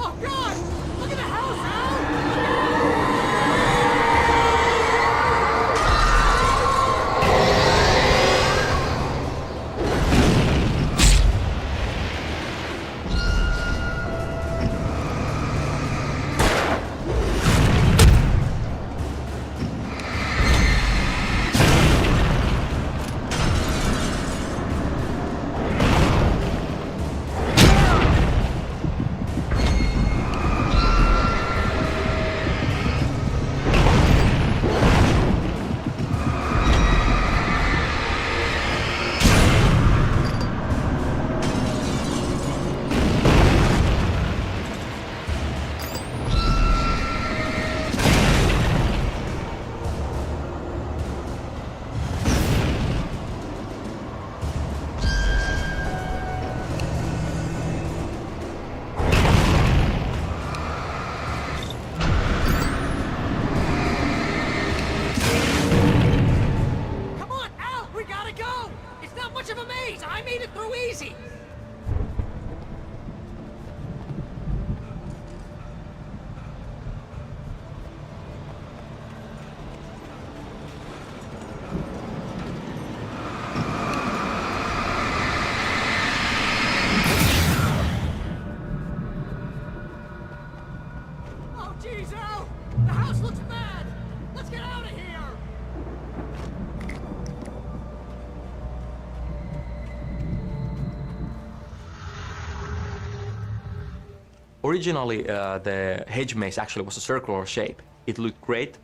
Oh, God! Look at the house, Al! Come on, Al! We gotta go! It's not much of a maze! I made it through easy! Oh, jeez, Al! The house looks bad! Let's get out of here! Originally, the hedge maze actually was a circular shape. It looked great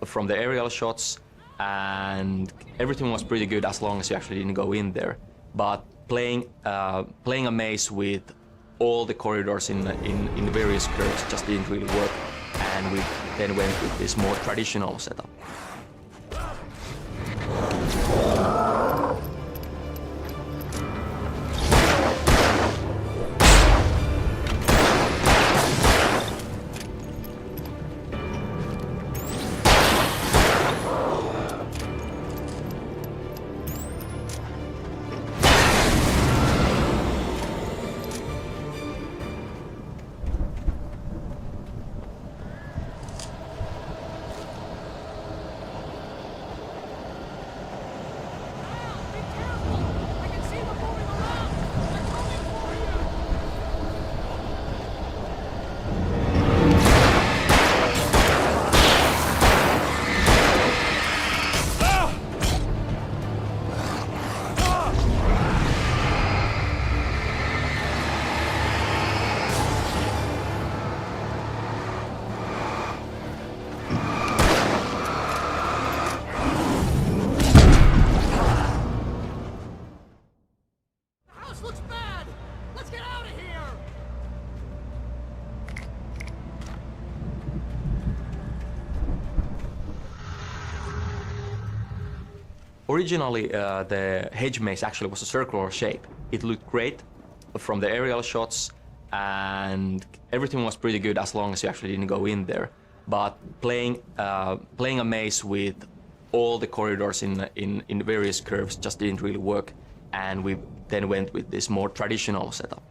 from the aerial shots, and everything was pretty good as long as you actually didn't go in there. But playing a maze with all the corridors in the various curves just didn't really work, and we then went with this more traditional setup. Originally, the hedge maze actually was a circular shape. It looked great from the aerial shots, and everything was pretty good as long as you actually didn't go in there. But playing a maze with all the corridors in the various curves just didn't really work, and we then went with this more traditional setup.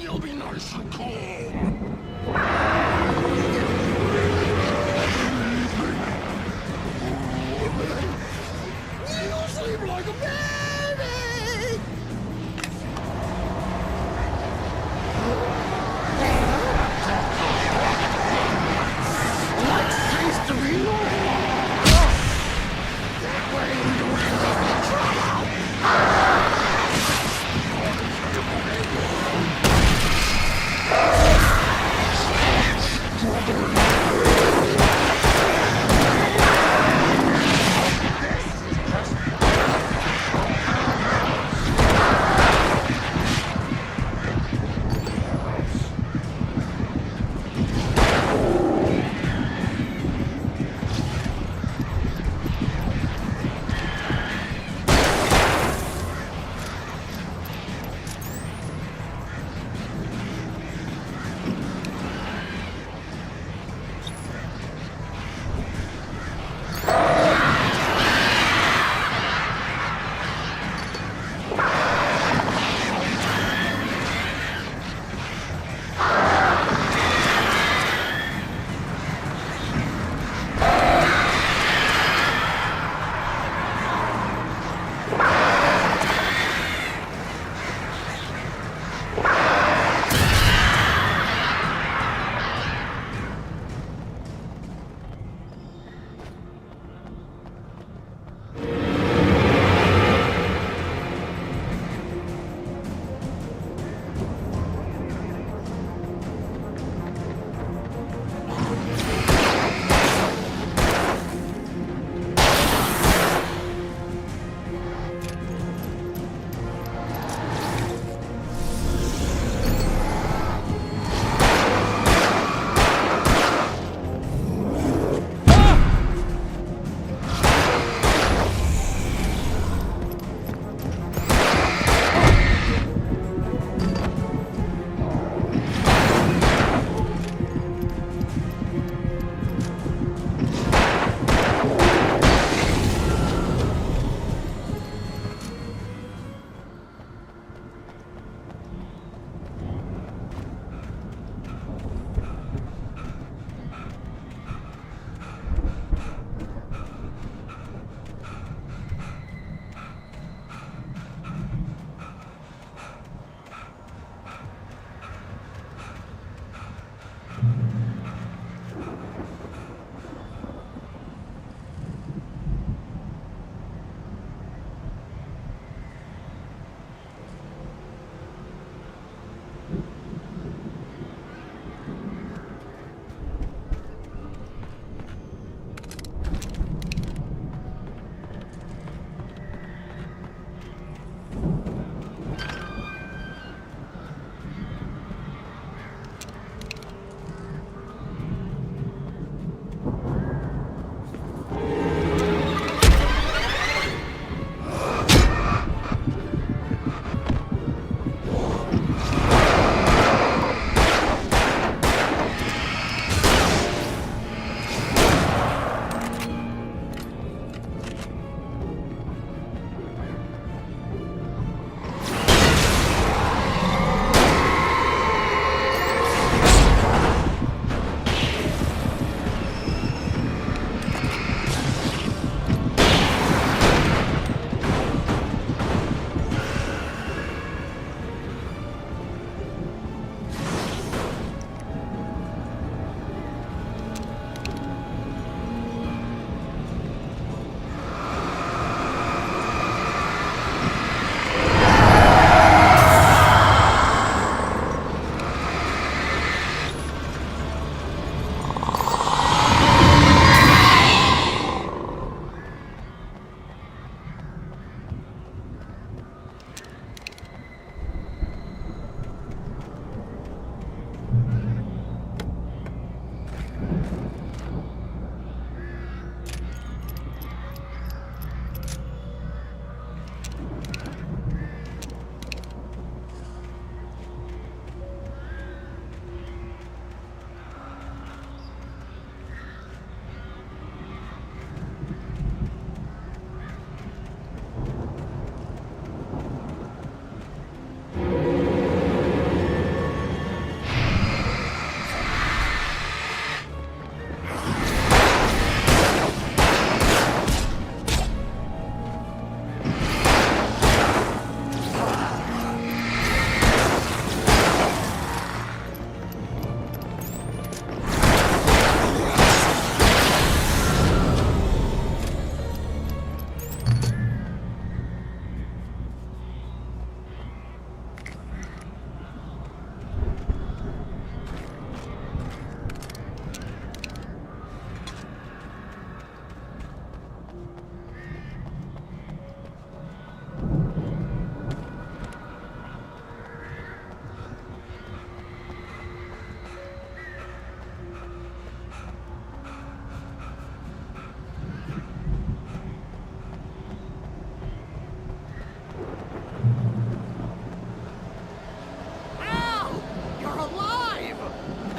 You'll be nice and calm. You'll sleep like a baby. Like things to be that way we don't have any trouble.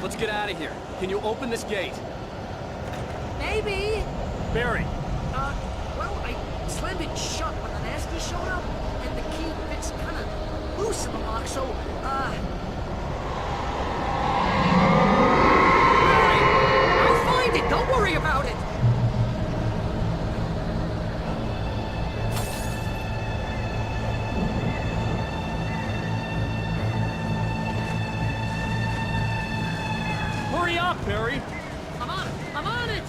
let's get out of here. Can you open this gate? Maybe. Barry. Well, I slammed it shut when the nasty showed up, and the key fits kind of loose in the lock, so, Barry, I'll find it. Don't worry about it. Hurry up, Barry. I'm on it. I'm on it.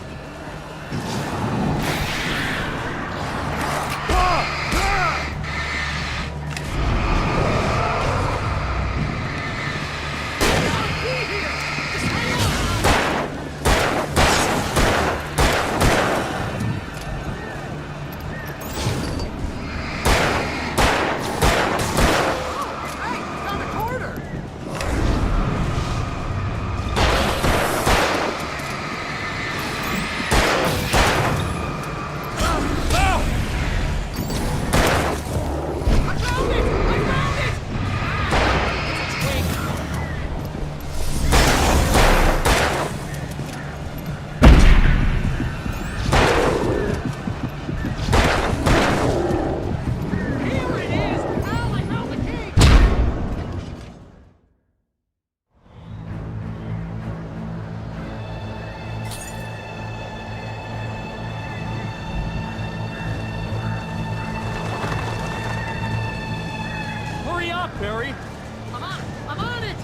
Hurry up, Barry. I'm on it. I'm on it.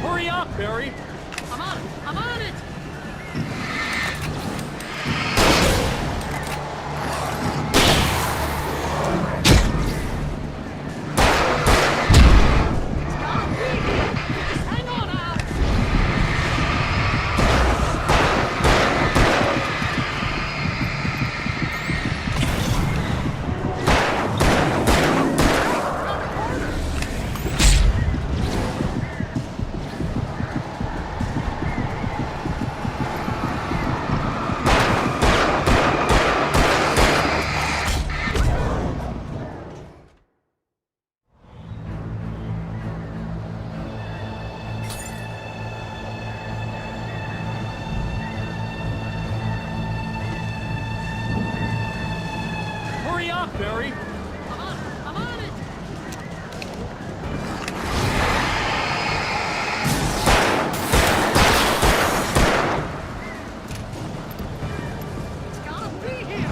Hurry up, Barry. I'm on it. I'm on it. Hang on now. Hurry up, Barry. I'm on it. I'm on it. It's gotta be here.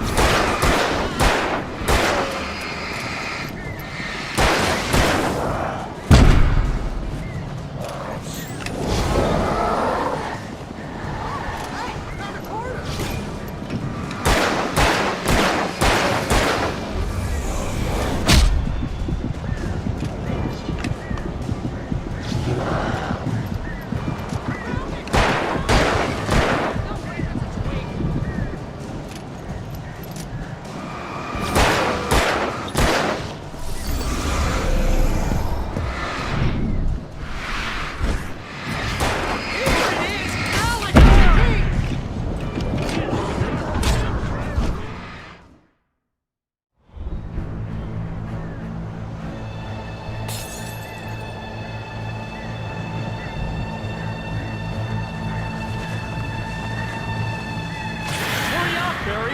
Hurry up, Barry.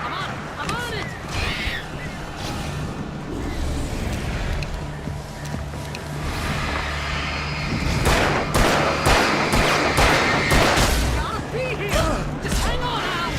I'm on it. I'm on it. Gotta be here. Just hang on now.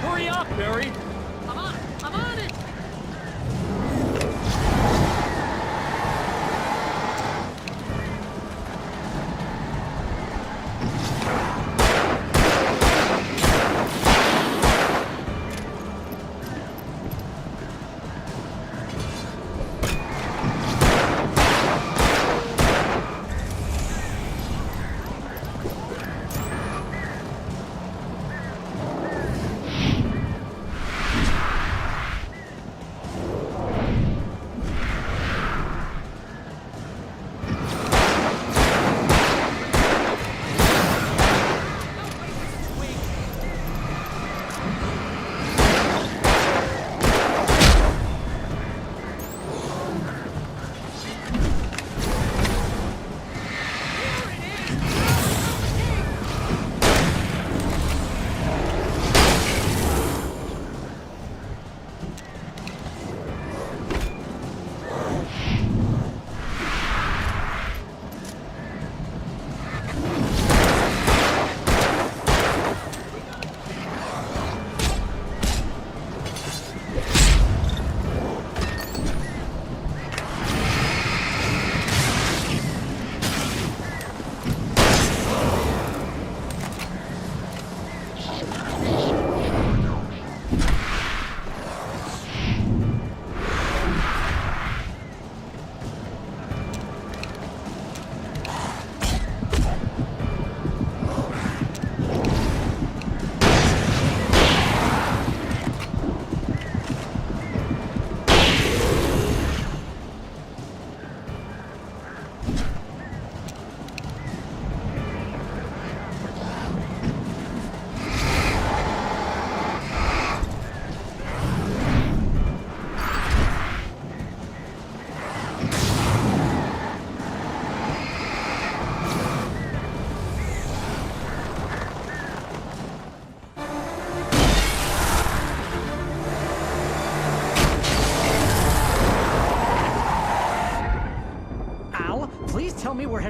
Hurry up, Barry. I'm on it. I'm on it.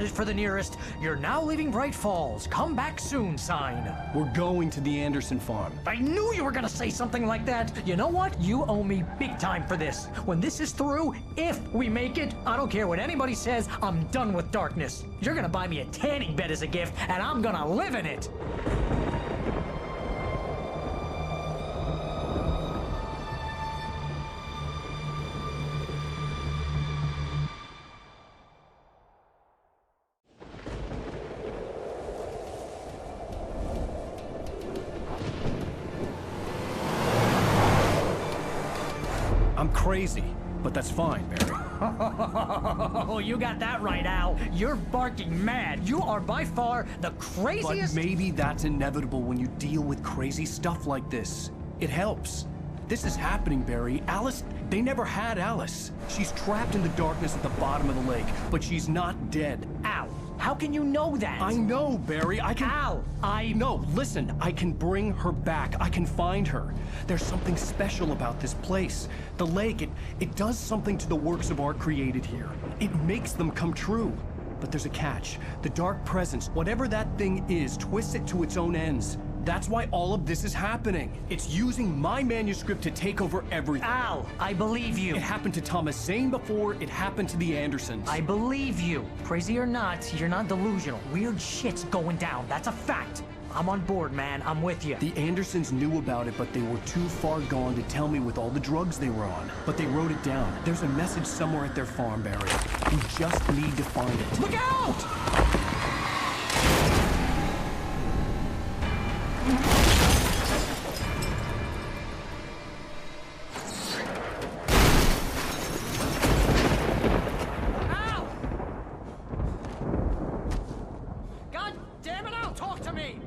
headed for the nearest "You're now leaving Bright Falls. Come back soon" sign. We're going to the Anderson farm. I knew you were gonna say something like that. You know what? You owe me big time for this. When this is through, if we make it, I don't care what anybody says, I'm done with darkness. You're gonna buy me a tanning bed as a gift, and I'm gonna live in it. I'm crazy, but that's fine, Barry. Oh, you got that right, Al. You're barking mad. You are by far the craziest... But maybe that's inevitable when you deal with crazy stuff like this. It helps. This is happening, Barry. Alice, they never had Alice. She's trapped in the darkness at the bottom of the lake, but she's not dead. Al, how can you know that? I know, Barry. I can... Al, No, listen. I can bring her back. I can find her. There's something special about this place. The lake, it does something to the works of art created here. It makes them come true. But there's a catch. The dark presence, whatever that thing is, twists it to its own ends. That's why all of this is happening. It's using my manuscript to take over everything. Al, I believe you. It happened to Thomas Zane before, it happened to the Andersons. I believe you. Crazy or not, you're not delusional. Weird shit's going down. That's a fact. I'm on board, man. I'm with you. The Andersons knew about it, but they were too far gone to tell me with all the drugs they were on. But they wrote it down. There's a message somewhere at their farm, Barry. We just need to find it. Look out! God damn it, Al, talk to me!